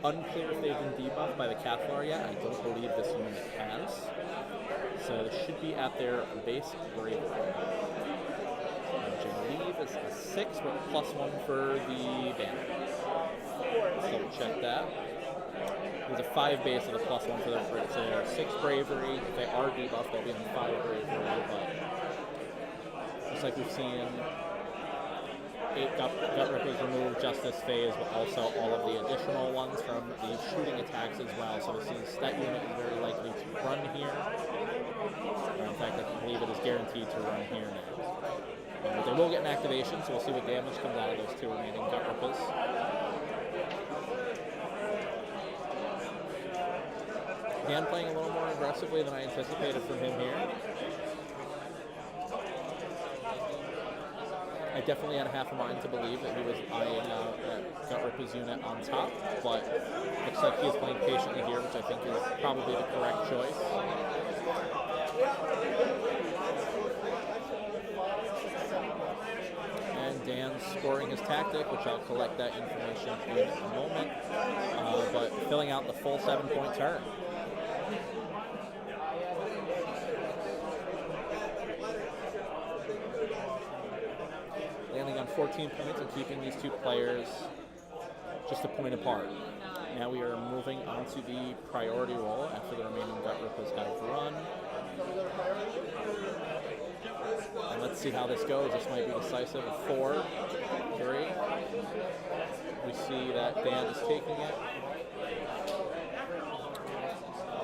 Unclear if they've been debuffed by the Cathlar yet. I don't believe this unit has. So this should be at their base bravery. Which I believe is a 6 with +1 for the banner. Let's double check that. There's a 5 base with a +1 for their bravery. So they're 6 bravery. If they are debuffed, they'll be on 5 bravery. But looks like we've seen 8 gut rippers removed just this phase, but also all of the additional ones from the shooting attacks as well. So this is, that unit is very likely to run here. In fact, I believe it is guaranteed to run here now. But they will get an activation, so we'll see what damage comes out of those 2 remaining gut rippers. Dan playing a little more aggressively than I anticipated from him here. definitely had a half a mind to believe that he was eyeing that Gut Ripper's unit on top, but looks like he is playing patiently here, which I think is probably the correct choice. And Dan's scoring his tactic, which I'll collect that information in a moment, but filling out the full 7-point turn. Landing on 14 points and keeping these two players just a point apart. Now we are moving on to the priority roll after the remaining Gut Rippers have run. And let's see how this goes. This might be decisive. 4, 3. We see that Dan is taking it.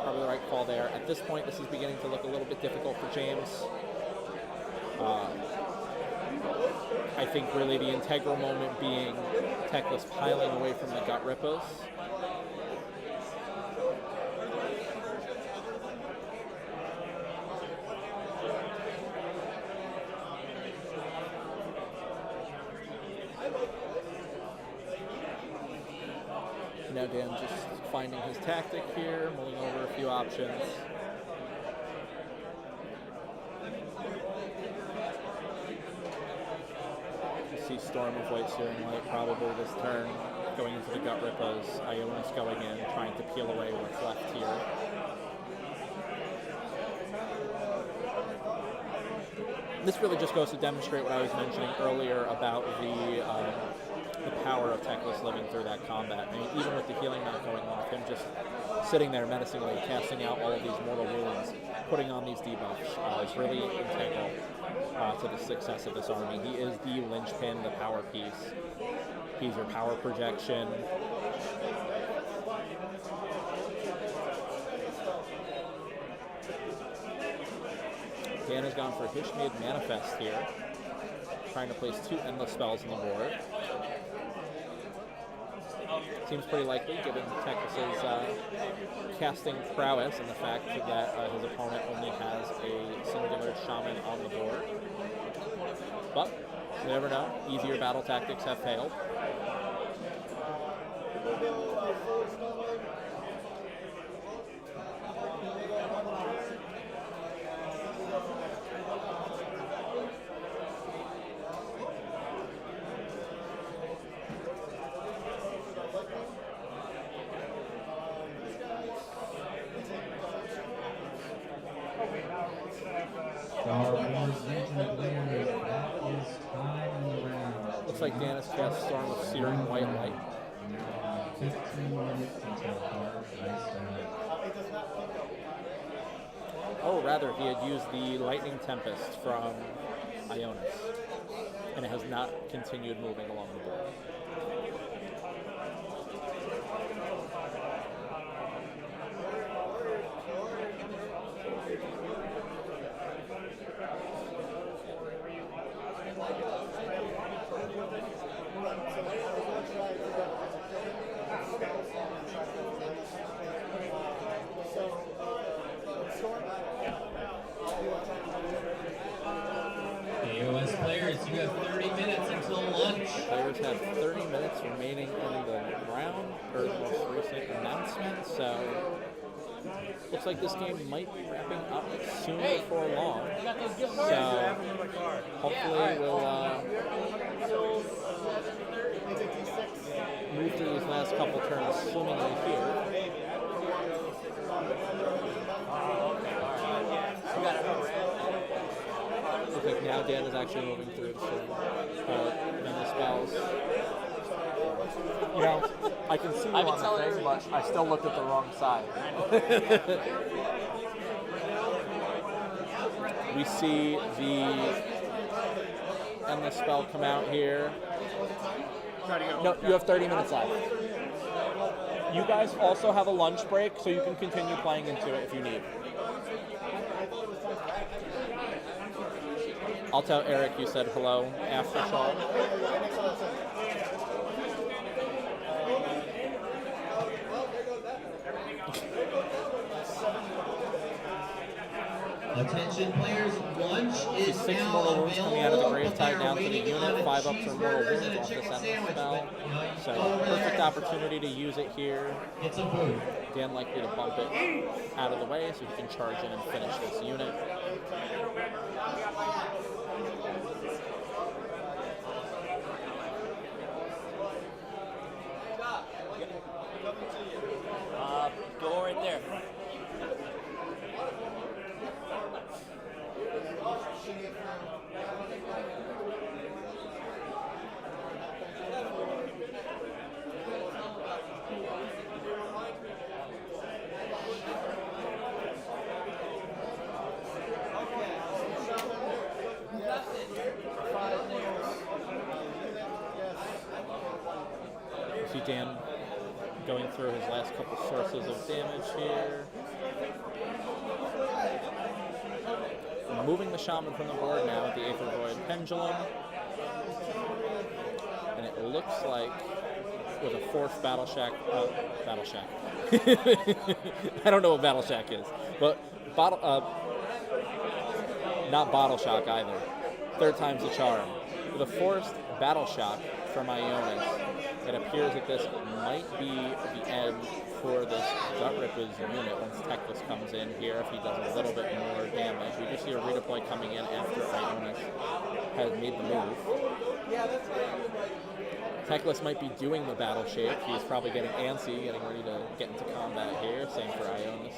Probably the right call there. At this point, this is beginning to look a little bit difficult for James. I think really the integral moment being Teclis piling away from the Gut Rippers. Now Dan just finding his tactic here, mulling over a few options. See Storm of White Searing Light probably this turn, going into the Gut Rippers. AoS going in, trying to peel away what's left here. This really just goes to demonstrate what I was mentioning earlier about the power of Teclis living through that combat. I mean, even with the healing not going off, him just sitting there menacingly, casting out all of these mortal wounds, putting on these debuffs, is really integral to the success of this army. He is the linchpin, the power piece. He's your power projection. Dan has gone for Hishmid Manifest here, trying to place 2 endless spells on the board. Seems pretty likely, given Teclis' casting prowess and the fact that his opponent only has a singular shaman on the board. But you never know. Easier battle tactics have failed. Looks like Dan has cast Storm of Searing White Light. 15 minutes until hard iced out. Oh, rather, he had used the Lightning Tempest from AoS, and it has not continued moving along the board. AoS players, you have 30 minutes until lunch. Players have 30 minutes remaining in the round per the most recent announcement, so looks like this game might be wrapping up soon before long. So hopefully we'll move through these last couple turns swimmingly here. Looks like now Dan is actually moving through the spells. You know, I can see you on the thing, but I still looked at the wrong side. We see the endless spell come out here. No, you have 30 minutes left. You guys also have a lunch break, so you can continue playing into it if you need. I'll tell Eric you said hello after Shaw. Attention players, lunch is Six now mortal wounds coming out of the available, grave but tied they're down to the waiting unit. on a 5 ups or mortal cheeseburgers wounds and a off the chicken sentence sandwich, spell. but, you know, you So go over perfect there. opportunity to use it here. It's a booth. Dan likely to bump it out of the way so he can charge in and finish this unit. Go right there. You see Dan going through his last couple sources of damage here. Moving the Shaman from the board now with the Aether Void Pendulum. And it looks like with a 4th Battle Shack. I don't know what Battle Shack is. But not Bottle Shock either. 3rd time's the charm. With a 4th Battle Shock from Ionis, it appears that this might be the end for this Gut Ripper's unit once Teclis comes in here if he does a little bit more damage. We do see a redeploy coming in after Ionis has made the move. Teclis might be doing the battle shape. He's probably getting antsy, getting ready to get into combat here. Same for Ionis.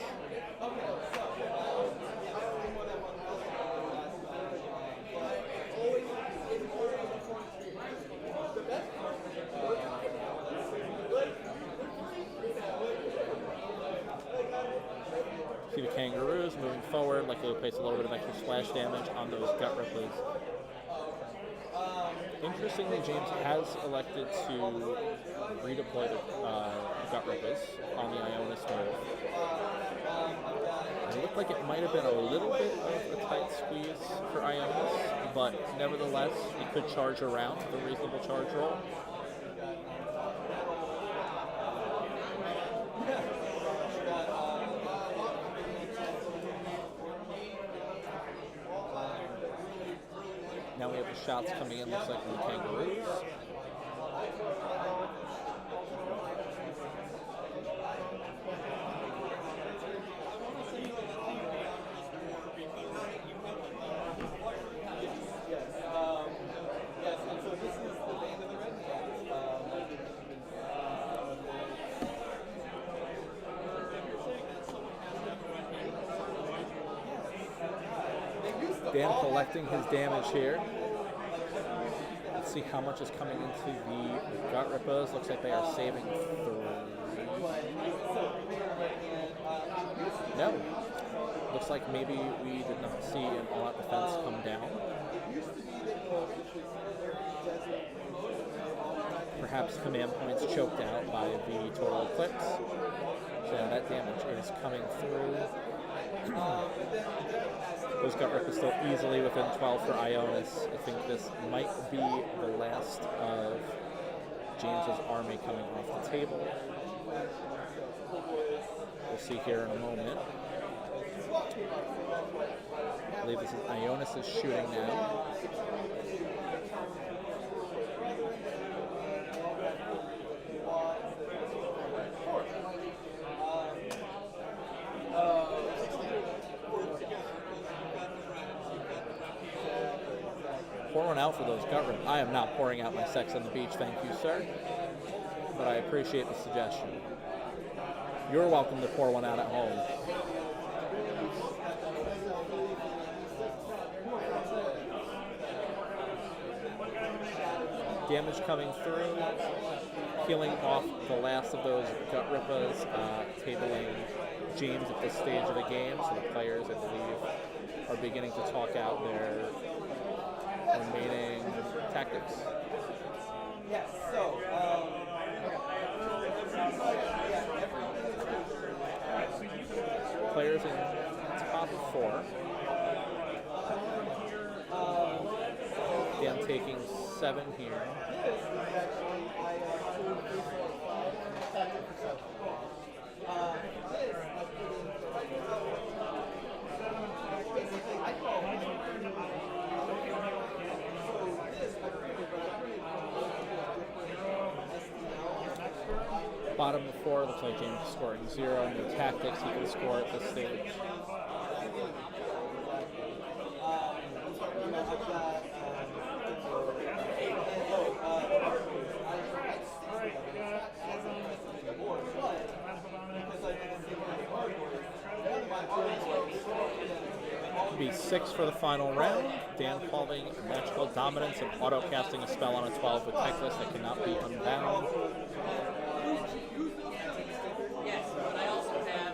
See the Kangaroos moving forward, likely to place a little bit of extra splash damage on those Gut Rippers. Interestingly, James has elected to redeploy the Gut Rippers on the Ionis move. It looked like it might have been a little bit of a tight squeeze for Ionis, but nevertheless, he could charge around with a reasonable charge roll. Now we have the shots coming in, looks like from the Kangaroos. Dan collecting his damage here. Let's see how much is coming into the Gut Rippers. Looks like they are saving 3. No. Looks like maybe we did not see an all-out defense come down. Perhaps command points choked out by the total eclipse. So that damage is coming through. Those Gut Rippers still easily within 12 for Ionis. I think this might be the last of James's army coming off the table. We'll see here in a moment. I believe this is Ionis is shooting now. Pour one out for those Gut Rippers. I am not pouring out my sex on the beach, thank you, sir. But I appreciate the suggestion. You're welcome to pour one out at home. Damage coming through, healing off the last of those Gut Rippers, tabling James at this stage of the game, so the players, I believe, are beginning to talk out their remaining tactics. Yes, so, Players in top of 4. Dan taking 7 here. bottom before. Looks like James is scoring 0. No tactics he can score at this stage. Be 6 for the final round. Dan calling magical dominance and auto casting a spell on a 12 with Techless that cannot be unbound. Yes, but I also have.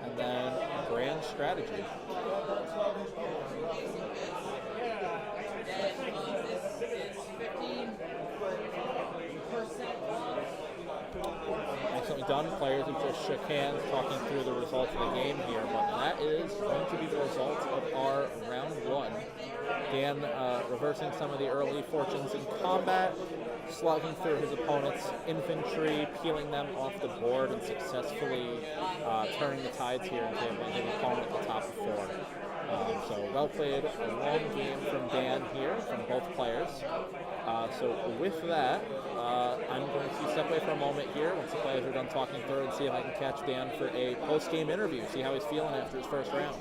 And then grand strategy. Excellently done. Players have just shook hands talking through the results of the game here, but that is going to be the results of our round 1. Dan reversing some of the early fortunes in combat, slugging through his opponent's infantry, peeling them off the board, and successfully turning the tides here and giving his opponent the top of 4. So well played, a long game from Dan here, from both players. So with that, I'm going to step away for a moment here once the players are done talking through and see if I can catch Dan for a post-game interview, see how he's feeling after his first round.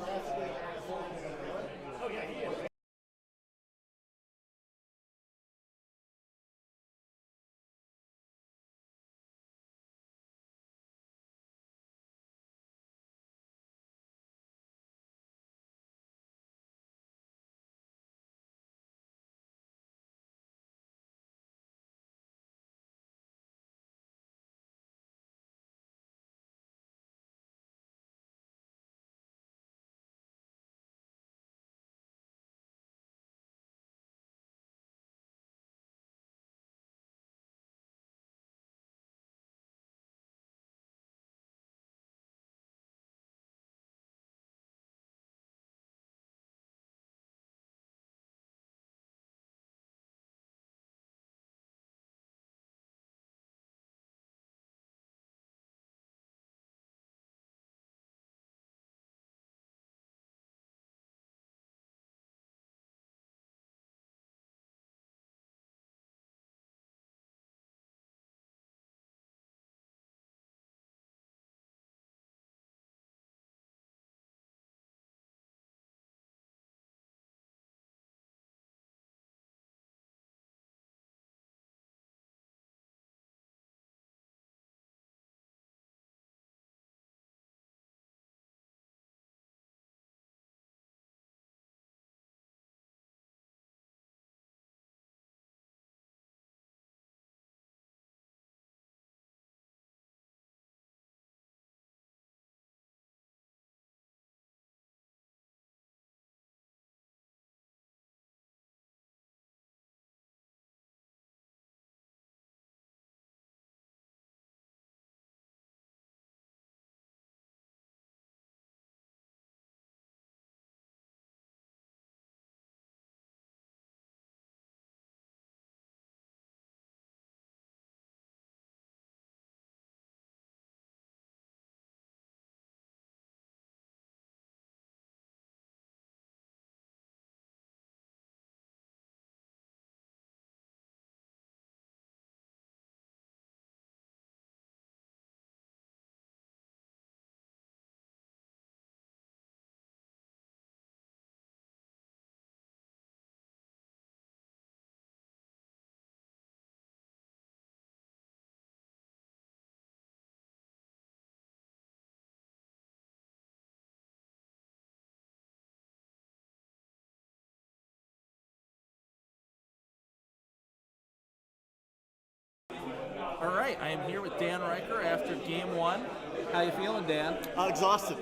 All right, I am here with Dan Riker after game 1. How you feeling, Dan? Exhausted.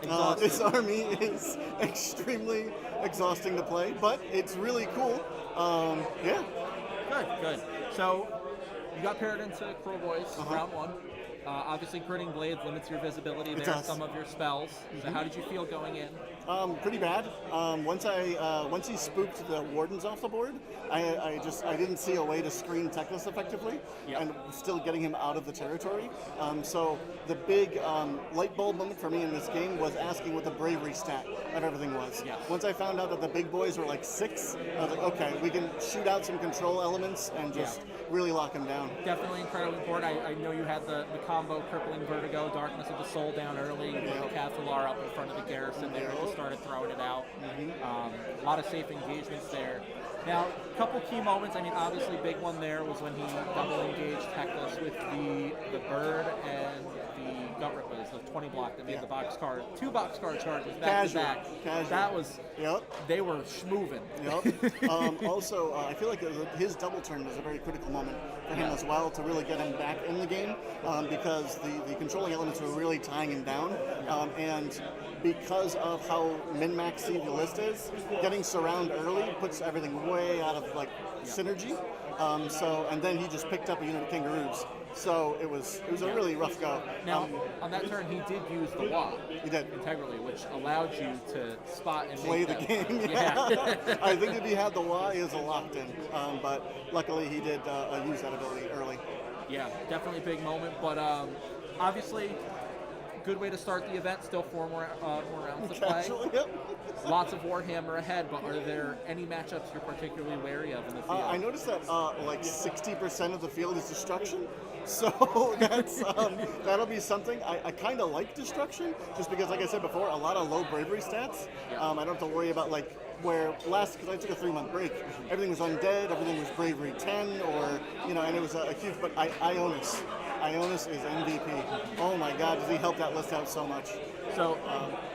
Exhausted. This army is extremely exhausting to play, but it's really cool. Yeah. Good, good. So you got paired into Pro Boys round 1. Obviously, Gritting Blades limits your visibility there, does. some of your spells. So how did you feel going in? Pretty bad. Once he spooked the wardens off the board, I didn't see a way to screen Techless effectively, Yep. and still getting him out of the territory. So the big light bulb moment for me in this game was asking what the bravery stat of everything was. Yes. Once I found out that the big boys were like 6, I was like, okay, we can shoot out some control elements and just really lock him down. Definitely incredibly important. I know you had the combo Crippling Vertigo, Darkness of the Soul down early. You put the Cathalar up in front of the Garrison there and just started throwing it out. A lot of safe engagements there. Now, a couple key moments. I mean, obviously, big one there was when he double engaged Techless with the Bird and the Gut Rippers, the 20 block that made the boxcar, 2 boxcar charges back to back. Casual. That was, Yep. they were schmoovin'. Yep. Also, I feel like his double turn was a very critical moment for him as well to really get him back in the game because the controlling elements were really tying him down. And because of how min-maxy the list is, getting surround early puts everything way out of synergy. And then he just picked up a unit of kangaroos. So it was a really rough go. Now, on that turn, he did use the WA. He did. Integrally, which allowed you to spot and Play make the them. game. Yeah. I think if he had the Y, he was a locked in. But luckily, he did use that ability early. Yeah, definitely a big moment. But obviously, good way to start the event. Still 4 more rounds to play. Casually, yep. Lots of Warhammer ahead. But are there any matchups you're particularly wary of in the field? I noticed that 60% of the field is destruction. So that's that'll be something. I kind of like destruction, just because, like I said before, a lot of low bravery stats. I don't have to worry about where because I took a 3-month break, everything was undead, everything was bravery 10, or and it was a huge. But Ionis is MVP. Oh my God, does he help that list out so much? So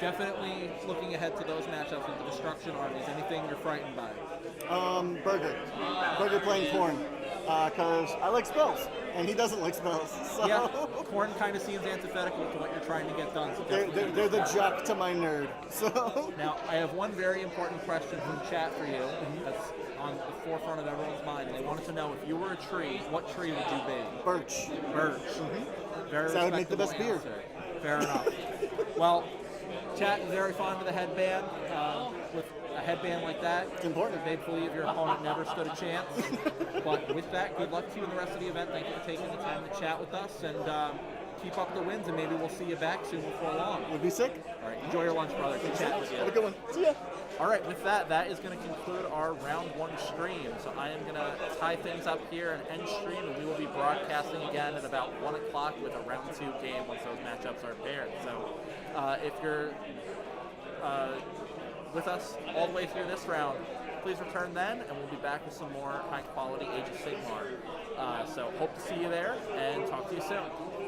definitely looking ahead to those matchups with the destruction armies. Anything you're frightened by? Burger playing Corn, because I like spells and he doesn't like spells. So. Yeah, Corn kind of seems antithetical to what you're trying to get done. So they're the jock to my nerd. So now I have one very important question from chat for you. That's on the forefront of everyone's mind. And they wanted to know, if you were a tree, what tree would you be? Birch. Birch. Very So that would make the best beer. answer. Fair enough. Well, chat is very fond of the headband. With a headband like that, It's important. they believe your opponent never stood a chance. But with that, good luck to you in the rest of the event. Thank you for taking the time to chat with us, and keep up the wins, and maybe we'll see you back soon before long. Would be sick. All right, enjoy your lunch, brother. Good chatting with you. Have a good one. See ya. All right, with that, that is going to conclude our round 1 stream. So I am going to tie things up here and end stream, and we will be broadcasting again at about 1 o'clock with a round 2 game once those matchups are paired. So if you're with us all the way through this round, please return then, and we'll be back with some more high-quality Age of Sigmar. So hope to see you there, and talk to you soon.